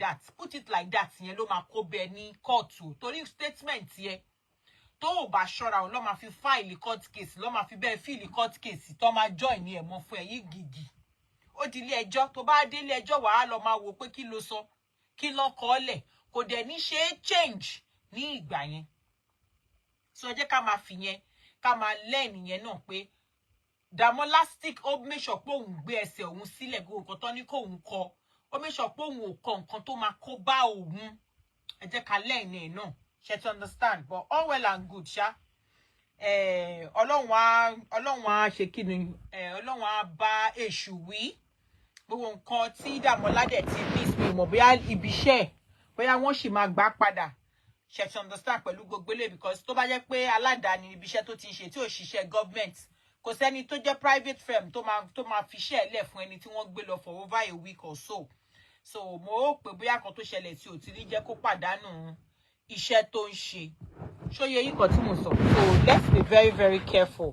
that yẹn ló máa kó bẹ́ẹ̀ ní kóòtù torí statement yẹn tó ò bá ṣọ́ra ò lọ́ máa fi fáìlì court case lọ́ máa fi bẹ́ẹ̀ fíìlì court case tó máa join ní ẹ̀mọ́ fún ẹ yìí gidi ó di ilé ẹjọ́ tó bá dé ilé ẹjọ́ wàá lọ máa wò pé kí ló sọ kí ló kọ́ lẹ̀ kò dẹ̀ ní ṣe é change ní ìgbà yẹn so jẹ́ ká máa fi yẹn ká máa learn yẹn náà pé Damola stick ó make sure pé òun gbé ẹsẹ̀ òun sílẹ̀ gbogbo nǹkan tó ní kó òun kọ ó make sure pé òun ò kọ nǹkan tó máa kó bá òun ẹ jẹ́ ká learn ẹ̀ náà ṣe to understand but all well and good ṣá ọlọ́run á ṣe kí ni ọlọ́run á bá èṣù wí gbogbo nǹkan tí Damola dẹ̀ ti miss mi mọ̀ bóyá ibi iṣẹ́ bóyá wọ́n sì máa gbà padà ṣe to understand pẹ̀lú gbogbo ilé because tó bá jẹ́ pé aládàáni ibi iṣẹ́ tó ti ń ṣe tí ò ṣiṣẹ́ government kò sẹ́ni tó jẹ́ private firm tó máa fi iṣẹ́ lẹ̀ fún ẹni tí wọ́n gbé lọ for over a week or so mo ó pè bóyá kan tó ṣẹlẹ̀ tí ò ti ní jẹ́ kó pàdánù iṣẹ́ tó ń ṣe ṣóyè yìí kan tí mo sọ so let's be very very careful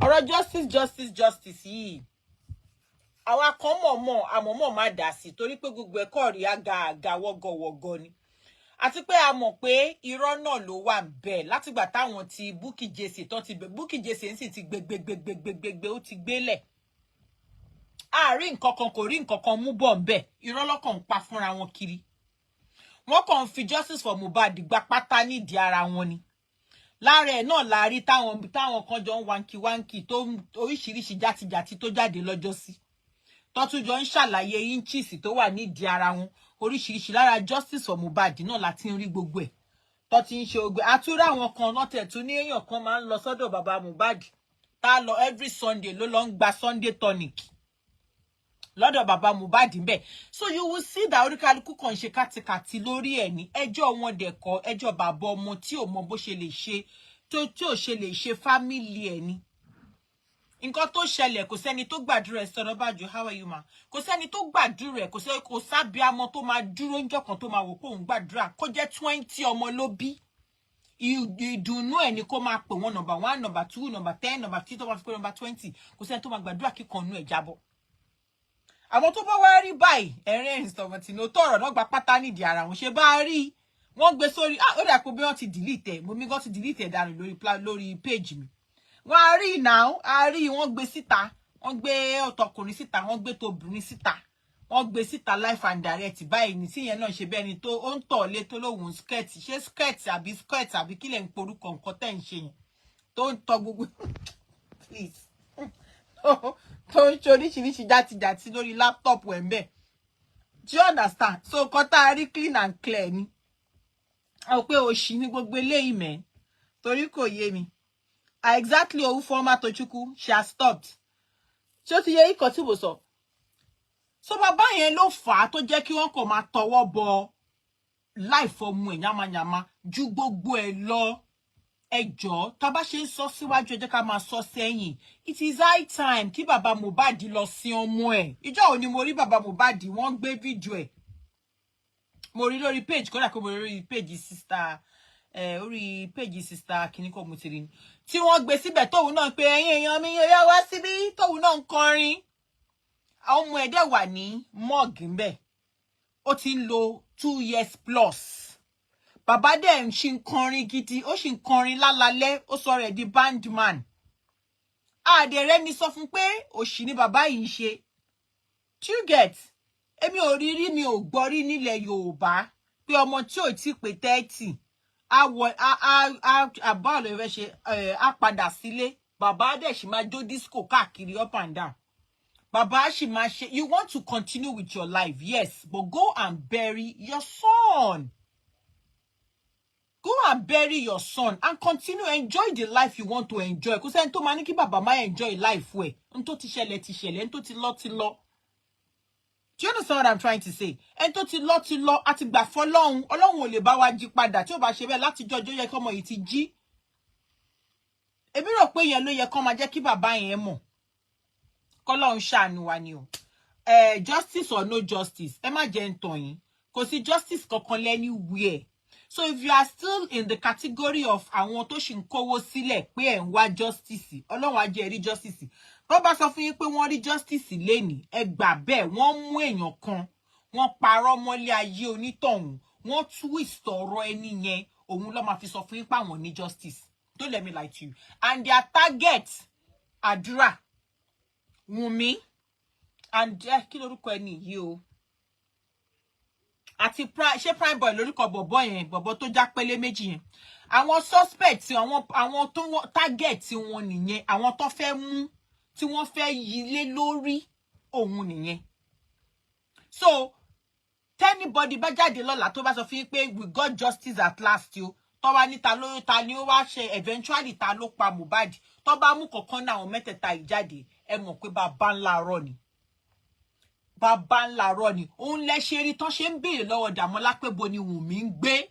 ọ̀rọ̀ justice yìí àwa kan àmọ̀mọ̀ má dà sí torí pé gbogbo ẹ̀kọ́ rí àga wọ́gọ̀wọ́gọ̀ ni àti pé a mọ̀ pé irọ́ náà ló wà bẹ́ẹ̀ látìgbà táwọn ti Bukky Jesse tó ti Bukky Jesse ń sì ti gbẹgbẹgbẹgbẹgbẹ ó ti gbélẹ̀ àárín nǹkan kan kò rí nǹkan kan mú bọ̀ ń bẹ̀ irọ́ lọ́kàn ń pa fúnra wọn kiri wọ́n kàn ń fi justice for Mohbad gba pátá nídìí ara wọn ni lára ẹ̀ náà la rí táwọn kan jọ ń wankiwanki tó oríṣiríṣi játijàti tó jáde lọ́jọ́ sí tó tún jọ ń ṣàlàyé inches tó wà nídìí ara wọn oríṣiríṣi lára justice for Mohbad náà la ti ń rí gbogbo ẹ̀ tó ti ń ṣe ogbe àtúrà àwọn kan náà tẹ̀ tún ní èèyàn kan máa ń lọ sọ́dọ̀ bàbá Mohbad tá lọ every Sunday ló lọ ń gba Sunday tonic lọ́dọ̀ bàbá Mohbad ń bẹ̀ so you will see that oríkálukú kan ṣe kátikàti lórí ẹ̀ ní ẹjọ́ wọn dẹ̀kọ́ ẹjọ́ bàbá ọmọ tí ò mọ bó ṣe lè ṣe tí ò ṣe lè ṣe fámìlì ẹ̀ ni nǹkan tó ṣẹlẹ̀ kò sẹ́ni tó gbàdúrà ẹ̀ sọ̀rọ̀ bájú how are you ma kò sẹ́ni tó gbàdúrà ẹ̀ kò sábíàmọ tó máa dúró ńjọ́ kan tó máa wò pé òun gbàdúrà kó jẹ́ 20 ọmọ ló bí ìdùnnú ẹ̀ ni kó máa pè wọ́n number 1 number 2 number 10 number 3 tó máa fi pé number 20 kò sẹ́ni tó máa gbàdúrà kíkan nú ẹ̀ jábọ́ àwọn tó bá wá rí báyìí ẹ̀rín ìsọ̀mọ̀tì ní òótọ́ ọ̀rọ̀ náà gba pátá nídìí ara wọn ṣe bá rí wọ́n gbé sórí ó dà pé bí wọ́n ti delete ẹ̀ mo mi gan ti delete ẹ̀ dànù lórí page mi wọ́n á rí now á rí wọ́n gbé síta wọ́n gbé ọ̀tọ̀kùnrin síta wọ́n gbé tóbìnrin síta wọ́n gbé síta life and direct báyìí ní tíyẹn náà ṣe bẹ́ẹ̀ ni tó ó ń tọ̀ lé tó lóhùn skirt ṣé skirt àbí kílẹ̀ ń porúkọ nǹkan tẹ̀ ń ṣe yẹn tó ń tọ gbogbo please tó ń ṣe oríṣiríṣi játijàti lórí laptop ẹ̀ ń bẹ̀ do you understand so nǹkan tá a rí clean and clear ni àwọn pé òṣì ní gbogbo eléyìí mẹ́ torí kò yé mi exactly owó fọ́ọ́mà Tochukwu she has stopped ṣé ó ti yẹ ikọ̀ tí mo sọ so bàbá yẹn ló fà á tó jẹ́ kí wọ́n kàn máa tọwọ́ bọ láìfọ ọmọ ẹ̀ yamayama ju gbogbo ẹ̀ lọ ẹjọ́ tá bá ṣe ń sọ síwájú ẹ jẹ́ ká máa sọ sẹ́yìn it is high time kí bàbá Mohbad lọ sin ọmọ ẹ̀ ìjọ́ òní mo rí bàbá Mohbad wọ́n gbé fídíò ẹ̀ mo rí lórí page kódà kó mo rí lórí page sister orí page sister kìíní kò mo ti rí ni tí wọ́n gbé síbẹ̀ tóun náà pé ẹ̀yin èèyàn mi yóò wá síbí tóun náà ń kọrin àwọn ọmọ ẹ̀ dẹ̀ wà ní morgue ńbẹ̀ ó ti ń lo 2 years plus bàbá dẹ̀ ń ṣì ń kọrin gidi ó sì ń kọrin lálalẹ́ ó sọ rẹ̀ di bandman àdèrè ni sọ fún pé òṣì ni bàbá yìí ń ṣe do you get èmi ò rí mi ò gbọ́ rí nílẹ̀ Yorùbá pé ọmọ tí ò tí pé 30 àbá ọ̀lọ́ ìfẹ́ ṣe á padà sílé bàbá dẹ̀ sì máa jó disco káàkiri up and down Baba Shimashe, you want to continue with your life, yes, but go and bury your son. Go and bury your son and continue enjoy the life you want to enjoy. Because ento maniki baba ma enjoy life we. Ento ti ṣẹlẹ̀, ento ti lọ ti lọ. Do you understand what I'm trying to say? Ento ti lọ àti gbà fọ́lọ́run. Ọlọ́run ò lè bá wa jí padà. Tí ó bá ṣe bẹ́ẹ̀ láti jọjọ́ yẹ kọ́mọ yìí ti jí. Èmi rò pé yẹn ló yẹ kó máa jẹ́ kí bàbá yẹn mọ̀. Kọ́lọ́run ṣàánú wa ni o. Justice or no justice, ẹ má jẹ́ n tàn yín. Kò sí justice kankan anywhere. So if you are still in the category of àwọn tó ṣì ń kówó sílẹ̀ pé ẹ̀ ń wá justice, Ọlọ́run á jẹ́ rí justice. Bó bá sọ fún yín pé wọ́n rí justice lénìí, ẹ gbà bẹ́ẹ̀, wọ́n mú èèyàn kan, wọ́n parọ́ mọ́lé ayé onítọ̀hún, wọ́n twist ọ̀rọ̀ ẹni yẹn, òun ló máa fi sọ fún yín pé àwọn ní justice. Don't let me lie to you. And their target, àdúrà, Wunmi, and kí lorúkọ ẹni yìí o. Àti ṣé prime boy lórúkọ bọ̀bọ̀ yẹn, bọ̀bọ̀ tó já pélé méjì yẹn. Àwọn suspect, àwọn tó target wọn nìyẹn, àwọn tó fẹ́ mú, tí wọ́n fẹ́ yí lé lórí òun nìyẹn. So, anybody bá jáde lọ́la tó bá sọ fún yín pé we got justice at last yo. Tó bá ní ta ni ó wá ṣe eventually ta ló pa Mohbad. Tó bá mú kankan náà àwọn mẹ́tẹ̀ẹ̀ta ìjáde, ẹ mọ̀ pé bàbá ńlá rọ́ ni. Bàbá ńlá rọ́ ni. Òun lẹ ṣe rí tán ṣe ń béèrè lọ́wọ́ Dàmọ́lá pé bo ni Wùnmí ń gbé.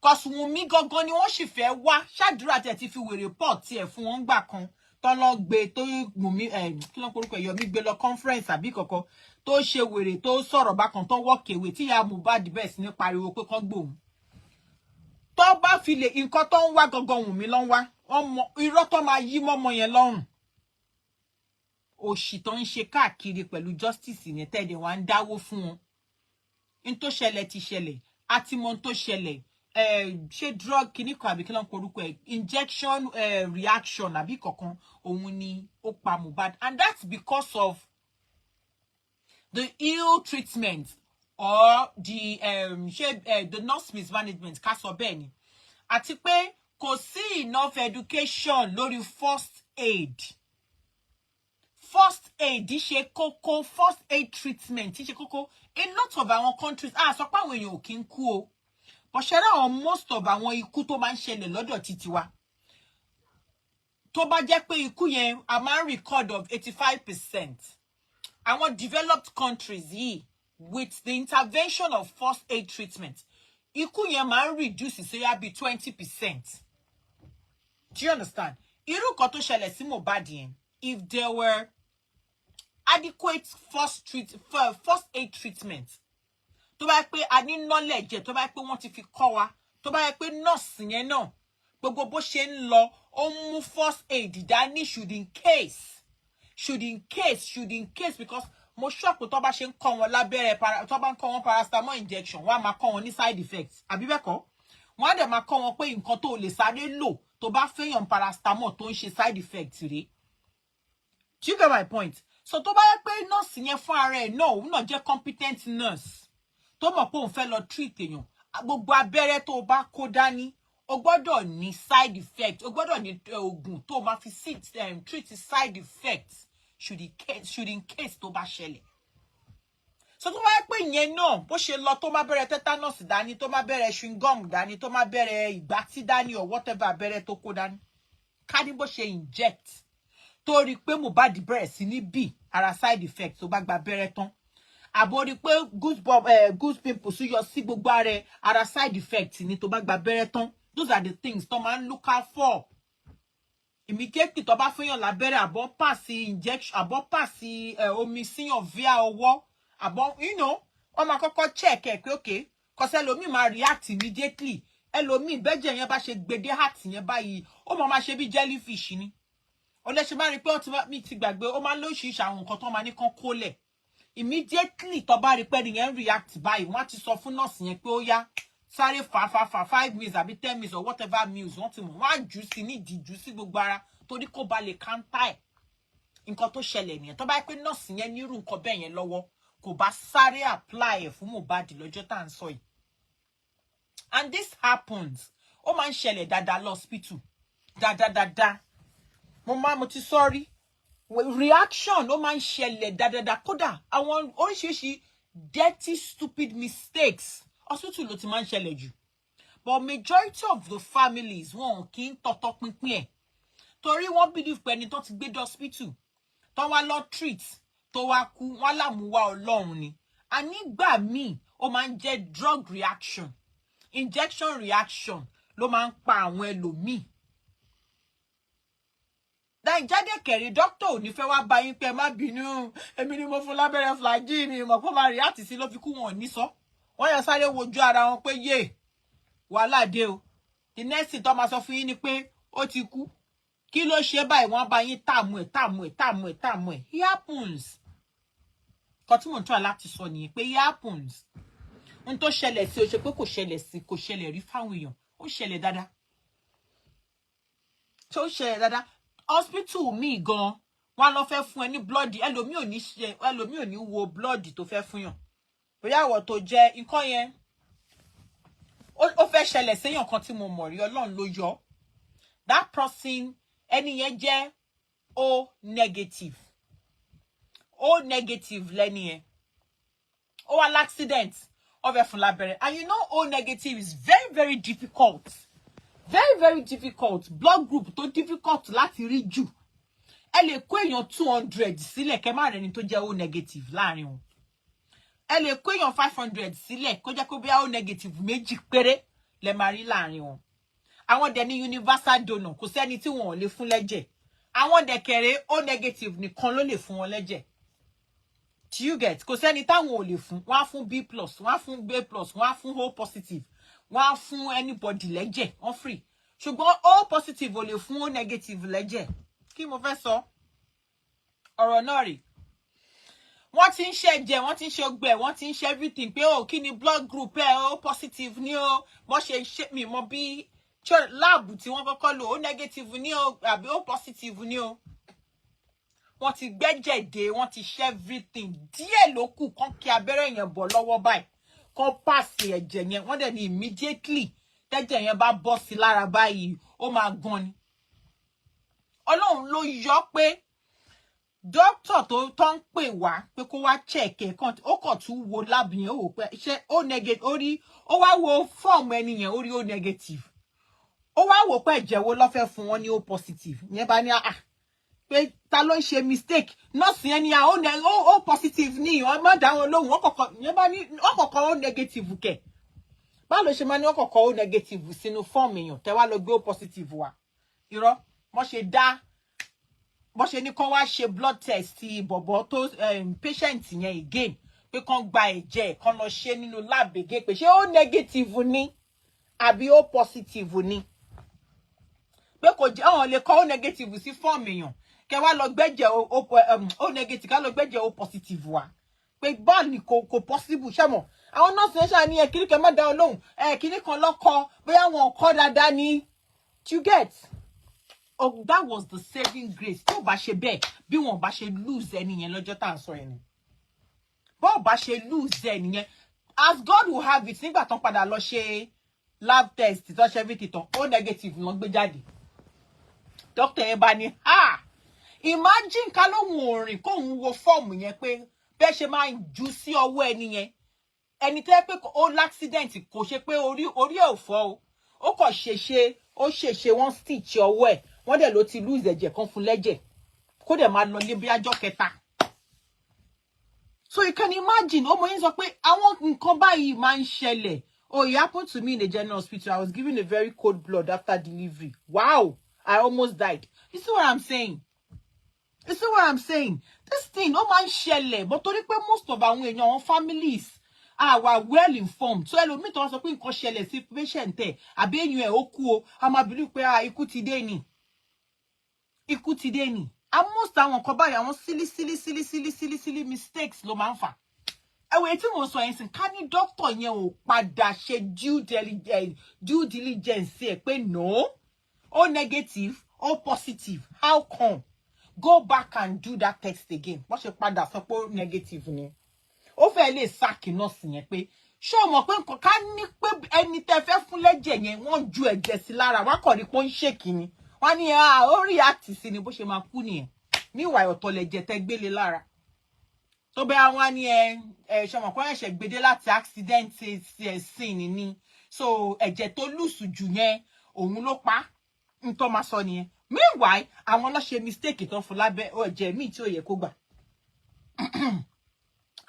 Cause Wùnmí gangan ni wọ́n sì fẹ́ wá. Ṣàdúrà tẹ̀ ti fi wèrè pọ̀ tiẹ̀ fún wọn gbà kan. Tó lọ gbé tó Wùnmí kí ló ń porúkọ Yomi gbé lọ conference àbí kankan tó ṣe wèrè tó sọ̀rọ̀ bákan tó wọ́kèwé tí ya Mohbad bẹ́ẹ̀ sí ní pariwo pé kán gbóhùn. Tó bá fi lè nǹkan tó ń wá gangan Wùnmí ló ń wá. Irọ́ tó máa yí mọ́mọ yẹn lọ́rùn. Òṣì tó ń ṣe káàkiri pẹ̀lú justice yẹn tẹ́lẹ̀ wá ń dáwó fún wọn. In tó ṣẹlẹ̀ ti ṣẹlẹ̀, àti mọ̀ tó ṣẹlẹ̀, ṣé drug kìíní kan àbí kí ló ń porúkọ ẹ̀, injection reaction àbí kankan òun ni ó pa Mohbad. And that's because of the ill treatment or the nurse mismanagement ká sọ bẹ́ẹ̀ ni. Àti pé kò sí enough education lórí first aid. First aid ṣe kókó, first aid treatment ṣe kókó. A lot of our countries, sọ pé àwọn èèyàn ò kí ń kú o. But ṣẹ́ra most of àwọn ikú tó máa ń ṣẹlẹ̀ lọ́dọ̀ títí wa. Tó bá jẹ́ pé ikú yẹn, a máa ń record of 85%. Àwọn developed countries yìí, with the intervention of first aid treatment, ikú yẹn máa ń reduce sí yá bí 20%. Do you understand? Irú kan tó ṣẹlẹ̀ sí Mohbad yẹn, if there were adequate first aid treatment, tó bá yẹ pé a ní knowledge, tó bá yẹ pé wọ́n ti fi kọ́ wa, tó bá yẹ pé nurse yẹn náà gbogbo bó ṣe ń lọ ó mú first aid dání should in case because mo sure pé tó bá ṣe ń kọ́ wọn lábẹ́rẹ́ tó bá ń kọ́ wọn paracetamol injection wọ́n á máa kọ́ wọn ní side effects àbí bẹ́ẹ̀ kọ́ wọ́n á dẹ̀ máa kọ́ wọn pé nǹkan tó lè sáré lò tó bá fẹ́yàn paracetamol tó ń ṣe side effects rèé. Do you get my point? So tó bá yẹ pé nurse yẹn fún ara ẹ̀ náà òun náà jẹ́ competent nurse tó mọ̀ pé òun fẹ́ lọ treat èèyàn gbogbo abẹ́rẹ́ tó bá kó dání o gbọ́dọ̀ ní side effect o gbọ́dọ̀ ní oògùn tó máa fi treat side effects should in case tó bá ṣẹlẹ̀. So tó bá yẹ pé ìyẹn náà bó ṣe lọ tó máa bẹ̀rẹ̀ tetanus dání tó máa bẹ̀rẹ̀ chewing gum dání tó máa bẹ̀rẹ̀ ìgbátí dání or whatever abẹ́rẹ́ tó kó dání ká ní bó ṣe inject tó rí pé Mohbad bẹ̀rẹ̀ sí ní bì ara side effect tó bá gba abẹ́rẹ́ tán àbò rí pé goose pimples yọ sí gbogbo ara side effect ni tó bá gba abẹ́rẹ́ tán. Those are the things tó máa ń look out for. Immediately tó bá fẹ́yàn lábẹ́rẹ́ àbọ̀ pass injection àbọ̀ pass omi síyàn via ọwọ́ àbọ̀ wọ́n máa kọ́kọ́ check ẹ̀ pé okay cause ẹlòmíì máa react immediately ẹlòmíì bẹ́jẹ̀ yẹn bá ṣe gbèdé heart yẹn báyìí ó máa ṣe bí jellyfish ni ó lè ṣe máa rí pé mi ti gbàgbé ó máa lóṣìṣì àwọn nǹkan tó máa ní kán kólẹ̀ immediately tó bá rí pé nìyẹn react báyìí wọ́n á ti sọ fún nurse yẹn pé ó yá sáré fa 5 minutes àbí 10 minutes or whatever meals wọ́n ti mọ̀ wọ́n á jù sí nídìí jù sí gbogbo ara torí kó ba lè kántà ẹ̀ nǹkan tó ṣẹlẹ̀ nìyẹn tó bá yẹ pé nurse yẹn nírú nǹkan bẹ́ẹ̀ yẹn lọ́wọ́ kò bá sáré apply ẹ̀ fún Mohbad lọ́jọ́ tá à ń sọ yìí. And this happens ó máa ń ṣẹlẹ̀ dáadáa lọ́spítù dáadáa mo ti sọ́rí reaction ó máa ń ṣẹlẹ̀ dáadáa kódà àwọn oríṣiríṣi dirty stupid mistakes hospital ló ti máa ń ṣẹlẹ̀ jù but majority of the families wọn kì í tọ́tọ́ pinpin ẹ̀ torí wọ́n believe pé ẹni tó ti gbé dé hospital tó wá lọ treat tó wá kú wọ́n lámúwá Ọlọ́run ni a nígbà míì ó máa ń jẹ́ drug reaction injection reaction ló máa ń pa àwọn ẹlòmíì jáde kẹ̀rí dókítà ò ní fẹ́ wá bá yín pé ẹ má bínú èmi ni mo fún lábẹ́rẹ́ flagyl mi mọ̀ kó máa react sí ló fi kú wọn ò ní sọ wọ́n yàn sáré wojú ara wọn pé yé wàhálà dé o the next thing tó máa sọ fún yín ni pé ó ti kú kí ló ṣe báyìí wọ́n bá yín tààmù ẹ̀ it happens kan tí mò ń tọ́ láti sọ nìyẹn pé it happens n tó ṣẹlẹ̀ sí o ṣe pé kò ṣẹlẹ̀ rí fáwọn èèyàn ó ṣẹlẹ̀ dáadáa tó ṣẹlẹ̀ dáadáa hospital mi gan wọ́n lọ fẹ́ fún ẹ ní blood ẹlòmíì ò ní wo blood tó fẹ́ fún yàn bóyá àwọ̀ tó jẹ́ nǹkan yẹn ó fẹ́ ṣẹlẹ̀ séyàn kan tí mo mọ̀ rí Ọlọ́run ló yọ that person ẹni yẹn jẹ́ O negative lẹ́ni yẹn ó wá l'accident ó fẹ́ fún lábẹ́rẹ́ and you know O negative is very very difficult blood group tó difficult láti rí jù ẹ lè kó èèyàn 200 sílẹ̀ kẹ́ má rẹni tó jẹ́ O negative láàrin wọn ẹ lè kó èèyàn 500 sílẹ̀ kó jẹ́ kó bí O negative méjì péré lẹ máa rí láàrin wọn àwọn dẹ̀ ní universal donor kò sẹ́ni tí wọn ò lè fún lẹ́jẹ̀ àwọn dẹ̀ kẹ̀rẹ́ O negative nìkan ló lè fún wọn lẹ́jẹ̀ do you get kò sẹ́ni táwọn ò lè fún wọ́n á fún B+, wọ́n á fún B+, wọ́n á fún O positive wọ́n á fún anybody lẹ́jẹ̀ wọ́n free ṣùgbọ́n O positive ò lè fún O negative lẹ́jẹ̀ kí mo fẹ́ sọ ọ̀rọ̀ náà rèé wọ́n ti ń ṣe ẹ̀jẹ̀ wọ́n ti ń ṣe ọgbẹ́ wọ́n ti ń ṣe everything pé o kí ni blood group ẹ O positive ni o wọ́n ṣe mi mọ bí láàbù tí wọ́n kọ́kọ́ lò O negative ni o àbí O positive ni o wọ́n ti gbẹ́jẹ̀ dé wọ́n ti ṣe everything díẹ̀ ló kù kán kí abẹ́rẹ́ yẹn bọ̀ lọ́wọ́ báyìí kán pàṣẹ ẹ̀jẹ̀ yẹn wọ́n dẹ̀ ní immediately tẹ́jẹ̀ yẹn bá bọ́ sí lára báyìí ó máa gan ni Ọlọ́run ló yọ pé dókítà tó ń pè wá pé kó wá check ẹ̀ kan ó kàn tún wo lab yẹn ó wò pé ṣé O negative ó wá wo form ẹni yẹn ó rí O negative ó wá wò pé ẹ̀jẹ̀ wo ló fẹ́ fún wọn ní O positive yẹn bá ní pé ta ló ń ṣe mistake nọ́ọ̀sì yẹn ní O positive ní ìwọ̀n má dá wọn lóhùn ọkọ̀ọ̀kan yẹn bá ní ọkọ̀ọ̀kan O negative kẹ̀ báwo ló ṣe máa ní ọkọ̀ọ̀kan O negative sínú form èèyàn tẹ́ wá lọ gbé O positive wá irọ́ bó ṣe ní kán wá ṣe blood test ti bọ̀bọ̀ tó patient yẹn again pé kán gba ẹ̀jẹ̀ kán lọ ṣe nínú lab again pé ṣé O negative ni àbí O positive ni pé kò jẹ́ àwọn lè kọ O negative sí form èèyàn kẹ́ wá lọ gbẹ́jẹ̀ O negative ká lọ gbẹ́jẹ̀ O positive wá pé báàlì kò possible ṣé mọ̀ àwọn nọ́ọ̀sì yẹn ṣáà ní ẹ kíní kan má dá wọn lóhùn kíní kan lọ́kọ bóyá wọn kọ́ dáadáa ni you get. Oh, that was the saving grace. Tó bá ṣe bẹ́ẹ̀ bí wọ́n bá ṣe lose ẹni yẹn lọ́jọ́ tá à ń sọ yẹn ni. Bó bá ṣe lose ẹni yẹn as God will have it nígbà tán padà lọ ṣe lab test tó ṣe everything tán O negative wọ́n gbé jáde. Doctor yẹn bá ní imagine ká lóhun orin kóhun wo fọ́ọ̀mù yẹn pé bẹ́ẹ̀ ṣe máa ń jù sí ọwọ́ ẹni yẹn ẹni tẹ́ pé ó l'accident kò ṣe pé orí ẹ̀ ò fọ́ ó kàn ṣèṣe wọ́n stitch ọwọ́ ẹ̀ wọ́n dẹ̀ ló ti lose ẹ̀jẹ̀ kan fún lẹ́jẹ̀ kó dẹ̀ máa lọ lé bí ajọ́ kẹta. So you can imagine ọmọ yín sọ pé àwọn nǹkan báyìí máa ń ṣẹlẹ̀. Oh, it happened to me in a general hospital. I was given a very cold blood after delivery. Wow, I almost died. You see what I'm saying? This thing ó máa ń ṣẹlẹ̀ but torí pé most of àwọn èèyàn àwọn families were well informed. So ẹlòmíì tó wá sọ pé nǹkan ṣẹlẹ̀ sí patient ẹ̀ àbí èèyàn ẹ̀ ó kú o a máa believe pé ikú ti dé ni. And most àwọn nǹkan báyìí àwọn silly mistakes ló máa ń fà. Ẹ̀wẹ̀ tí mo sọ yẹn sìn ká ní doctor yẹn ò padà ṣe due diligence ẹ̀ pé no O negative O positive how come go back and do that test again wọ́n ṣe padà sọ pé O negative ni ó fẹ́ lè sáàkì nọ́ọ̀sì yẹn pé ṣé o mọ̀ pé nǹkan ká ní pé ẹni tẹ́ fẹ́ fún lẹ́jẹ̀ yẹn wọ́n ju ẹ̀jẹ̀ sí lára wọ́n kàn rí pé ó ń ṣèkì ni wọ́n ní ó react sí ni bó ṣe máa kú nìyẹn meanwhile ọ̀tọ̀ lẹ̀jẹ̀ tẹ́ gbélé lára tó bẹ́ àwọn ní ṣọmọ kan ẹ̀ṣẹ̀ gbédé láti accident scene ni so ẹ̀jẹ̀ tó lùsù jù yẹn òun ló pa ń tó máa sọ nìyẹn meanwhile àwọn ló ṣe mistake tó fún lábẹ́ ẹ̀jẹ̀ míì tí ò yẹ kó gbà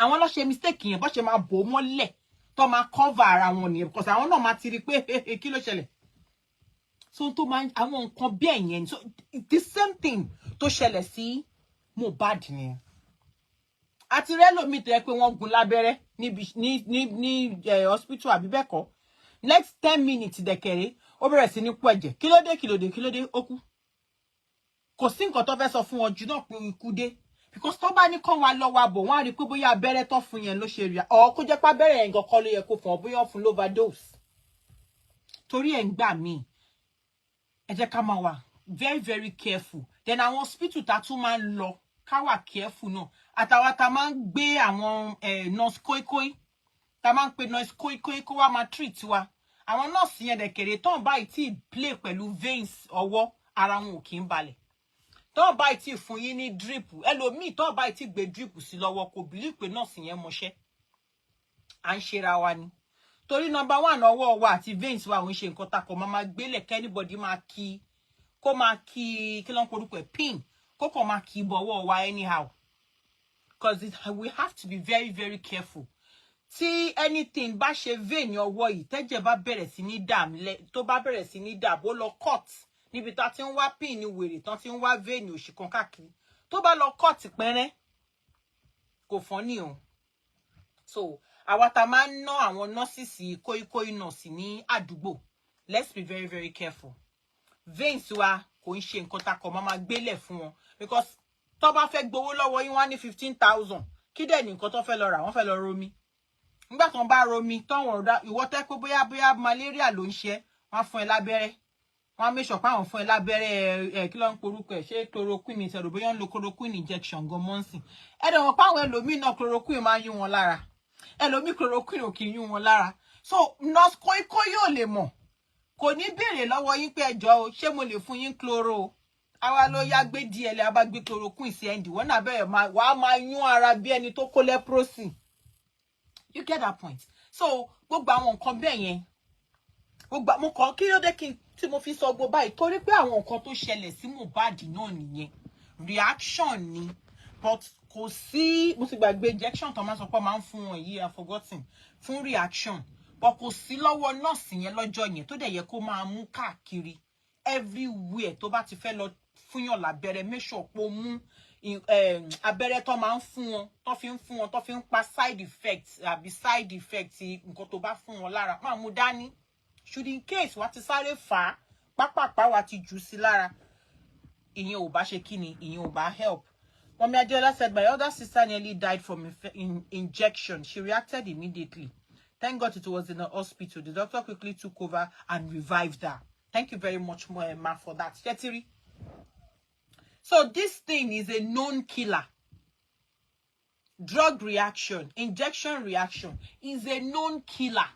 àwọn ló ṣe mistake yẹn bó ṣe máa bò mọ́lẹ̀ tó máa cover ara wọn nìyẹn because àwọn náà máa ti rí pé kí ló ṣẹlẹ̀ so tó máa àwọn nǹkan bẹ́ẹ̀ yẹn so the same thing tó ṣẹlẹ̀ sí Mohbad nìyẹn àti rẹ́lòmíì tó yẹ pé wọ́n gún lábẹ́rẹ́ ní hospital àbí bẹ́ẹ̀ kọ́ next 10 minutes dẹ̀kẹ̀rẹ́ ó bẹ̀rẹ̀ sí ní pọ̀ ẹ̀jẹ̀ kí ló dé ó kú kò sí nǹkan tó fẹ́ sọ fún wọn jù náà pé ikú dé because tó bá ní kàn wá lọ́wọ́ àbọ̀ wọ́n á rí pé bóyá abẹ́rẹ́ tó fún yẹn ló ṣe rí ọ̀ kó jẹ́ pé abẹ́rẹ́ yẹn gan-an ló yẹ kó fún ọ bóyá fún overdose torí ẹ̀ ń gbà míì ẹ jẹ́ ká máa wà very very careful then àwọn hospital tá tún máa ń lọ ká wà careful náà àtàwọn tá máa ń gbé àwọn nurse kóíkóí tá máa ń pe nurse kóíkóí kó wá máa treat wa àwọn nurse yẹn dẹ̀kẹ̀rẹ̀ tán báyìí tí play pẹ̀lú veins ọwọ́ ara wọn ò kì í balẹ̀ tán báyìí tí fún yín ní drip ẹlòmíì tán báyìí tí gbé drip sí lọ́wọ́ kò believe pé nurse yẹn mọṣẹ́ à ń ṣera wa ni torí number 1 ọwọ́ wa àti veins wa òun ṣe nǹkan takọ̀ máa gbélé kẹ́nìbọ̀dì máa kí kó máa kí ló ń porúkọ ẹ̀ pin kó kàn máa kí bọ̀wọ́ wa anyhow because we have to be very very careful tí anything bá ṣe vein ọwọ́ yìí tẹ́jẹ̀ bá bẹ̀rẹ̀ sí ní dà tó bá bẹ̀rẹ̀ sí ní dà bó lọ cut níbi tá ti ń wá pin ní wèrè tán ti ń wá vein òṣì kan káàkiri tó bá lọ cut pẹ́rẹ́ kò fọ́n ní o so àwa tá máa ń ná àwọn nọ́ọ̀sì kóíkóí nọ́ọ̀sì ní àdúgbò let's be very very careful veins wa kò ń ṣe nǹkan takọ̀ máa gbélẹ̀ fún wọn because tó bá fẹ́ gbowó lọ́wọ́ yín wá ní 15,000 kí dẹ̀ ní nǹkan tó fẹ́ lọ rà wọ́n fẹ́ lọ romi nígbà tó ń bá romi tọ́wọ̀n ọ̀dà ìwọ tẹ́ pé bóyá malaria ló ń ṣe wọ́n fún ẹ lábẹ́rẹ́ wọ́n á make sure pé àwọn fún ẹ lábẹ́rẹ́ kí ló ń porúkọ ẹ̀ ṣé chloroquine ìṣẹ̀rù bóyá ń lo chloroquine injection gan mọ́ǹsìn ẹ̀dẹ̀ wọn páwọn ẹlòmíì náà chloroquine máa ń yún wọn lára ẹlòmíì chloroquine ò kì í yún wọn lára so nurse kóíkóí yóò lè mọ̀ kò ní béèrè lọ́wọ́ yín pé ẹjọ́ o ṣé mo lè fún yín chloro o àwa ló yá gbé díẹ̀ abá gbé chloroquine sí ẹ̀ǹdì wọ́n náà bẹ̀rẹ̀ wàá máa yún ara bí ẹni tó kó leprosy you get that point so gbogbo àwọn nǹkan bẹ́ẹ̀ yẹn gbogbo mo kàn kí ló dé tí mo fi sọ gbogbo báyìí torí pé àwọn nǹkan tó ṣẹlẹ̀ sí Mohbad náà nìyẹn reaction ni but kò sí mo ti gbàgbé injection tó máa sọ pé máa ń fún wọn yìí I forgotten fún reaction but kò sí lọ́wọ́ nọ́ọ̀sì yẹn lọ́jọ́ yẹn tó dẹ̀ yẹ kó máa mú káàkiri everywhere tó bá ti fẹ́ lọ fúnyàn lábẹ́rẹ́ make sure pé ó mú abẹ́rẹ́ tó máa ń fún wọn tó fi ń pa side effects àbí side effects nǹkan tó bá fún wọn lára máa mú dání should in case wá ti sáré fà á pápápá wá ti jù sí lára ìyẹn ò bá ṣe kíni ìyẹn ò bá help. Mommy Adiola said my other sister nearly died from injection. She reacted immediately. Thank God it was in the hospital. The doctor quickly took over and revived her. Thank you very much, Ma, for that. Chetiri. So this thing is a known killer. Drug reaction, injection reaction is a known killer.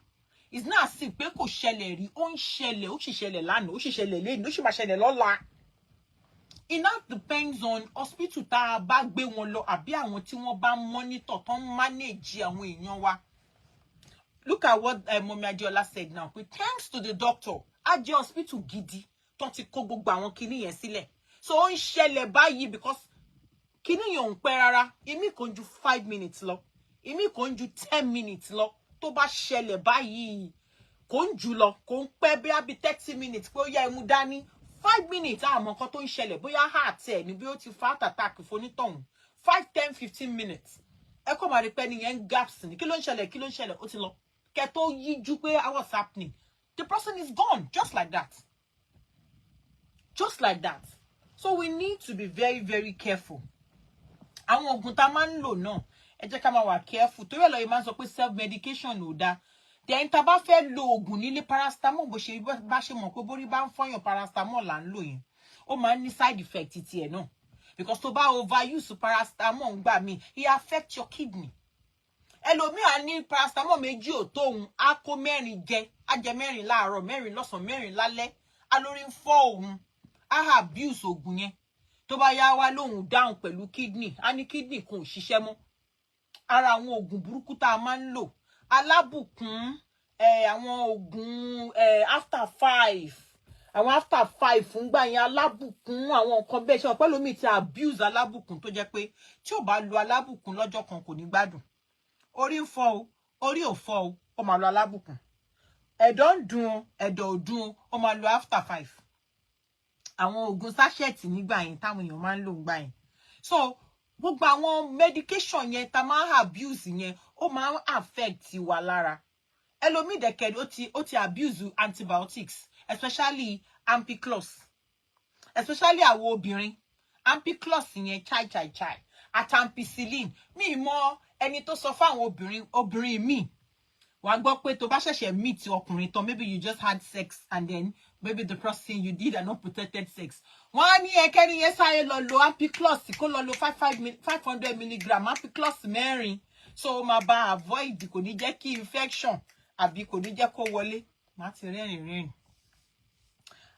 It's not as if pé kò ṣẹlẹ̀ rí, ó ń ṣẹlẹ̀, ó sì ṣẹlẹ̀ lánàá, ó sì ṣẹlẹ̀ lẹ́yìn, ó sì máa ṣẹlẹ̀ lọ́la. It now depends on hospital tá a bá gbé wọn lọ àbí àwọn tí wọ́n bá monitor tó ń manage àwọn èèyàn wa. Look at what Mommy Adiola said now. Thanks to the doctor, Aje hospital gidi tó ti kó gbogbo àwọn kinní yẹn sílẹ̀. So ó ń ṣẹlẹ̀ báyìí because kinní yẹn ò ń pẹ́ rárá. Ìmí kò ń ju 5 minutes lọ. Ìmí kò ń ju 10 minutes lọ. Tó bá ṣẹlẹ̀ báyìí kò ń jù lọ, kò ń pẹ́ bí 30 minutes pé ó yá ẹ mú dání. 5 minutes àmọ́ nǹkan tó ń ṣẹlẹ̀ bóyá heart ẹ̀ ní bí ó ti fa heart attack fonítọ̀hún 5, 10, 15 minutes ẹ kọ́ máa rí pé nìyẹn gaps ní kí ló ń ṣẹlẹ̀ ó ti lọ kẹ́ tó yíjú pé what's happening the person is gone just like that so we need to be very very careful àwọn oògùn tá máa ń lò náà ẹ jẹ́ ká máa wà careful torí ẹ̀ lọ́yìn máa ń sọ pé self medication ò dáa then tá bá fẹ́ lo oògùn nílé paracetamol bó ṣe bá ṣe mọ̀ pé borí bá ń fọyàn paracetamol là ń lò yẹn ó máa ń ní side effect tiẹ̀ náà because tó bá overuse paracetamol ń gbà mí it affect your kidney ẹlòmíì á ní paracetamol méjì ò tó òun á kó mẹ́rin jẹ á jẹ mẹ́rin láàárọ̀ mẹ́rin lọ́sàn-án mẹ́rin lálẹ́ á lórí ń fọ́ òun á abuse oògùn yẹn tó bá yá wá lóhùn down pẹ̀lú kidney á ní kidney kan ò ṣiṣẹ́ mọ́. Ara àwọn oògùn burúkú tá a máa ń lò alábùkún àwọn oògùn after 5 àwọn after 5 fúngbà yẹn alábùkún àwọn nǹkan bẹ́ẹ̀ ṣe ọ̀pẹ́ lómi ti abuse alábùkún tó jẹ́ pé tí ò bá lo alábùkún lọ́jọ́ kan kò ní gbádùn. Orí ń fọ́ o orí ò fọ́ o ó máa lo alábùkún. Ẹ̀dọ̀ ń dùn o ẹ̀dọ̀ ò dùn o ó máa lo after 5. Àwọn oògùn sachet nígbà yẹn táwọn èèyàn máa ń lò nígbà yẹn. So gbogbo àwọn medication yẹn tá máa abuse yẹn ó máa affect wa lára. Ẹlòmíì dẹ̀kẹ̀rẹ̀ ó ti abuse antibiotics, especially ampiclox. Especially àwọn obìnrin. Ampiclox yẹn chai. Àti ampicillin. Mi mọ ẹni tó sọ fún àwọn obìnrin mi. Wàá gbọ́ pé tó bá ṣẹ̀ṣẹ̀ meet ọkùnrin tán, maybe you just had sex and then maybe the person you did an unprotected sex. Wọ́n á ní ẹkẹ́ni yẹn sáré lọ lo ampiclox kó lọ lo 500 milligram ampiclox 4. So máa bá avoid kò ní jẹ́ kí infection àbí kò ní jẹ́ kó wọlé. Má ti rẹ́rìn.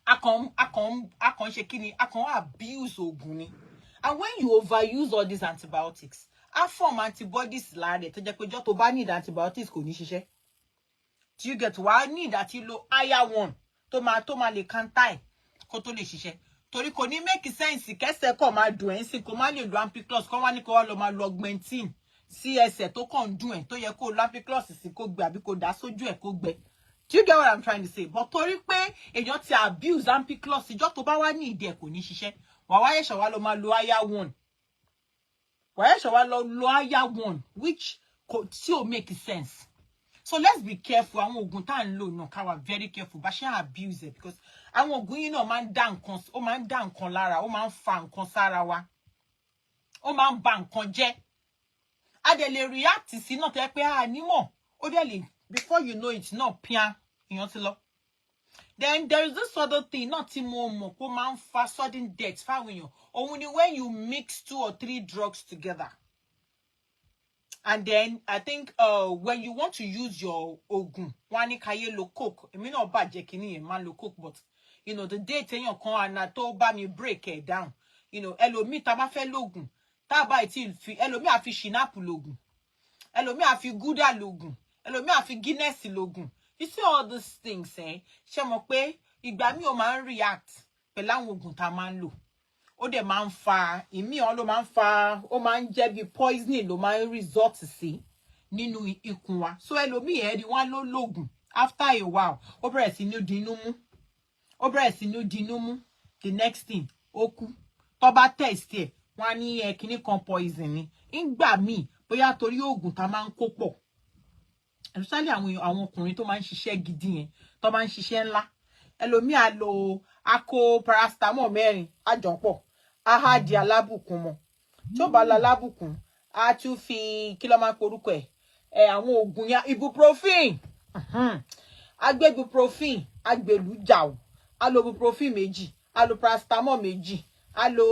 Akàn ṣe kí ni? Akàn abuse oògùn ni. And when you overuse all these antibiotics, I form antibodies lára tó jẹ́ pé jọ́ tó bá need antibiotics kò ní ṣiṣẹ́. Do you get why need àti lo higher one tó máa lè counter kó tó lè ṣiṣẹ́. Torí kò ní make sense kẹ́sẹ̀ kó máa dùn ẹ́ sí kó má lè lo ampiclox kó wá ní kó wá lọ máa lo augmentin sí ẹsẹ̀ tó kàn dùn ẹ́ tó yẹ kó lo ampiclox sí kó gbẹ àbí kó dá sójú ẹ̀ kó gbẹ. Do you get what I'm trying to say? But torí pé èèyàn ti abuse ampiclox ìjọ́ tó bá wá ní ìdí ẹ̀ kò ní ṣiṣẹ́. Wà wá yẹ̀ṣẹ̀ wá lọ máa lo higher one. Wà yẹ̀ṣẹ̀ wá lọ lo higher one which tí ò make sense. So let's be careful. Àwọn oògùn tá ń lò náà ká wà very careful bá ṣe abuse it because àwọn oògùn yìí náà máa ń dá nǹkan lára, ó máa ń fa nǹkan sára wa. Ó máa ń ba nǹkan jẹ́. A dẹ̀ lè react sí náà tẹ́ pé nímọ̀. Ó dẹ̀ lè before you know it náà píán èèyàn ti lọ. Then there is this other thing náà tí mo mọ̀ kó máa ń fa sudden death fáwọn èèyàn. Òun ni when you mix 2 or 3 drugs together. And then I think when you want to use your ogun, wọ́n ní káyé lo coke. Èmi náà bàjẹ́ kíní yẹn máa lo coke, but you know the day téèyàn kan àná tó bá mi break it down. You know ẹlòmíì tá bá fẹ́ lógun, tá bá ti fi ẹlòmíì á fi ṣìnáàpù lógun. Ẹlòmíì á fi gúdà lógun. Ẹlòmíì á fi Guinness lógun. You see all these things ṣé mọ̀ pé ìgbà mi ó máa ń react pẹ̀lú àwọn ogun tá máa ń lò. Ó dẹ̀ máa ń fa ìmí ọ̀ ló máa ń fa ó máa ń jẹ́ bí poisoning ló máa ń result sí nínú ikùn wa. So ẹlòmíì ẹ̀ rí wọ́n ló lógun after a while ó bẹ̀rẹ̀ sí ní dinú mú the next thing ó kú. Tó bá test ẹ̀ wọ́n ní kíní kan poison ni. Ìgbà míì bóyá torí oògùn tá máa ń kó pọ̀. Especially àwọn ọkùnrin tó máa ń ṣiṣẹ́ gidi yẹn tó máa ń ṣiṣẹ́ ńlá. Ẹlòmíì á lo ako paracetamol 4 àjọpọ̀ á di alábùkún mọ́. Tí ó bá la alábùkún á tún fi kí ló máa porúkọ ẹ̀ àwọn oògùn yẹn ibuprofen. Á gbé ibuprofen á gbèlú jà o. Á lo ibuprofen 2 á lo paracetamol 2 á lo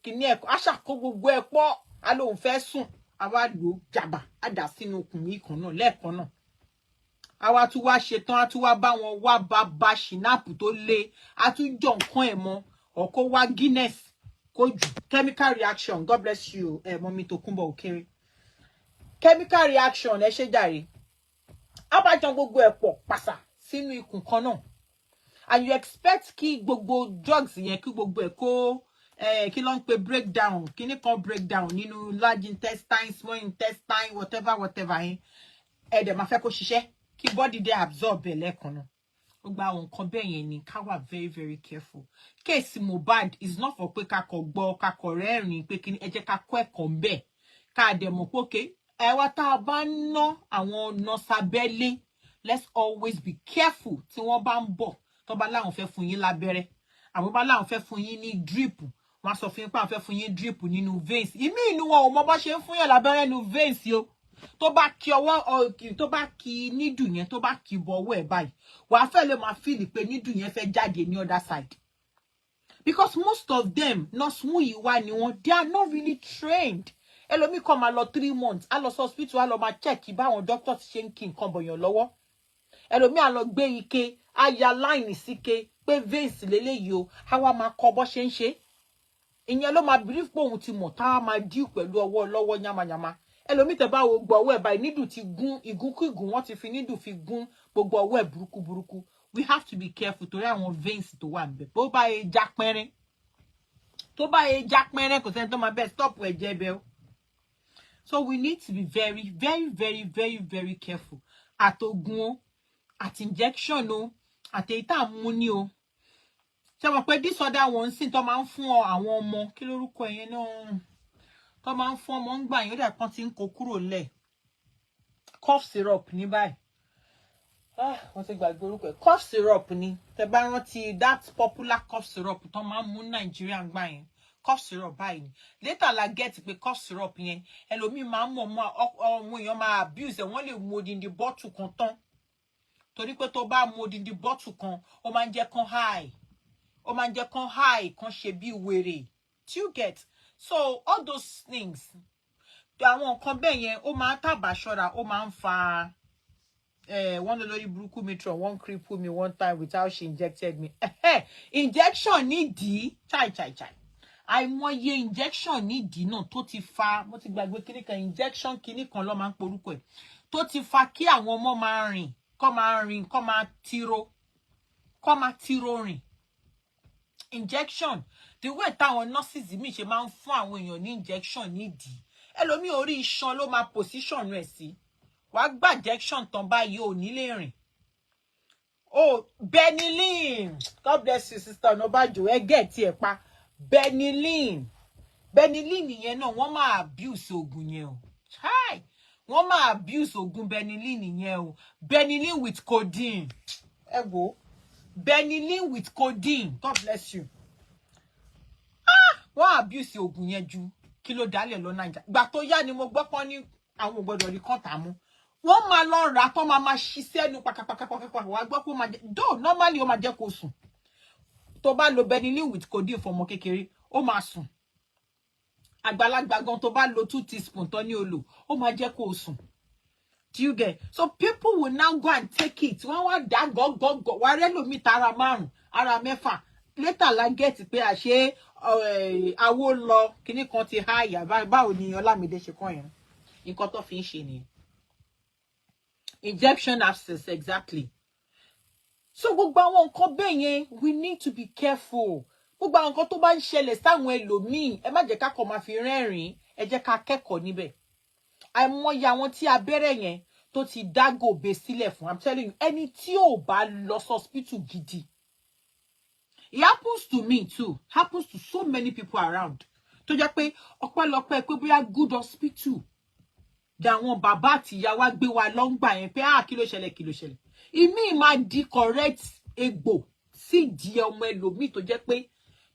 kíní ẹ̀ á ṣàkó gbogbo ẹ̀ pọ̀ á lóun fẹ́ sùn á wá lò jàbà á dà sínú okùn yìí kan náà lẹ́ẹ̀kan náà. Àwa tún wá ṣetán á tún wá bá wọn wá bá ṣìnáàpù tó le á tún jọ nǹkan ẹ̀ mọ́ ọ̀kọ́ wá Guinness kó jù chemical reaction. God bless you mọ́mí tó kúnbọ̀ òkèrè. Chemical reaction ẹ ṣe jàre. Á bá jọ gbogbo ẹ̀ pọ̀ pàṣà sínú ikùn kan náà. And you expect kí gbogbo drugs yẹn kí gbogbo ẹ̀ kó kí ló ń pe breakdown kíní kan breakdown nínú large intestine small intestine whatever yẹn ẹ dẹ̀ máa fẹ́ kó ṣiṣẹ́ kí body dey absorb ẹ̀ lẹ́ẹ̀kan náà. Ó gba àwọn nǹkan bẹ́ẹ̀ yẹn ni ká wà very very careful. Case Mohbad is not for pé ká kọ gbọ́ ká kọ rẹ́rìn pé kíní ẹ jẹ́ ká kọ́ ẹ̀kọ́ ń bẹ̀ ká dẹ̀ mọ̀ pé okay ẹwà tá a bá ń ná àwọn nọ́sàbẹ́lé let's always be careful tí wọ́n bá ń bọ̀ tó bá láwọn fẹ́ fún yín lábẹ́rẹ́ àwọn bá láwọn fẹ́ fún yín ní drip wọ́n sọ fún yín pé àwọn fẹ́ fún yín drip nínú veins ìmí inú wọn ò mọ bá ṣe ń fún yín lábẹ́rẹ́ nínú veins yo tó bá kí ọwọ́ tó bá kí nídùú yẹn tó bá kí bọ ọwọ́ ẹ̀ báyìí wàá fẹ́ lè máa feel pé nídùú yẹn fẹ́ jáde ní other side because most of them nurse mú yìí wá ni wọn they are not really trained. Ẹlòmíì kọ́ máa lọ 3 months á lọ sí hospital á lọ máa check báwọn doctor ti ṣe ń kí nǹkan bọ̀yàn lọ́wọ́. Ẹlòmíì á lọ gbé ike á ya line síke pé veins lélẹ́yìí o á wá máa kọ́ bọ́ ṣe ń ṣe. ìyẹn ló máa believe pé òun ti mọ̀ tá máa deal pẹ̀lú ọwọ́ lọ́wọ́ yamayama ẹlòmíì tẹ́ bá wo gbọ́ ọwọ́ ẹ̀ báyìí nídùú ti gún ìgúnkígún wọ́n ti fi nídùú fi gún gbogbo ọwọ́ ẹ̀ burúkú we have to be careful torí àwọn veins tó wà níbẹ̀ bó bá yẹ já pẹ́rẹ́ kò sẹ́ni tó máa bẹ́ẹ̀ stop ẹ̀jẹ̀ bẹ́ẹ̀ o. So we need to be very, very, very, very, very careful. At ogun, at injection, no, at èyí mú ni o. Ṣé mo pé this other one sin tó máa ń fún àwọn ọmọ kí lórúkọ yẹn náà tó máa ń fún ọmọ ń gbà yẹn ó dà kan tí ń kó kúrò lẹ̀. Cough syrup ní báyìí. Wọ́n ti gbàgbé orúkọ ẹ̀. Cough syrup ni. Tẹ́ bá rántí that popular cough syrup tó máa ń mú Nigeria ń gbà yẹn. Cough syrup báyìí later la get pé cough syrup yẹn ẹlòmíì máa ń mọ̀ ọmọ èèyàn máa abuse ẹ̀ wọ́n lè mu odindi bottle kan tán torí pé tó bá mu odindi bottle kan ó máa ń jẹ́ kán high kan ṣe bí wèrè do you get so all those things àwọn nǹkan bẹ́ẹ̀ yẹn ó máa ń tàbá ṣọ́ra ó máa ń fa one lórí burúkú matron one cripple me one time without she injected me injection nídìí chai àìmọye injection nídìí náà tó ti fa mo ti gbàgbé kíní kan injection kíní kan ló máa ń porúkọ ẹ̀ tó ti fa kí àwọn ọmọ máa rìn kó máa tiro rìn injection the way táwọn nurses mi ṣe máa ń fún àwọn èèyàn ní injection nídìí ẹlòmíì orí iṣan ló máa position rẹ̀ sí wàá gba injection tán báyìí ò ní lè rìn Benylin God bless you sister Onobajo ẹ gẹ̀ tí ẹ pa Benylin yẹn náà wọ́n máa abuse oògùn yẹn o wọ́n máa abuse oògùn Benylin yẹn o Benylin with codeine ẹ wo Benylin with codeine God bless you wọ́n abuse oògùn yẹn ju kí ló dálẹ̀ lọ Naija gbà tó yá ni mo gbọ́ pọ́n ní àwọn gbọ́dọ̀ rí kọ́ńtà mú wọ́n máa lọ rà tó máa ṣiṣẹ́ nu pàkàpàkàpàkà wàá gbọ́ pé ó máa jẹ́ though normally ó máa jẹ́ kó sùn tó bá lo Benylin with codeine for ọmọ kékeré ó máa sùn àgbàlagbà gan tó bá lo 2 teaspoon tó ní olo ó máa jẹ́ kó sùn do you get so people will now go and take it wọ́n wá dá gọgọgọ wá rẹ lómi tara 5 ara 6 later la get pé àṣé awo lọ kíní kan ti háyà báwo ni Ọlámídé ṣe kàn yẹn nǹkan tó fi ń ṣe nìyẹn injection abscess exactly. So gbogbo àwọn nǹkan bẹ́ẹ̀ yẹn we need to be careful. Gbogbo àwọn nǹkan tó bá ń ṣẹlẹ̀ sáwọn ẹlòmíì ẹ má jẹ́ ká kọ̀ máa fi rẹ́rìn-ín ẹ jẹ́ ká kẹ́kọ̀ọ́ níbẹ̀. Àìmọye àwọn tí abẹ́rẹ́ yẹn tó ti dágò be sílẹ̀ fún I'm telling you ẹni tí ò bá lọ hospital gidi. It happens to me too. Happens to so many people around. Tó jẹ́ pé ọpẹ́lọpẹ́ pé bóyá good hospital dàwọn bàbá àti ìyá wa gbé wa lọ́ngbà yẹn pé kí ló ṣẹlẹ̀. Ìmí máa di correct egbò sí ìdí ọmọ ẹlòmíì tó jẹ́ pé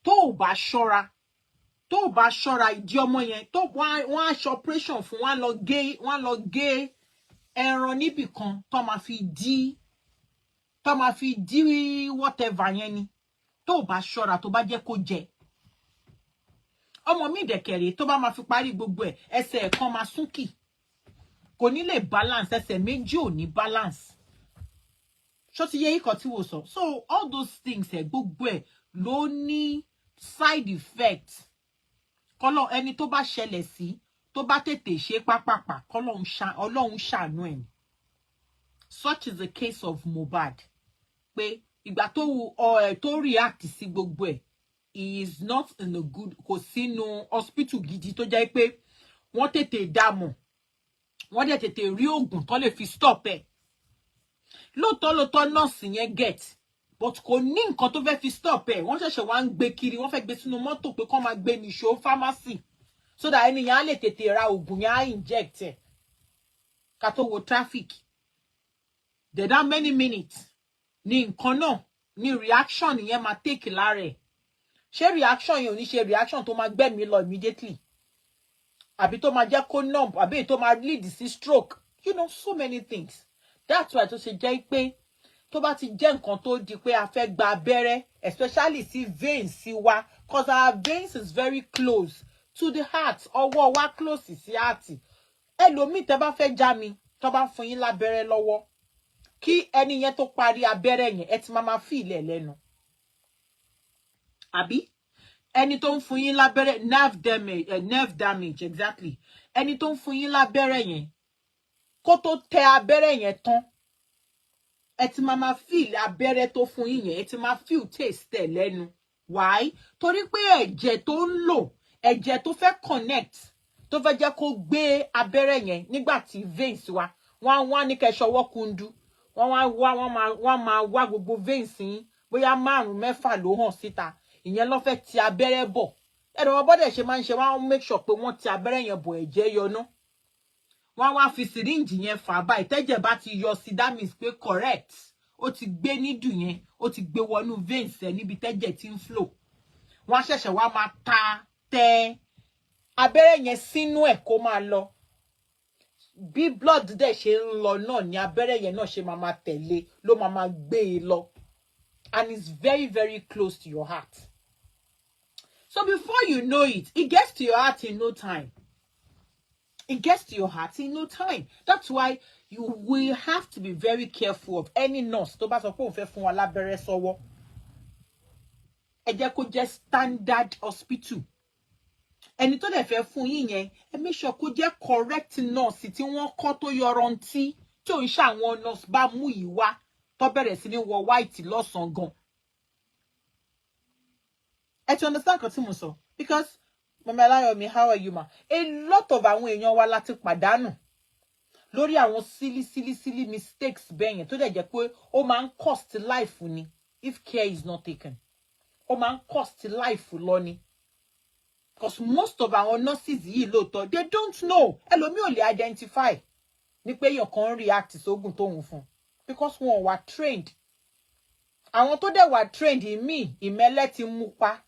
tó ò bá ṣọ́ra ìdí ọmọ yẹn tó wọ́n á ṣe operation fún wọ́n lọ gé ẹran níbì kan tó máa fi dí whatever yẹn ni tó ò bá ṣọ́ra tó bá jẹ́ kó jẹ ọmọ mi dẹ̀kẹ̀rẹ̀ tó bá máa fi parí gbogbo ẹ̀ ẹsẹ̀ kan máa súnkì kò ní lè balance ẹsẹ̀ méjì ò ní balance ṣó ti yé ikọ̀ tí wò sọ so all those things gbogbo ẹ̀ ló ní side effect kọ́lọ́ ẹni tó bá ṣẹlẹ̀ sí tó bá tètè ṣe pápápá Ọlọ́run ṣàánú ẹ̀ such is the case of Mohbad pé ìgbà tó react sí gbogbo ẹ̀ he is not in a good kò sínú hospital gidi tó jẹ́ pé wọ́n tètè dámọ̀ wọ́n dẹ̀ tètè rí oògùn tó lè fi stop ẹ̀ lóòótọ́ nọ́ọ̀sì yẹn get but kò ní nǹkan tó fẹ́ fi stop ẹ̀ wọ́n ṣẹ̀ṣẹ̀ wá ń gbé kiri wọ́n fẹ́ gbé sínú mọ́tò pé kó máa gbé nìṣó pharmacy so that ẹni yẹn á lè tètè ra oògùn yẹn á inject ẹ̀ ká tó wo traffic there that many minutes ní nǹkan náà ní reaction yẹn máa take lára ẹ̀ ṣé reaction yẹn ò ní ṣe reaction tó máa gbẹ̀mí lọ immediately àbí tó máa jẹ́ kó numb àbí tó máa lead sí stroke you know so many things that's why tó ṣe jẹ́ pé tó bá ti jẹ́ nǹkan tó di pé a fẹ́ gba abẹ́rẹ́ especially sí veins sí wa because our veins is very close to the heart ọwọ́ wa close sí heart ẹlòmíì tẹ́ bá fẹ́ já mi tó bá fún yín lábẹ́rẹ́ lọ́wọ́ kí ẹni yẹn tó parí abẹ́rẹ́ yẹn ẹ ti máa fi ilẹ̀ lẹ́nu àbí ẹni tó ń fún yín lábẹ́rẹ́ nerve damage exactly ẹni tó ń fún yín lábẹ́rẹ́ yẹn kó tó tẹ abẹ́rẹ́ yẹn tán ẹ ti máa feel abẹ́rẹ́ tó fún yín yẹn ẹ ti máa feel taste ẹ̀ lẹ́nu why torí pé ẹ̀jẹ̀ tó ń lò ẹ̀jẹ̀ tó fẹ́ connect tó fẹ́ jẹ́ kó gbé abẹ́rẹ́ yẹn nígbà tí veins wa wọ́n ní kẹ́ ṣọwọ́ kundu wọ́n máa wá gbogbo veins yín bóyá 5 6 ló hàn síta ìyẹn ló fẹ́ ti abẹ́rẹ́ bọ̀ ẹ̀rọ wọn bọ́dẹ̀ ṣe máa ń ṣe wọ́n make sure pé wọ́n ti abẹ́rẹ́ yẹn bọ̀ ẹ̀jẹ̀ yọná wọ́n wá fi syringe yẹn fà báyìí tẹ́jẹ̀ bá ti yọ sí that means pé correct ó ti gbé nídùn yẹn ó ti gbé wọnú veins ẹ̀ níbi tẹ́jẹ̀ ti ń flow wọ́n ṣẹ̀ṣẹ̀ wá máa tẹ abẹ́rẹ́ yẹn sínú ẹ̀ kó máa lọ bí blood dẹ̀ ṣe ń lọ náà ni abẹ́rẹ́ yẹn náà ṣe máa tẹ̀lé ló máa gbé e lọ and it's very very close to your heart so before you know it gets to your heart in no time. It gets to your heart in no time. That's why you will have to be very careful of any nurse. Tó bá sọ pé ó fẹ́ fún wa lábẹ́rẹ́ sọ́wọ́. Ẹ jẹ́ kó jẹ́ standard hospital. Ẹni tó dẹ̀ fẹ́ fún yín yẹn, ẹ make sure kó jẹ́ correct nurse tí wọ́n kọ́ tó yọrantí tí ò ń ṣe àwọn nurse bá mú yìí wá tó bẹ̀rẹ̀ sí ní wọ white lọ́sàn-án gan. Ẹ ti understand kan tí mo sọ? Because Mama Yomi, how are you, ma? A lot of àwọn èèyàn wa láti pàdánù lórí àwọn silly mistakes bẹ́yẹn tó dẹ̀ jẹ́ pé ó máa ń cost life ni if care is not taken. Ó máa ń cost life lọ ni. Because most of our nurses yìí lóòótọ́, they don't know. Ẹlòmíì ò lè identify ní pé èèyàn kan react sógun tóun fún because wọn wà trained. Àwọn tó dẹ̀ wà trained ìmẹ́lẹ́ ti mú pa.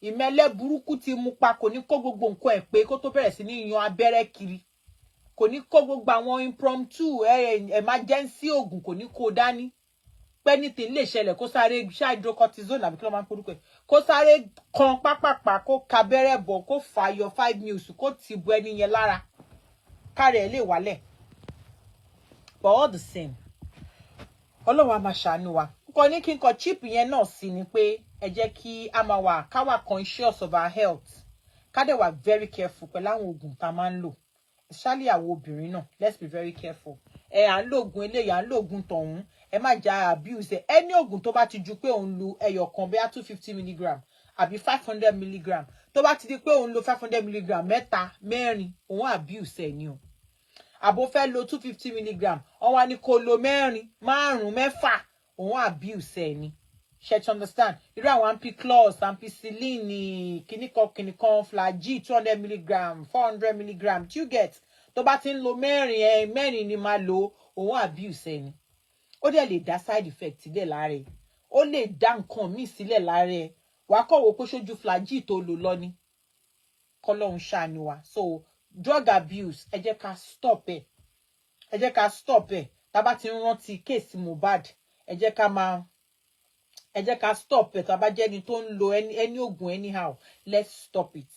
Ìmẹ́lẹ́ burúkú ti mú pa kò ní kó gbogbo nǹkan ẹ̀ pé kó tó bẹ̀rẹ̀ sí ní yan abẹ́rẹ́ kiri. Kò ní kó gbogbo àwọn impromptu emergency oògùn kò ní kó dání. Pé anything lè ṣẹlẹ̀ kó sáré hydrocortisone àbí kí ló máa ń porúkọ ẹ̀. Kó sáré kan pápápá kó kabẹ́rẹ́ bọ̀ kó fàyọ 5 mils kó ti bu ẹni yẹn lára. Kárẹ̀ lè wálẹ̀. But all the same. Ọlọ́run á máa ṣàánú wa. Kò ní kí n kọ chip yẹn náà sí ni pé ẹ jẹ́ kí a máa wà ká wà conscious of our health. Ká dẹ̀ wà very careful pẹ̀lú àwọn oògùn tá máa ń lò. Especially àwọn obìnrin náà. Let's be very careful. À ń lo oògùn eléyìí, à ń lo oògùn tọ̀hún. Ẹ má ja abuse. Any oògùn tó bá ti ju pé òun lo ẹyọ kan bóyá 250 mg àbí 500 mg. Tó bá ti di pé òun lo 500 mg 3, 4, òun abuse ẹ̀ ni o. Àbò fẹ́ lo 250 mg. Wọ́n wá ní kó lo 4, 5, 6. Òun abuse ẹ̀ ni. Ṣé understand? Irú àwọn ampiclox, ampicillin, kìnìkan, flagyl 200 mg, 400 mg. Do you get? Tó bá ti ń lo 4 ni máa lo òun abuse ẹ̀ ni. Ó dẹ̀ lè dá side effect sílẹ̀ lára ẹ̀. Ó lè dá nǹkan míì sílẹ̀ lára ẹ̀. Wàá kọ̀ wò pé ṣojú flagyl tó lò lọ ni. Kọ́lọ́run ṣàánú wa. So drug abuse ẹ jẹ́ ká stop ẹ̀. Ẹ jẹ́ ká stop ẹ̀. Tá bá ti ń rántí case Mohbad ẹ jẹ́ ká stop it. Tá bá jẹ́ ni tó ń lo any oògùn anyhow. Let's stop it.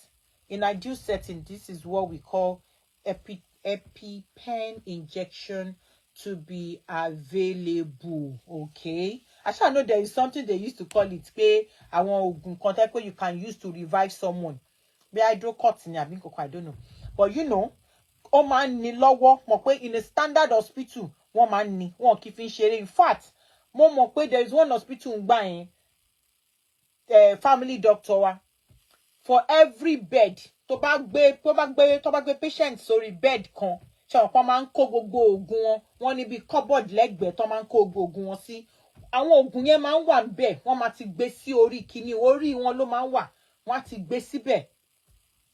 In ideal setting, this is what we call EpiPen injection to be available. Okay. I know there is something they used to call it. Pé àwọn oògùn kan tẹ́ pé you can use to revive someone. Bí hydrocort ni àbí nǹkan I don't know. But you know, ó máa ń ní lọ́wọ́ mọ̀ pé in a standard hospital wọ́n máa ń ní wọ́n kì í fi ń ṣeré. In fact, mo mọ̀ pé there is one hospital ń gbà yẹn family doctor wa for every bed tó bá gbé patient sórí bed kan ṣé wọn pa máa ń kó gbogbo oògùn wọn níbi cupboard lẹ́gbẹ̀ẹ́ tó máa ń kó gbogbo oògùn wọn sí àwọn oògùn yẹn máa ń wà ńbẹ̀ wọ́n máa ti gbé sí orí kíní orí wọn ló máa ń wà wọ́n á ti gbé síbẹ̀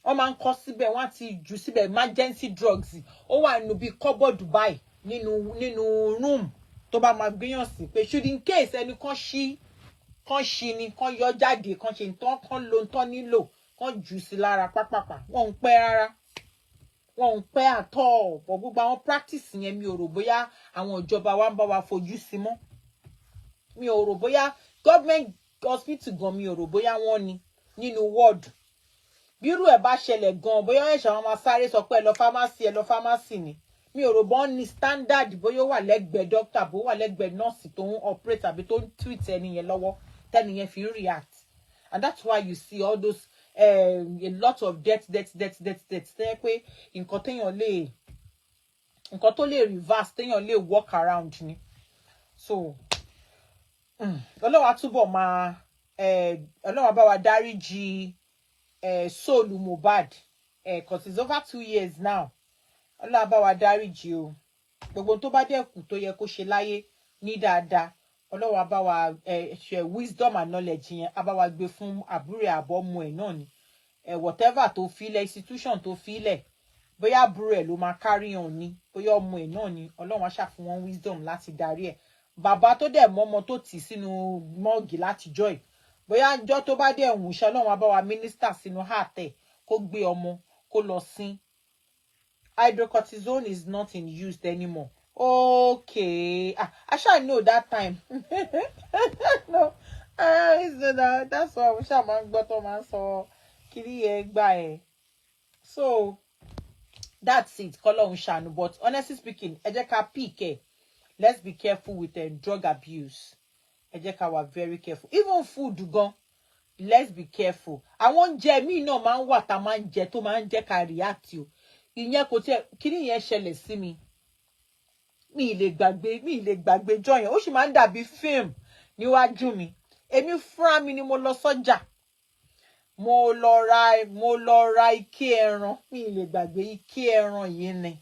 wọ́n máa ń kọ síbẹ̀ wọ́n á ti jù síbẹ̀ emergency drugs ó wà nínú bí cupboard Dubai nínú room tó bá máa gbéyàn sí pé should in case ẹni kan ṣí ni kan yọ jáde kan ṣe nǹkan kan lo nǹkan nílò kan jù sí lára pápápá wọ́n ń pẹ́ rárá wọ́n ń pẹ́ àtọ̀ pọ̀ gbogbo àwọn practice yẹn mi ò rò bóyá àwọn ìjọba wa ń bá wa fojú sí mọ́ mi ò rò bóyá government hospital gan mi ò rò bóyá wọ́n ní nínú ward bírú ẹ̀ bá ṣẹlẹ̀ gan bóyá ẹ̀ṣẹ̀ wọn máa sáré sọ pé ẹ lọ pharmacy ni mi ò rò bọ́n ní standard bóyá ó wà lẹ́gbẹ̀ẹ́ doctor bó wà lẹ́gbẹ̀ẹ́ nurse tó ń operate àbí tó ń treat ẹni yẹn lọ́wọ́ tẹ́ni yẹn fi ń react And that's why you see all those a lot of death. Pé nǹkan tó lè reverse, téèyàn lè walk around ni. So Ọlọ́run á túbọ̀ máa Ọlọ́run á bá wa dáríjì soul Mohbad, because it's over 2 years now. Ọlọ́run á bá wa dáríjì o. Gbogbo tó bá dẹ́kù tó yẹ kó ṣe láyé ní dáadáa, Ọlọ́run á bá wa ṣe wisdom and knowledge yẹn, á bá wa gbé fún àbúrò àbọ̀mọ ẹ̀ náà ni. Whatever tó filẹ̀, institution tó filẹ̀, bóyá àbúrò ẹ̀ ló máa carry on ni, bóyá ọmọ ẹ̀ náà ni, Ọlọ́run á ṣàfún wọn wisdom láti darí ẹ̀. Bàbá tó dẹ̀ mọ́ ọmọ tó tì sínú mọ́ọ̀gì láti joy, bóyá ọjọ́ tó bá dẹ̀ wùn ṣe Ọlọ́run á bá wa minister sínú heart ẹ̀ kó gbé ọmọ kó lọ sin. Hydrocortisone is not in use anymore. Okay. I shall know that time. No. That's why we shall man got on man so kiri egba. So that's it. Kolon shanu. But honestly speaking, ejeka pike. Let's be careful with drug abuse. Ejeka were very careful. Even food gone. Let's be careful. I want me no man what a man jet to man jeka react you. Ìyẹn kò tiẹ̀ kíni yẹn ṣẹlẹ̀ sí mi. Mi lè gbàgbé joy. Ó sì máa ń dàbí film níwájú mi. Èmi fúnra mi ni mo lọ sọ́jà. Mo lọ ra ike ẹran. Mi lè gbàgbé ike ẹran yìí ni.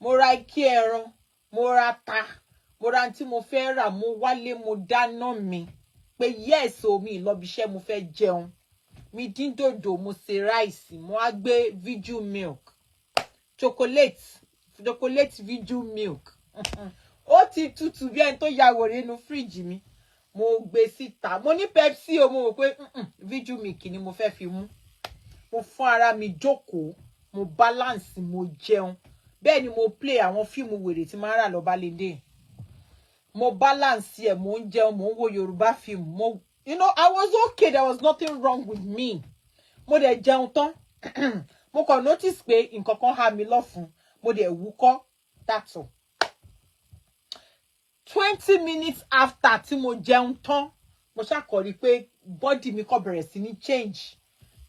Mo ra ike ẹran, mo ra ata, mo ra tí mo fẹ́ rà, mo wálé, mo dáná mi. Pé yes o, mi lọ bí iṣẹ́ mo fẹ́ jẹun. Mi dín dòdò, mo ṣe rice, mo á gbé Viju milk. Chocolate Viju milk. Ó ti tutù bí ẹni tó ya wèrè nínú fridge mi. Mo gbé síta. Mo ní Pepsi o, mo wò pé Viju milk ni mo fẹ́ fi mú. Mo fún ara mi jókòó, mo balance, mo jẹun. Bẹ́ẹ̀ ni mo play àwọn fíìmù wèrè tí máa rà lọ Balende. Mo balance ẹ̀, mo ń jẹun, mo ń wo Yorùbá film. You know, I was okay. There was nothing wrong with me. Mo dẹ̀ jẹun tán. Mo kàn notice pé nǹkan kan há mi lọ́fun. Mo dẹ̀ wúkọ́. That's all. 20 minutes after tí mo jẹun tán, mo ṣàkọrí pé body mi kò bẹ̀rẹ̀ sí ní change.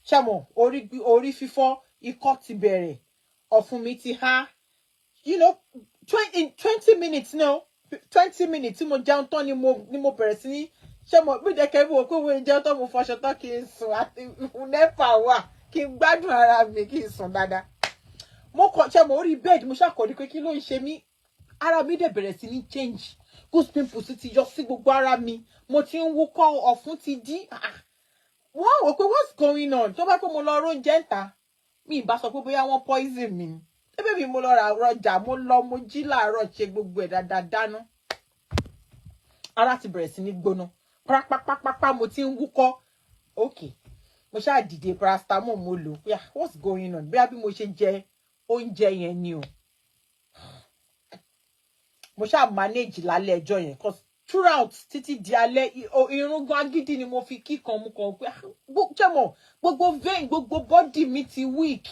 Ṣàmọ̀, orí fífọ́, ikọ́ ti bẹ̀rẹ̀, ọ̀fun mi ti há. You know, 20 minutes now. 20 minutes tí mo jẹun tán ni mo bẹ̀rẹ̀ sí ní ṣàmọ̀, bí jẹ́ kẹ́ wo pé mo jẹun tán mo fọṣọ tán kí n sùn àti nepa wà. Kí n gbádùn ara mi kí n sùn dáadáa. Mo kàn ṣe mo rí bed mo ṣàkọrí pé kí ló ń ṣe mí. Ara mi dẹ̀ bẹ̀rẹ̀ sí ní change. Goose pimples ti yọ sí gbogbo ara mi. Mo ti ń wúkọ́, ọ̀fun ti dí. Wọ́n wò pé what's going on? Tó bá pé mo lọ róúnjẹ ńta, mi bá sọ pé bóyá wọ́n poison mi. Ebe mi mo lọ ra ọjà, mo jí láàárọ̀ ṣe gbogbo ẹ̀ dáadáa dáná. Ara ti bẹ̀rẹ̀ sí ní gbóná. Pápápápápá mo ti ń wúkọ́. Okay. Mo ṣáà dìde paracetamol mo lò. Yeah, what's going on? Bí mo ṣe jẹ oúnjẹ yẹn ni o. Mo ṣáà manage lálẹ́ ẹjọ́ yẹn cause throughout títí di alẹ́ irungan agídí ni mo fi kíkan mú kan pé jẹ́mọ̀ gbogbo vein gbogbo body mi ti weak.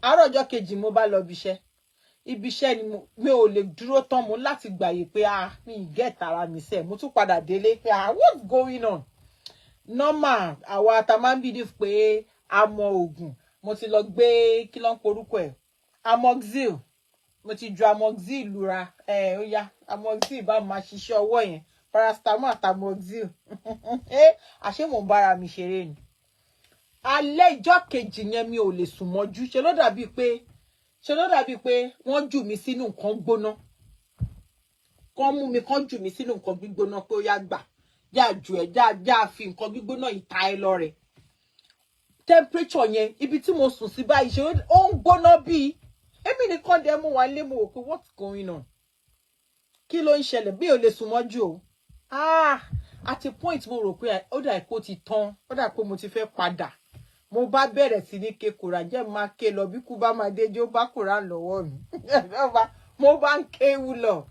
Àárọ̀ ọjọ́ kejì mo bá lọ ibiṣẹ́. Ibiṣẹ́ ni mi ò lè dúró tán mo láti gbàyè pé mi get ara mi ṣe. Mo tún padà délé pé what's going on? Normal àwa tá máa ń believe pé a mọ oògùn. Mo ti lọ gbé kí ló ń porúkọ ẹ̀ amoxil. Mo ti ju amoxil lura ó yá amoxil bá máa ṣiṣẹ́ ọwọ́ yẹn paracetamol àti amoxil. Àṣé mo ń bára mi ṣeré ni. Alẹ́ ìjọ́ kejì yẹn mi ò lè sùn mọ́jú. Ṣé ló dàbí pé wọ́n jù mí sínú nǹkan gbóná. Kàn mú mi kàn jù mí sínú nǹkan gbígbóná pé ó yá gbà. Já ju ẹ̀ já fi nǹkan gbígbóná ìta ẹ lọ rẹ̀. Temperature yẹn ibi tí mo sùn sí báyìí ṣe ó ń gbóná bí. Èmi nìkan dẹ̀ mú wá lé mo wò pé what's going on? Kí ló ń ṣẹlẹ̀ bí ò lè sùn mọ́jú o? At a point mo rò pé ó dà kó ti tán. Ó dà pé mo ti fẹ́ padà. Mo bá bẹ̀rẹ̀ sí ní ké Kùránì jẹ́ máa ké lọ bí kú bá máa dé jó bá Kùránì lọ́wọ́ mi. Mo bá ń kéwú lọ.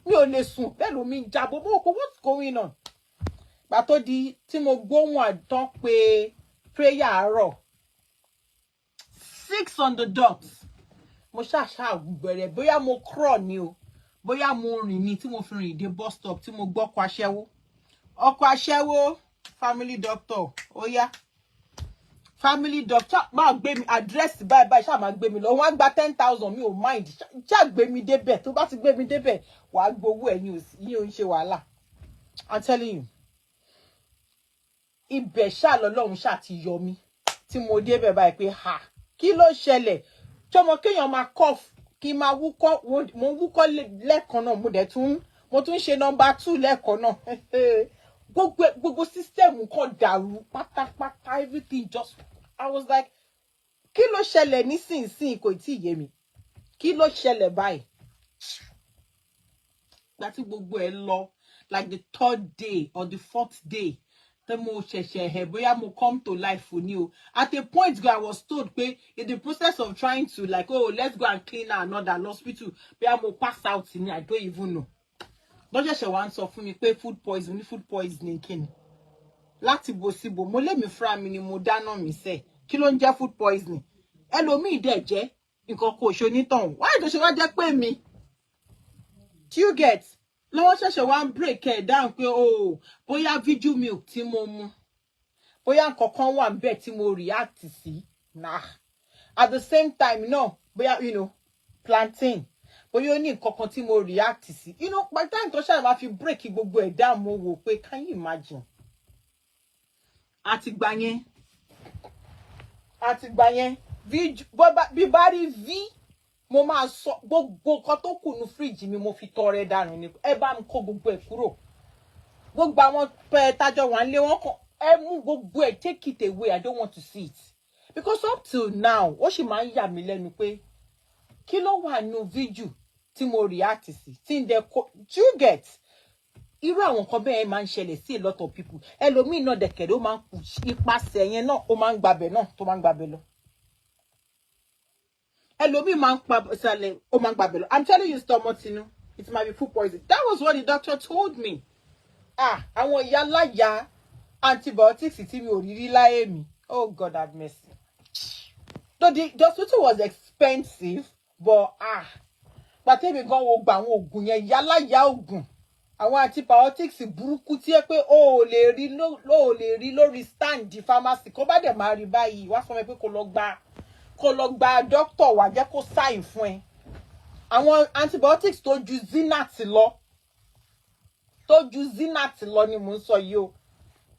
Mi ò lè sùn bẹ́ẹ̀ ló mi jábọ́ mo kò what's going on? Gbà tó di tí mo gbóhùn àtàn pé prayer àárọ̀ 6 on the dot. Mo ṣàṣà bẹ̀rẹ̀ bóyá mo crawl ni o. Bóyá mo rìn ni tí mo fi rìn dé bus stop tí mo gbọ́ ọkọ̀ aṣẹ́wó. Ọkọ̀ aṣẹ́wó family doctor. Oh yeah. Family doctor, ma gbé mi address bye ṣá ma gbé mi lọ. Wọ́n gba 10,000 mi ò mind. Ṣá gbé mi débẹ̀. Tó bá ti gbé mi débẹ̀, wàá gbowó ẹ̀ yín ò ń ṣe wàhálà. I'm telling you. Ibẹ̀ ṣá lọ́lọ́run ṣá ti yọ mí. Tí mo débẹ̀ báyìí pé ha, kí ló ṣẹlẹ̀? Ṣọmọ kéèyàn máa cough, kí máa wúkọ́, mo wúkọ́ lẹ́ẹ̀kan náà, mo tún ṣe number 2 lẹ́ẹ̀kan náà. Gbogbo system kan dàrú pátápátá, everything just, I was like, kí ló ṣẹlẹ̀ nísinsìnyí kò tí yé mi. Kí ló ṣẹlẹ̀ báyìí? Láti gbogbo ẹ lọ, like the 3rd day or the 4th day, the mo ṣẹ̀ṣẹ̀ bóyá mo come to life for you. At a point I was told pé in the process of trying to like, oh, let's go and clean another hospital, bóyá mo pass out ni, I don't even know. Don't just want sọ fún mi pé food poisoning kini. Láti bo síbo, mo lè mi fra mi ni mo dáná mi ṣe. Kí ló ń jẹ́ food poisoning? Ẹlòmíì dẹ̀ jẹ́ nǹkan kò ṣe onítọ̀hún. Why do she wá jẹ́ pé mi? Do you get? Lọ́wọ́ ṣẹ̀ṣẹ̀ wá break it down pé oh, bóyá video milk tí mo mu. Bóyá nǹkan kan wà ńbẹ̀ tí mo react sí. Nah. At the same time, no, bóyá, you know, plantain. Bóyá ó ní nǹkan kan tí mo react sí. You know, by the time tó ṣáà máa fi break gbogbo ẹ̀ down, mo wò pé, can you imagine? Àti gbà yẹn, bí bá rí V, mo máa sọ gbogbo nǹkan tó kù ní fridge mi mo fi tọrẹ dànù ni. Ẹ bá mi kó gbogbo ẹ̀ kúrò. Gbogbo àwọn tájọ wà nílé wọn kan, ẹ mú gbogbo ẹ̀, take it away. I don't want to see it. Because up till now, ó sì máa ń yà mí lẹ́nu pé kí ló wà nínú video tí mo react sí. Tí ń dẹ ko, do you get? Irú àwọn nǹkan bẹ́ẹ̀ máa ń ṣẹlẹ̀ sí a lot of people. Ẹlòmíì náà dẹ̀kẹ̀rẹ̀ ó máa ń kú ipasẹ̀ yẹn náà, ó máa ń gbabẹ̀ náà tó máa ń gbabẹ̀ lọ. Ẹlòmíì máa ń pa ìsàlẹ̀, ó máa ń gbabẹ̀ lọ. I'm telling you, Stomotinu, it might be food poison. That was what the doctor told me. Àwọn ìyá láyà antibiotics tí mi ò rí láyé mi. Oh God have mercy. So the hospital was expensive, but gbàtẹ́mi gan wo gba àwọn oògùn yẹn, ìyá láyà oògùn. Àwọn antibiotics burúkú tí ẹ pé o lè rí lórí stand di pharmacy. Kó bá dẹ̀ máa rí báyìí, wá sọ mí pé kó lọ gba doctor wá jẹ́ kó sign fún ẹ. Àwọn antibiotics tó ju Zinat lọ ni mò ń sọ yìí o.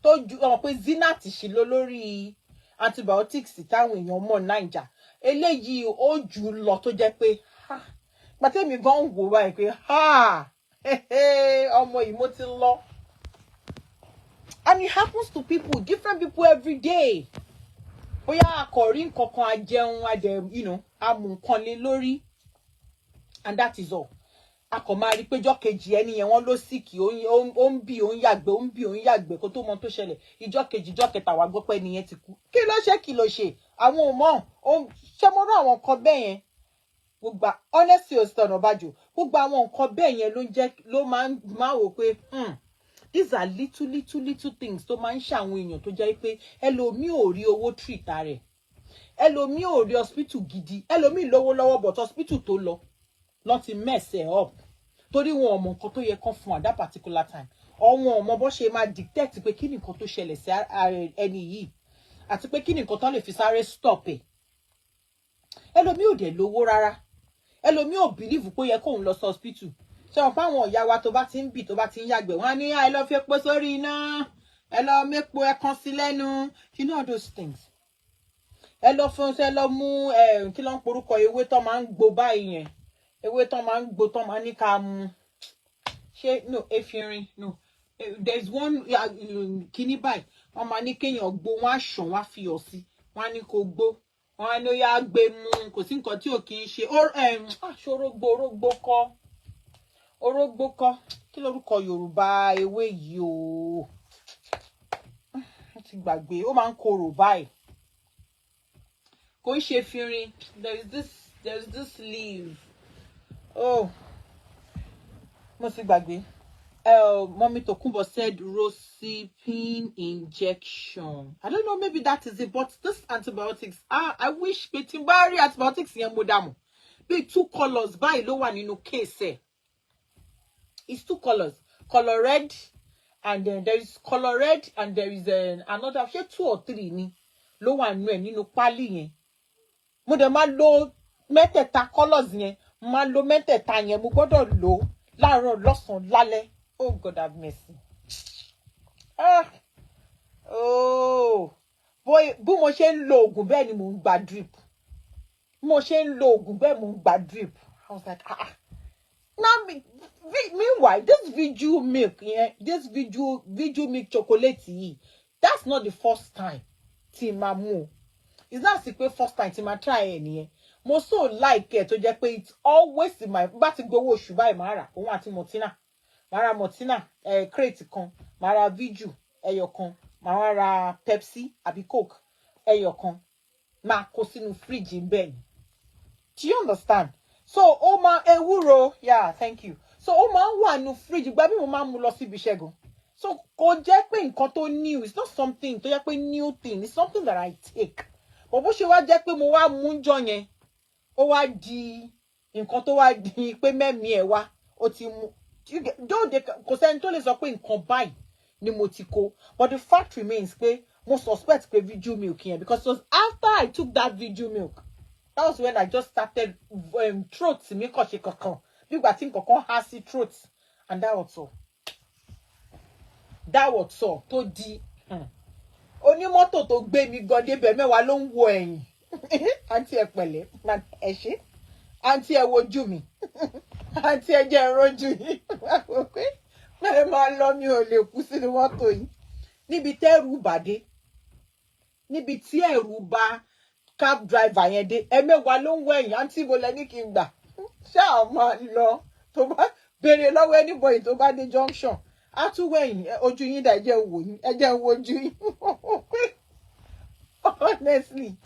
Tó ju pé Zinat ṣì lọ lórí antibiotics táwọn èèyàn mọ̀ Naija. Eléyìí ó jù lọ tó jẹ́ pé gbàtẹ́mi gan wò báyìí pé ọmọ yìí mo ti lọ. And it happens to people, different people every day. Bóyá akọ̀rí nǹkan kan ajẹun adẹ, you know, amú nǹkan lé lórí. And that is all. Akọ̀ máa rí pé jọ́ kejì ẹni yẹn wọ́n ló síkì, ó ń bì, ó ń yàgbẹ́ kó tó mọ tó ṣẹlẹ̀. Ìjọ́ kejì, ìjọ́ kẹta wá gbọ́ pé ẹni yẹn ti kú. Kí ló ṣe? Àwọn ò mọ̀. Ṣé mo rán àwọn nǹkan bẹ́ẹ̀ yẹn? Gbogbo honestly Ọ̀nàbàjò, gbogbo àwọn nǹkan bẹ́ẹ̀ yẹn ló máa wò pé these are little things tó máa ń ṣàwọn èèyàn tó jẹ́ pé ẹlòmíì ò rí owó treat rẹ̀. Ẹlòmíì ò rí hospital gidi. Ẹlòmíì lówó lọ́wọ́ but hospital tó lọ ti mess up. Torí wọn ò mọ nǹkan tó yẹ kán fún at that particular time. Wọn ò mọ bó ṣe máa dictate pé kí ni nǹkan tó ṣẹlẹ̀ sí ẹni yìí. Àti pé kí ni nǹkan tán lè fi sáré stop ẹ̀. Ẹlòmíì ò dẹ̀ lówó rárá. Ẹlòmíì ò believe pé ó yẹ kóun lọ sí hospital. Ṣé wọn fáwọn ìyá wa tó bá ti ń bì, tó bá ti ń yàgbẹ́, wọ́n á ní ẹ lọ fi epo sórí iná, ẹ lọ mépo ẹkan sí lẹ́nu, you know those things. Ẹ lọ mú kí ló ń porúkọ ewé tó máa ń gbó báyìí yẹn. Ewé tó máa ń gbó tó máa ní ká mu. Ṣé no efirin no. There's one kíní báyìí. Wọ́n máa ní kéèyàn gbó, wọ́n á ṣàn, wọ́n á fi iyọ̀ sí. Wọ́n á ní kó gbó. Wọ́n á ní ó yá gbé mu, kò sí nǹkan tí ò kì í ṣe. Orógbó kọ́. Kí lorúkọ Yorùbá ewé yìí o? Mo ti gbàgbé. Ó máa ń korò báyìí. Kò ń ṣe efirin. There's this leaf. Oh. Mo ti gbàgbé. Mommy Tokumbo said Rosipin injection. I don't know, maybe that is it, but this antibiotics, I wish Petimbari antibiotics yẹn mo dàmú. Be 2 colors báyìí ló wà nínú case ẹ̀. It's 2 colors. Color red and then there is color red, and there is another 2 or 3 ni ló wà nínú ẹ̀ nínú pálí yẹn. Mo dẹ̀ máa lo mẹ́tẹ̀ẹ̀ta colors yẹn, máa lo mẹ́tẹ̀ẹ̀ta yẹn, mo gbọ́dọ̀ lò láàárọ̀ lọ́sàn-án lálẹ́. Oh God have mercy. Boy, bó mo ṣe ń lo oògùn bẹ́ẹ̀ ni mo ń gba drip. Mo ṣe ń lo oògùn bẹ́ẹ̀ mo ń gba drip. I was like, Now, meanwhile, this Viju milk, this Viju milk chocolate, that's not the first time. Timamu. It's not the first time Tima try any. Mo so like it to just it's always in my but to go shubai mara. O want Motina. Mara Motina, crate con, Mara Viju, eyokon, Mara Pepsi, abi Coke, eyokon. Ma cosinu fridge in bed. Do you understand? So, Oma ewuro, yeah, thank you. So, Oma wa no fridge, gba bi mo ma mu lọ sí ibi iṣẹ́ gan. So, kò jẹ́ pé nǹkan tó new, it's not something tó jẹ́ pé new thing, it's something that I take. But bó ṣe wá jẹ́ pé mo wá mú ńjọ́ yẹn, ó wá di nǹkan tó wá di pé mẹ́mí ẹ̀ wá, ó ti mú. Kò sẹ́ni tó lè sọ pé nǹkan báyìí ni mo ti kó. But the fact remains pé mo suspect pé Viju milk yẹn, because it was after I took that Viju milk. That was when I just started throat me koshi kokon. Bigba tin kokon hasi throat. And that was all. That was all. To di. Oni moto to gbe mi gan debe mẹ́wàá ló ń wo ẹ̀yìn. Auntie Epele, man eshe. Auntie e wojú mi. Auntie e jẹ́ rojú yín. Okay. Me ma lọ mi ò lè kú sínú mọ́tò yìí. Níbi tẹ́rù bá dé. Níbi tí ẹ̀rù bá cab driver yẹn dé ẹ̀mẹ́wàá ló ń wẹ̀yìn àǹtí mo lẹ ní kí n gbà ṣáà máa lọ tó bá béèrè lọ́wọ́ anybody tó bá dé junction á tún wẹ̀yìn ojú yín dà ẹjẹ́ wò yín ẹjẹ́ wo ojú yín. Honestly,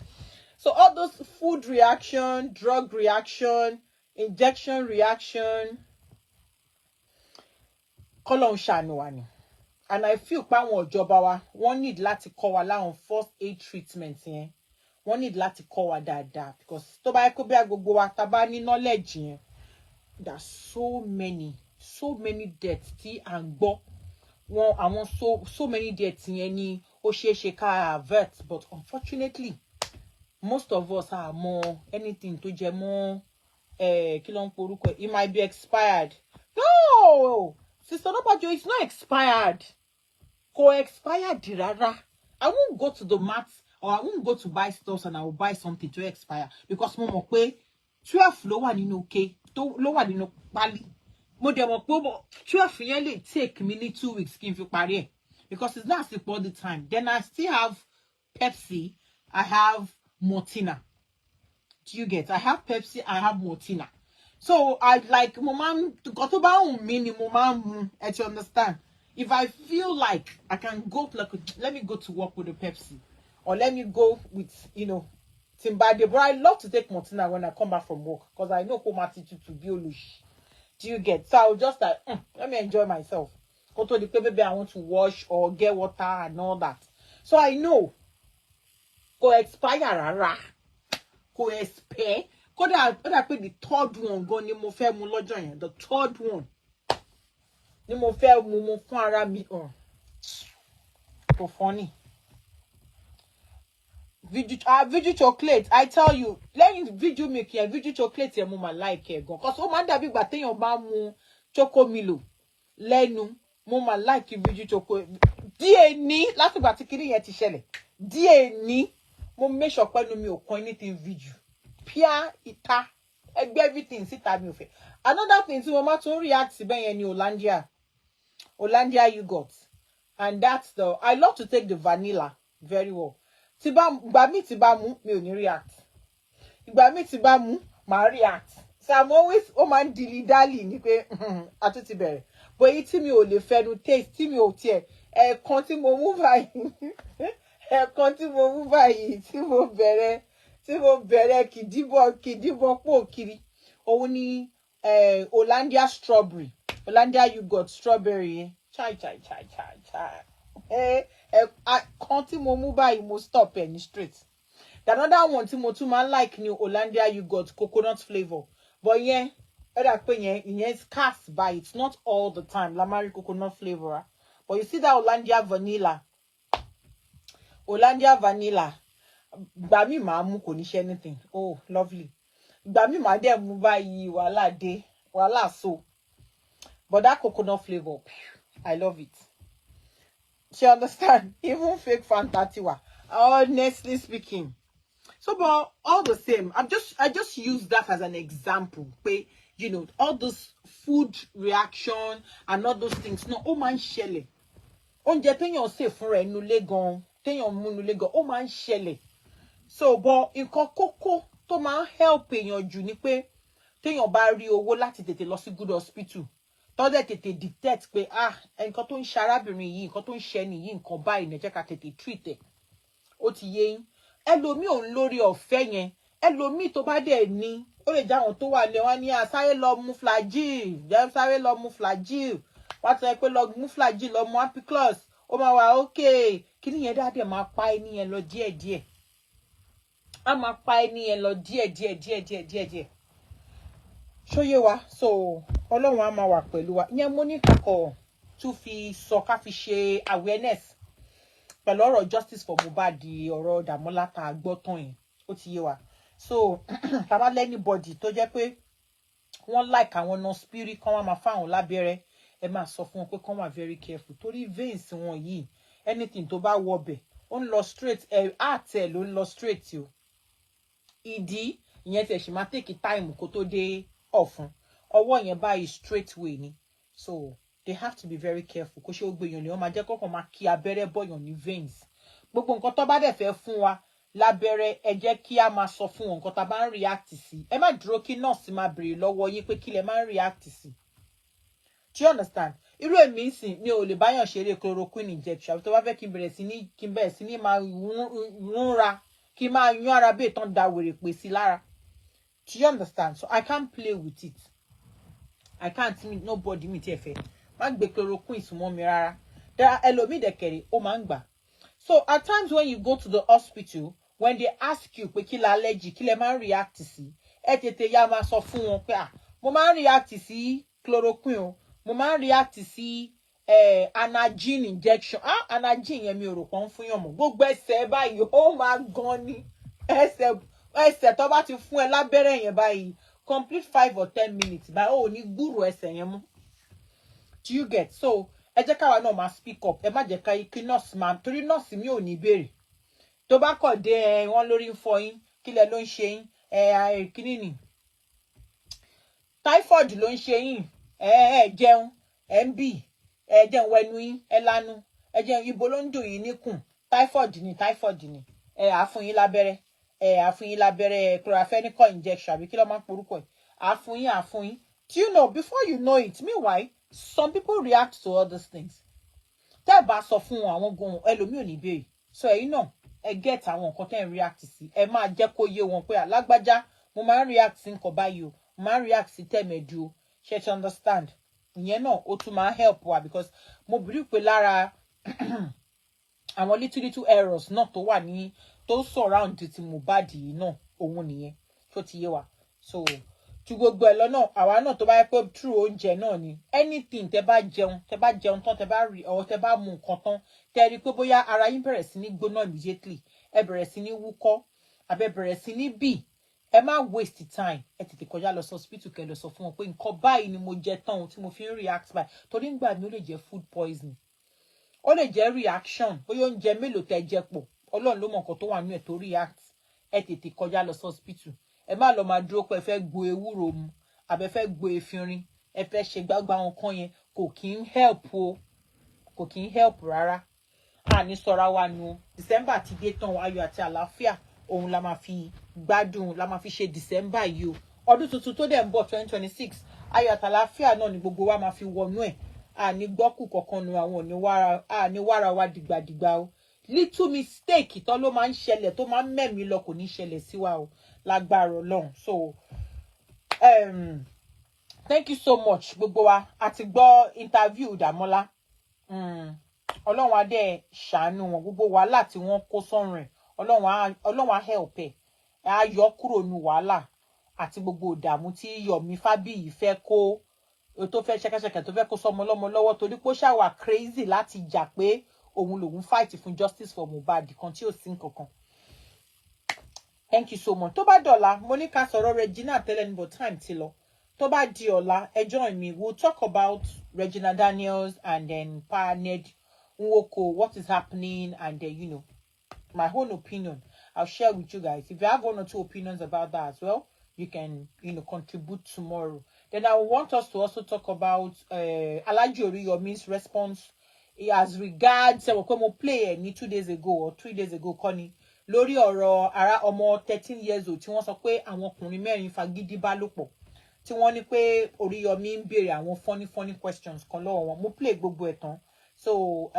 so all those food reaction, drug reaction, injection reaction, kọ́lọ́n ṣàánú wa ni. And I feel pa àwọn ìjọba wa wọ́n need láti kọ́ wa láwọn first aid treatment yẹn. Wọ́n need láti kọ́ wa dáadáa, because tó bá yẹ kó bí gbogbo wa tá bá ní knowledge yẹn, there's so many deaths tí à ń gbọ́. Wọ́n àwọn so many deaths yẹn ni ó ṣeé ṣe ká avert, but unfortunately most of us are more anything tó jẹ mọ́ kí ló ń porúkọ, it might be expired. No, Sister Nobajo, it's not expired. Kò expired rárá. I won't go to the mats. Or I won't go to buy stuff and I will buy something to expire, because mo mọ̀ pé 12 ló wà nínú ke tó ló wà nínú pali. Mo dẹ̀ mọ̀ pé 12 yẹn lè take me 2 weeks kí n fi parí ẹ̀, because it's not all the time. Then I still have Pepsi, I have Mortina. Do you get? I have Pepsi, I have Mortina. So I like mo máa ń nǹkan tó bá wù mí ni mo máa ń mu. You understand? If I feel like I can go, like, let me go to work with a Pepsi. Or let me go with, Timbade. But I love to take Mortina when I come back from work, because I know home attitude to be olush. Do you get? So I'll just like, let me enjoy myself. Go to the maybe I want to wash or get water and all that. So I know. Go expire rara. Go expire. Go there. I put the third one. Go ni mo fẹ́ mu lọ́jọ́ yẹn. The third one. Ni mo fẹ́ mu mo fún ara mi. So funny. Viju chocolate, I tell you, lẹ́yìn Viju milk yẹn, Viju chocolate yẹn mo máa like ẹ̀ gan. Cause ó máa ń dàbí ìgbà téèyàn bá mu choco milo lẹ́nu, mo máa like Viju chocolate. Díẹ̀ ní láti ìgbà tí kiri yẹn ti ṣẹlẹ̀. Díẹ̀ ní mo make sure pé mi ò kan anything Viju. Pia ìta, ẹgbẹ́ everything síta mi ò fẹ́. Another thing tí mo máa tún react sí bẹ́ẹ̀ yẹn ni Hollandia yogurt. And that's I love to take the vanilla very well. Ìgbà mi tí bá mú mi ò ní react. Ìgbà mi tí bá mú màá react. So I'm always man dilly dally ni pé àtún ti bẹ̀rẹ̀. But èyí tí mi ò lè fẹnu taste, tí mi ò tiẹ̀ ẹ̀ẹ̀kan tí mo mú báyìí. Ẹ̀ẹ̀kan tí mo mú báyìí tí mo bẹ̀rẹ̀ kìdíbọ̀ pò kiri. Òun ni Hollandia strawberry. Hollandia yogurt strawberry. Chai. Kan tí mo mú báyìí mo stop any straight. The another one tí mo tún máa like ni Hollandia yogurt coconut flavor. But yẹn ó dà pé yẹn scarce by it's not all the time. La máa rí coconut flavor. But you see that Hollandia vanilla. Gbami ma mu kò ní ṣe anything. Oh, lovely. Gbami ma de mu báyìí wàhálà dé, wàhálà so. But that coconut flavor, I love it. She understand? Even fake Fanta tiwa. Honestly speaking. So, but all the same, I just use that as an example. Pé, you know, all those food reaction and all those things. No, oh man, shele. Oúnjẹ téèyàn ṣe fún rẹ̀ nínú ilé gan, téèyàn mú nínú ilé gan, ó máa ń ṣẹlẹ̀. So, but nǹkan kókó tó máa ń help èèyàn jù ni pé téèyàn bá rí owó láti tètè lọ sí good hospital. Tó dẹ̀ tètè detect pé nǹkan tó ń ṣe arábìnrin yìí, nǹkan tó ń ṣe nìyí, nǹkan báyìí ní jẹ́ ká tètè treat ẹ̀. Ó ti yé yín. Ẹlòmíì ò ń lórí ọ̀fẹ́ yẹn. Ẹlòmíì tó bá dẹ̀ ní, ó lè jáwọn tó wà lé wá ní sáré lọ mú Flagyl, sáré lọ mú Flagyl. Wá sọ pé lọ mú Flagyl lọ mú Ampiclox. Ó máa wà okay. Kí ni yẹn dáadé máa pa ẹni yẹn lọ díẹ̀díẹ̀. A máa pa ẹni yẹn lọ díẹ̀díẹ̀. Ṣóyé wa. So, Ọlọ́run á máa wà pẹ̀lú wa. Ìyẹn mo ní kakọ̀ tún fi sọ ká fi ṣe awareness. Pẹ̀lú ọ̀rọ̀ justice for Mohbad, ọ̀rọ̀ Damola tá gbọ́ tán yẹn. Ó ti yé wa. So, tá bá lẹ́ anybody tó jẹ́ pé wọ́n like àwọn non spirit kan wá máa fáwọn lábẹ́rẹ́, ẹ máa sọ fún wọn pé kán wà very careful. Torí veins wọn yìí, anything tó bá wọbẹ̀, ó ń lọ straight, heart ẹ̀ ló ń lọ straight o. Ìdí ìyẹn tẹ̀ ṣì máa take time kó tó dé ọ̀fun. Ọwọ́ yẹn báyìí straight way ni. So, they have to be very careful. Kó ṣe ó gbèyàn lé wọ́n máa jẹ́ kọ́kàn máa kí abẹ́rẹ́ bọ̀yàn ní veins. Gbogbo nǹkan tó bá dẹ̀ fẹ́ fún wa lábẹ́rẹ́, ẹ jẹ́ kí a máa sọ fún wọn nǹkan tá bá ń react sí. Ẹ má dúró kí nurse máa béèrè lọ́wọ́ yín pé kí lẹ máa ń react sí. Do you understand? Irú èmi ńsìn mi ò lè báyàn ṣeré chloroquine injection. Àbí tó bá fẹ́ kí n bẹ̀rẹ̀ sí ní máa rúnra, kí n máa yún ara bẹ́ẹ̀ tán da wèrè pè sí lára. Do you understand? So I can't play with it. I can't meet nobody mi tí ẹ fẹ́. Má gbé chloroquine súnmọ́ mi rárá. There are ẹlòmíì dẹ̀kẹ̀rẹ̀ ó máa ń gbà. So at times when you go to the hospital, when they ask you pé kí la allergy, kí lẹ máa ń react sí, ẹ tètè yá máa sọ fún wọn pé mo máa ń react sí chloroquine o, mo máa ń react sí Anagin injection. Anagin yẹn mi ò rò pọ́n fún yàn mọ́. Gbogbo ẹsẹ̀ báyìí ó máa gan ni. Ẹsẹ̀ tó bá ti fún ẹ lábẹ́rẹ́ yẹn báyìí, complete 5 or 10 minutes báyìí ó ní gbúrò ẹsẹ̀ yẹn mú. Do you get? So, ẹ jẹ́ káwa náà máa speak up. Ẹ má jẹ́ ká kí nurse máa, torí nurse mi ò ní béèrè. Tó bá kọ̀ dé wọ́n lórí ń fọ yín, kí lẹ ló ń ṣe yín? Kíní ni. Typhoid ló ń ṣe yín. Jẹun, ń bì, jẹun wẹnu yín, lanu, jẹun ibo ló ń dùn yín níkùn. Typhoid ni. Á fún yín lábẹ́rẹ́. Á fún yín lábẹ́rẹ́ chloraphenicol injection àbí kí ló máa ń porúkọ ẹ̀. Á fún yín. Do you know, before you know it, meanwhile, some people react to all these things. Tẹ́ bá sọ fún wọn àwọn gan ẹlòmíì ò ní béèrè. So ẹ̀yin náà ẹ get àwọn nǹkan tẹ́ ń react sí. Ẹ máa jẹ́ kó yé wọn pé alágbájá mo máa ń react sí nǹkan báyìí o. Mo máa ń react sí tẹ̀mẹ̀dù o. Ṣé you understand? Ìyẹn náà ó tún máa help wa because mo believe pé lára àwọn little errors náà tó wà ní tó surround ti Mohbad yìí náà òun nìyẹn. Tó ti yé wa. So ju gbogbo ẹ lọ náà àwa náà tó bá yẹ pé true oúnjẹ náà ni anything tẹ́ bá jẹun tán tẹ́ bá rí ọ tẹ́ bá mu nǹkan tán tẹ́ rí pé bóyá ara yín bẹ̀rẹ̀ sí ní gbóná immediately ẹ bẹ̀rẹ̀ sí ní wúkọ́ àbẹ bẹ̀rẹ̀ sí ní bì ẹ má waste time ẹ tètè kọjá lọ sí hospital kẹ́ lọ sọ fún wọn pé nǹkan báyìí ni mo jẹ tán tí mo fi ń react báyìí torí ńgbà mi ó lè jẹ food poisoning ó lè jẹ reaction bóyá oúnjẹ mélòó tẹ́ jẹ pọ̀ Ọlọ́run ló mọ nǹkan tó wà nínú ẹ̀ tó react ẹ tètè kọjá lọ sí hospital ẹ má lọ máa dúró pé ẹ fẹ́ gbo ewúro mu àbẹ fẹ́ gbo efinrin ẹ fẹ́ ṣe gbagba wọn kan yẹn kò kí ń help o kò kí ń help rárá àní sọra wa nu December ti dé tán ayọ̀ àti àlàáfíà òun la máa fi gbádùn la máa fi ṣe December yìí o ọdún tuntun tó dẹ̀ ń bọ̀ 2026 ayọ̀ àti àlàáfíà náà ni gbogbo wa máa fi wọnú ẹ̀ àní gbọ́kù kankan nu àwọn àní wàrà wa dìgbàdìgbà o little mistake tó ló máa ń ṣẹlẹ̀ tó máa ń mẹ́mí lọ kò ní ṣẹlẹ̀ sí wa o lágbára Ọlọ́run so thank you so much gbogbo wa àti gbọ́ interview Damola Ọlọ́run á dẹ̀ ṣàánú wọn gbogbo wàhálà tí wọ́n kó sọ́run ẹ̀ Ọlọ́run á help ẹ̀ á yọ kúrò ní wàhálà àti gbogbo ìdààmú tí Yomi Fábíyì fẹ́ kó o tó fẹ́ ṣẹ̀kẹ̀ṣẹ̀kẹ̀ tó fẹ́ kó sọmọ lọ́mọ lọ́wọ́ torí pé ó ṣàwà crazy láti jà pé òun lòun fight fún justice for Mohbad kan tí ò sí nǹkankan. Thank you so much. Tó bá dọ̀la, mo ní ká sọ̀rọ̀ Regina tẹ́lẹ̀ ní but time ti lọ. Tó bá di ọ̀la, join me. We'll talk about Regina Daniels and then Pa Ned Nwoko, what is happening, and then, you know, my own opinion. I'll share with you guys. If you have 1 or 2 opinions about that as well, you can, you know, contribute tomorrow. Then I want us to also talk about Alhaji Oriyomi's response as regards mo play ní 2 days ago or 3 days ago, Connie. Lórí ọ̀rọ̀ ara ọmọ 13 years old tí wọ́n sọ pé àwọn ọkùnrin mẹ́rin fagídí bá lò pọ̀. Tí wọ́n ní pé Oriyomi ń béèrè àwọn funny questions kan lọ́wọ́ wọn. Mo play gbogbo ẹ̀ tán. So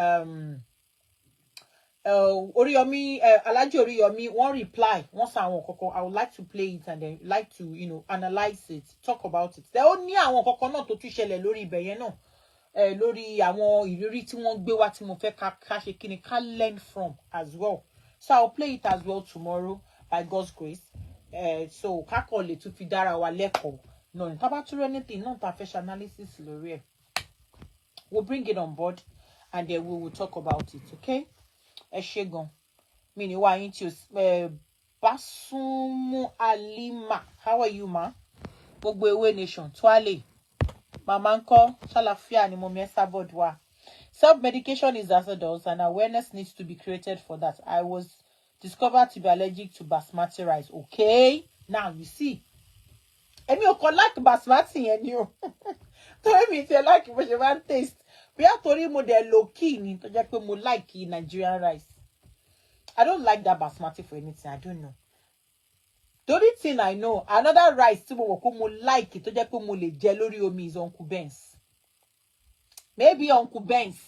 Oriyomi, Alhaji Oriyomi, one reply, one sound koko. I would like to play it and then like to, you know, analyze it, talk about it. There only àwọn koko náà tó tún ṣẹlẹ̀ lórí ibẹ̀ yẹn náà. Lórí àwọn ìrírí tí wọ́n gbé wá tí mo fẹ́ ká ṣe kíni ká learn from as well. So I'll play it as well tomorrow by God's grace. So ká kọ́ lè tún fi dára wa lẹ́kọ̀ọ́. No, tá bá tún anything náà tá fẹ́ ṣe analysis lórí ẹ̀. We'll bring it on board and then we will talk about it, okay? Eshegon. Mini wa yin ti Basumu Alima. How are you, ma? Gbogbo Ewe Nation. Twale. Mama nko, shalafia ni mo mi Esabod wa. Self-medication is hazardous and awareness needs to be created for that. I was discovered to be allergic to basmati rice. Okay? Now you see. Emi o ko like basmati yen ni o. Tell me if you like it, but you want taste. We are torí mo de low key ni tó jẹ́ pé mo like Nigerian rice. I don't like that basmati for anything. I don't know. The only thing I know, another rice tí mo wò pé mo like tó jẹ́ pé mo lè jẹ lórí omi is Uncle Ben's. Maybe Uncle Ben's.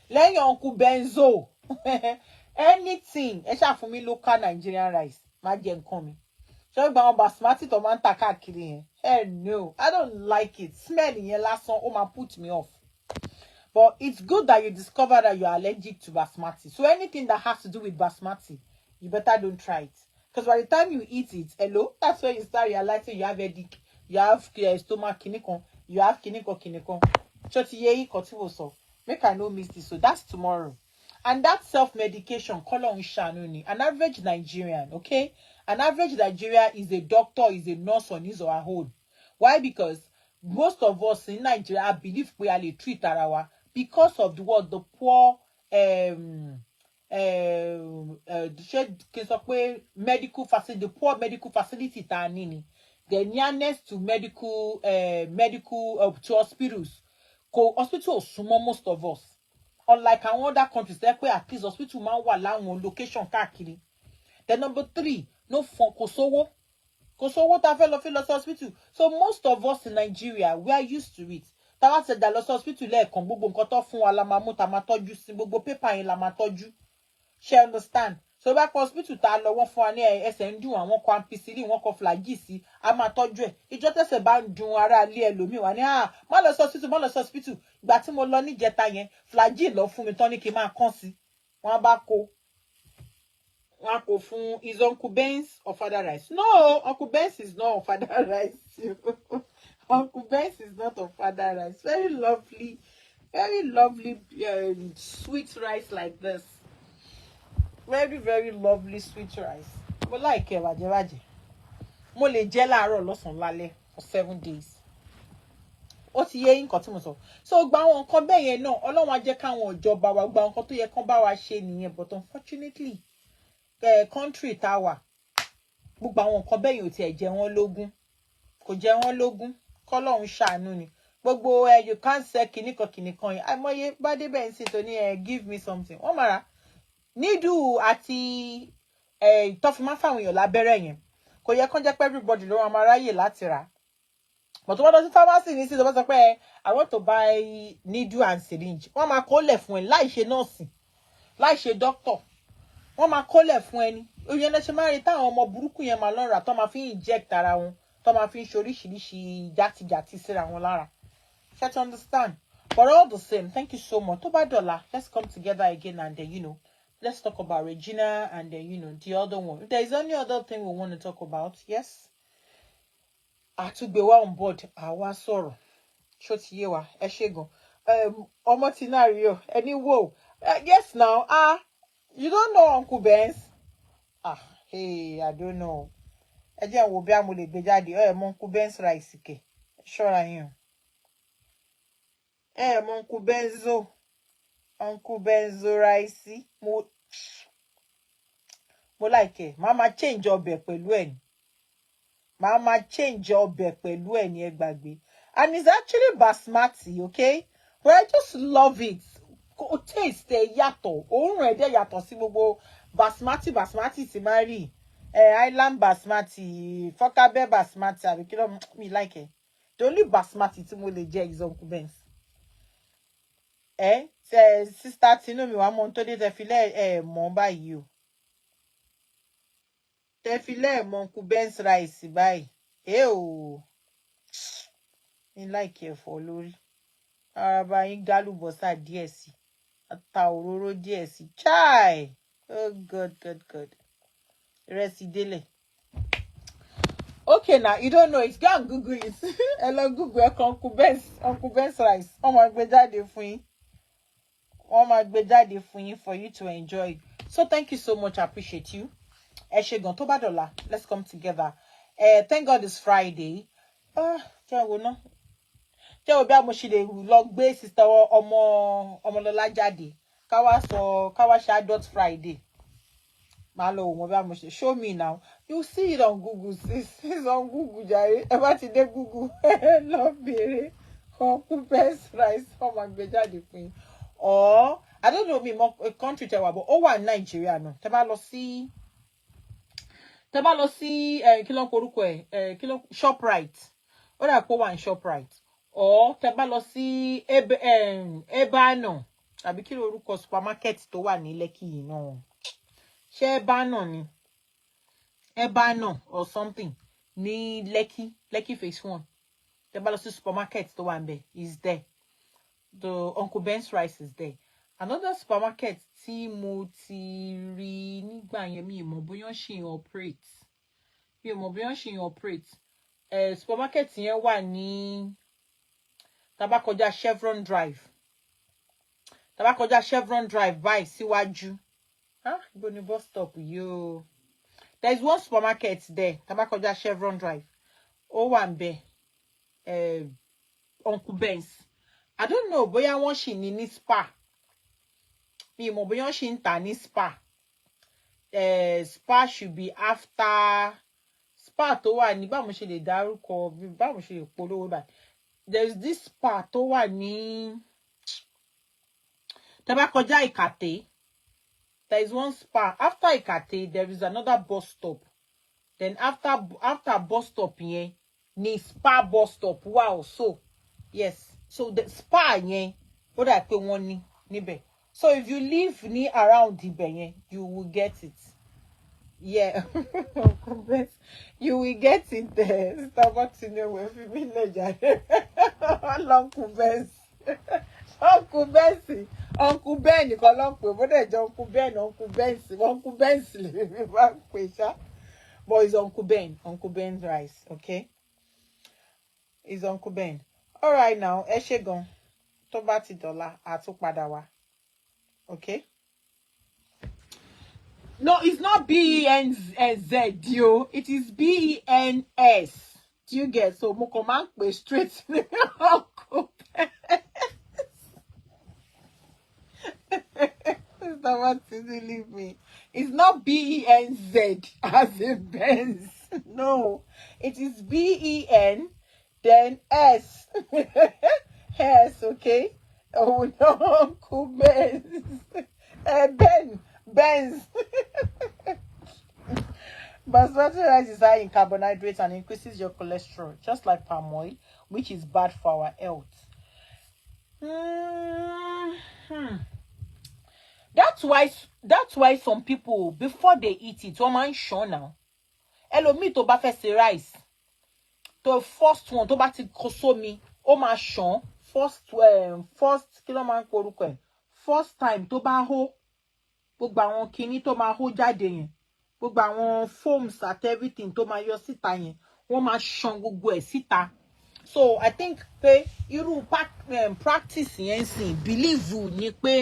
Lẹ́yìn Uncle Benzo. Anything. Ẹ ṣá fún mi local Nigerian rice. Má jẹ nǹkan mi. Ṣé gba àwọn basmati tó máa ń tà káàkiri yẹn? No, I don't like it. Smelling yẹn lásán, ó máa put me off. But it's good that you discover that you're allergic to basmati. So anything that has to do with basmati, you better don't try it. Because by the time you eat it, hello, that's when you start realizing you have headache, you have stomach kinikon, you have kinikon. Make I no miss this. So that's tomorrow. And that self-medication, an average Nigerian, okay? An average Nigerian is a doctor, is a nurse on his or her own. Why? Because most of us in Nigeria believe we are treat our because of the poor medical facility, the poor medical facility the nearness to medical to hospitals. Hospitals sumo most of us. Unlike other countries, at least hospital man wa láwọn location káàkiri. Then number 3, no fun kosowo. Kosowo ta fẹ́ lọ hospital. So most of us in Nigeria, we are used to it. Tawa said that hospital lẹ́ẹ̀kan gbogbo nǹkan tó fún wa la máa mú ta máa tọ́jú sí gbogbo paper yẹn la máa tọ́jú. She understand? So back hospital ta lọ wọ́n fún wa ní ẹsẹ̀ ń dùn àwọn kọ ampicillin wọ́n kọ flagyl sí a máa tọ́jú ẹ̀. Ìjọ́ tẹ́sẹ̀ bá ń dùn ara ilé ẹlòmíì wá ní má lọ hospital. Ìgbà tí mo lọ níjẹta yẹn flagyl lọ fún mi tán ní kí n máa kàn sí. Wọ́n bá kó. Wọ́n kó fún is Uncle Ben's or Father Rice? No, Uncle Ben's is not on Father Rice. Uncle Ben's is not on Father Rice. Very lovely, sweet rice like this. Very, very lovely sweet rice. Mo like it, baje. Mo lè jẹ láàárọ̀ lọ́sàn lálẹ́ for 7 days. Ó ti yé nǹkan tí mo sọ. So gba àwọn nǹkan bẹ́ẹ̀ yẹn náà, Ọlọ́run á jẹ́ káwọn ìjọba wa gba nǹkan tó yẹ kán bá wa ṣe nìyẹn, but unfortunately, country tá wà, gbogbo àwọn nǹkan bẹ́ẹ̀ yẹn ò tiẹ̀ jẹ wọ́n lógún. Kò jẹ wọ́n lógún. K'Ọlọ́run ṣàánú ni. Gbogbo you can't say kìnìkan yẹn. Àìmọye bá débẹ̀ ń sìn tó ní give me something. Wọ́n máa ra nídùú àti tó fi máa fáwọn èèyàn lábẹ́rẹ́ yẹn. Kò yẹ kán jẹ́ pé everybody ló máa ráyè láti rà. But wọ́n lọ sí pharmacy ní sí tó bá sọ pé I want to buy needle and syringe. Wọ́n máa kólẹ̀ fún ẹ láì ṣe nọ́ọ̀sì, láì ṣe doctor. Wọ́n máa kólẹ̀ fún ẹni. Oye lẹ ṣe máa rí táwọn ọmọ burúkú yẹn máa lọ rà tó máa fi inject ara wọn, tó máa fi ṣoríṣiríṣi játijàti síra wọn lára. Try to understand. But all the same, thank you so much. Tó bá dọ̀la, let's come together again and then, you know, let's talk about Regina and then, you know, the other one. If there is any other thing we want to talk about, yes. àtúgbé wa on board àwa sọ̀rọ̀ ṣó ti yé wa ẹ ṣé gan ọmọ tinario ẹni wo yes now you don't know Uncle Benz hey I don't know ẹ jẹ́ wo bí a mo lè gbé jáde mọ Uncle Benz rice kẹ̀ ṣọ́ra yín mọ Uncle Benzo rice mo like mama change ọbẹ̀ pẹ̀lú ẹ̀ mama change ọbẹ̀ pẹ̀lú ẹ̀ ní ẹ gbàgbé and it's actually basmati okay but I just love it taste ẹ yàtọ̀ òórùn ẹ̀ dẹ̀ yàtọ̀ sí gbogbo basmati tí máa rí island basmati fokabe basmati àbí kí ló me like it the only basmati tí mo lè jẹ is Uncle Benz sister Tinu mi wá mọ tó dé tẹ fi lẹ mọ báyìí o tẹ fi lẹ mọ Uncle Benz rice báyìí o mi like ẹ fọ lórí araba yín gálùbọ́sà díẹ̀ sí ata òróró díẹ̀ sí chai oh god ìrẹsì délẹ̀ okay now you don't know it go and Google it ẹ lọ Google ẹ kan Uncle Benz rice wọ́n máa gbé jáde fún yín for you to enjoy. So thank you so much. I appreciate you. Ẹ ṣé gan tó bá dọ̀la. Let's come together. Thank God it's Friday. Jẹ́ wo ná. Jẹ́ wo bí a mo ṣe lè lọ gbé sister ọmọlọ́lá jáde. Ká wá ṣe adult Friday. Má lọ wo bí a mo ṣe. Show me now. You see it on Google. It's on Google jàre. Ẹ bá ti dé Google. Lọ bèrè Uncle Benz rice. Wọ́n máa gbé jáde fún yín. Or I don't know me more country tell but in Nigeria no tẹ́ bá lọ sí kí ló korúkọ ẹ kí ló ShopRite ó dà pé wà ní ShopRite or tẹ́ bá lọ sí Ebano àbí kí ló orúkọ supermarket tó wà ní Lekki yìí náà ṣé Ebano ni Ebano or something ní Lekki phase 1 tẹ́ bá lọ sí supermarket tó wà ńbẹ̀ is there. The Uncle Ben's rice is there. Another supermarket tí mo ti rí nígbà yẹn mi mọ̀ bóyá ṣì operate. Supermarket yẹn wà ní tá bá kọjá Chevron Drive báyìí síwájú. Ibo ni bus stop yo. There is one supermarket there. Tá bá kọjá Chevron Drive. Ó wà ńbẹ̀. Uncle Ben's. I don't know bóyá wọ́n ṣì ní Spa. Mi mọ̀ bóyá ṣì ń tà ní Spa. Spa should be after Spa tó wà ní báwo ṣe lè dárúkọ báwo ṣe lè polówó báyìí. There is this Spa tó wà ní tẹ́ bá kọjá Ìkàtẹ́. There is one Spa after Ìkàtẹ́ there is another bus stop. Then after bus stop yẹn ní Spa bus stop wow so yes. So the Spa yẹn ó dà pé wọ́n ní níbẹ̀. So if you live near around ibẹ̀ yẹn you will get it. Yeah. You will get it there. Stop to know where fi mi le jare. Uncle Benz. Uncle Ben nìkan ló ń pè bó dẹ̀ jẹ́ Uncle Benz lè mi bá pè ṣá. But it's Uncle Ben's rice, okay? It's Uncle Ben. All right now, ẹ ṣé gan. Tó bá ti dọ̀la, a tún padà wá. Okay? No, it's not BENZ, yo. It is BENS. Do you get? So, mo kàn máa ń pè straight ní Uncle Ben. Leave me. It's not BENZ as in Benz. No, it is BEN then S. S, okay? Oh no, Uncle Benz. Benz. Basmati rice is high in carbohydrates and increases your cholesterol, just like palm oil, which is bad for our health. That's why some people before they eat it, one man show now. Ẹlòmíì tó bá fẹ́ ṣe rice. The first one tó bá ti koso mi, ó máa ṣàn. First kí ló máa ń porúkọ ẹ̀. First time tó bá hó, gbogbo àwọn kiní tó máa hó jáde yẹn. Gbogbo àwọn foams at everything tó máa yọ síta yẹn. wọ́n máa ṣan gbogbo ẹ̀ síta. So I think pé irú practice yẹn sìn believe ni pé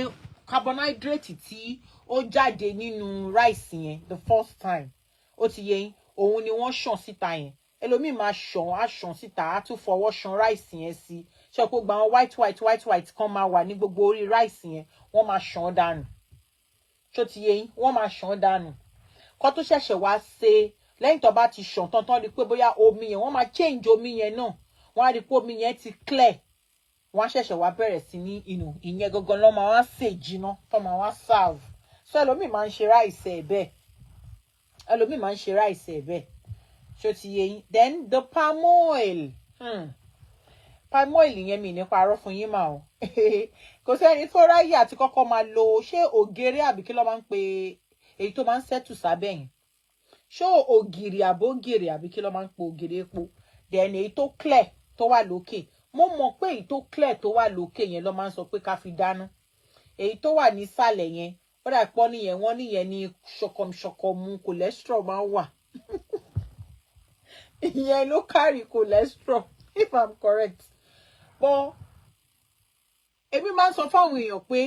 carbohydrate tí ó jáde nínú rice yẹn the first time ó ti yé yín òun ni wọ́n ṣàn síta yẹn ẹlòmíì máa ṣàn síta á tún fọwọ́ ṣan rice yẹn sí ṣe pé gba àwọn white kan máa wà ní gbogbo orí rice yẹn wọ́n máa ṣàn dànù ṣó ti yé yín wọ́n máa ṣàn dànù kó tó ṣẹ̀ṣẹ̀ wá ṣe lẹ́yìn tó bá ti ṣàn tán rí pé bóyá omi yẹn wọ́n máa change omi yẹn náà wọ́n á rí pé omi yẹn ti clear wọ́n á ṣẹ̀ṣẹ̀ wá bẹ̀rẹ̀ sí ní ìyẹn gangan ló máa wá sè jiná tó máa wá serve so ẹlòmíì máa ń ṣe ráìsì ẹ̀ bẹ́ẹ̀ ẹlòmíì máa ń ṣe ráìsì ẹ̀ bẹ́ẹ̀ ṣó ti yé yín then the palm oil yẹn mi ní parọ́ fún yín mà o kò sẹ́ni tó ráyè àti kọ́kọ́ máa lo ṣé ògèrè àbí kí ló máa ń pe èyí tó máa ń sẹ́tù sábẹ́ yẹn ṣé ògìrì àbógèrè àbí kí ló máa ń pe ògèrè epo then èyí tó clear tó wà lókè mo mọ̀ pé èyí tó clear tó wà lókè yẹn ló máa ń sọ pé ká fi dáná èyí tó wà nísàlẹ̀ yẹn ó dà pọ́ nìyẹn wọ́n nìyẹn ní ṣọkọmṣọkọmu cholesterol máa ń wà ìyẹn ló carry cholesterol if I'm correct but èmi máa ń sọ fáwọn èèyàn pé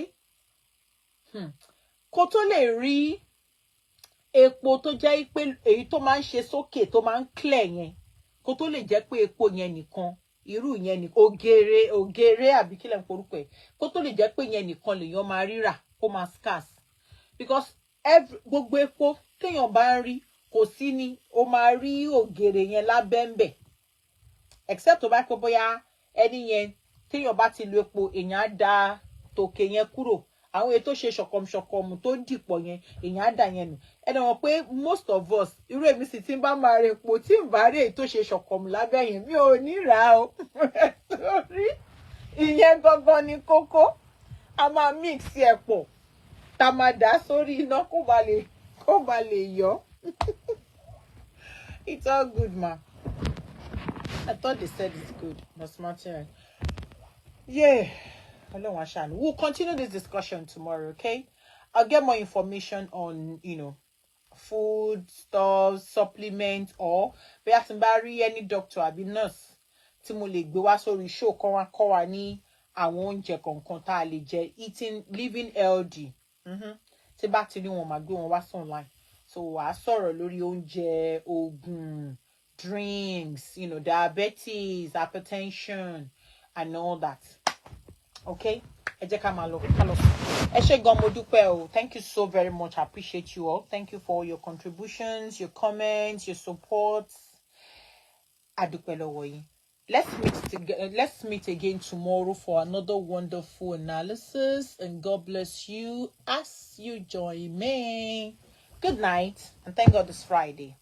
kó tó lè rí epo tó jẹ́ pé èyí tó máa ń ṣe sókè tó máa ń clear yẹn kó tó lè jẹ́ pé epo yẹn nìkan irú yẹn ni ògèrè àbí kí lẹ̀ ń porúkọ ẹ̀ kó tó lè jẹ́ pé yẹn nìkan lèèyàn máa ríra kó máa scarce because gbogbo epo téèyàn bá ń rí kò sí ni ó máa rí ògèrè yẹn lábẹ́ ń bẹ̀ except tó bá pẹ́ bóyá ẹni yẹn téèyàn bá ti lo epo èèyàn á da tòkè yẹn kúrò àwọn èyí tó ṣe ṣọ̀kọ̀mṣọ̀kọ̀mù tó dìpọ̀ yẹn èèyàn á dà yẹn nù ẹni wọn pé most of us irú èmi sì ti ń bá máa re epo tí ń bá rí èyí tó ṣe ṣọ̀kọ̀mù lábẹ́ yẹn mi ò ní rà á o torí ìyẹn gangan ni kókó a máa mix ẹ̀ pọ̀ tá a máa dà sórí iná kó ba lè yọ it's all good ma I thought they said it's good but smart right yeah. We'll continue this discussion tomorrow, okay? I'll get more information on, food, stuff, supplements, or somebody, any doctor, I'll be nurse. Timole gbewa sórí show kan wa ní àwọn oúnjẹ kankan tá lè jẹ eating living healthy. Tí bá ti ní wọn máa gbé wọn wá online. So wàá sọ̀rọ̀ lórí oúnjẹ, oògùn, drinks, diabetes, hypertension, and all that. Okay, thank you so very much. I appreciate you all. Thank you for all your contributions, your comments, your support. Let's meet again tomorrow for another wonderful analysis, and God bless you as you join me. Good night, and thank God it's Friday.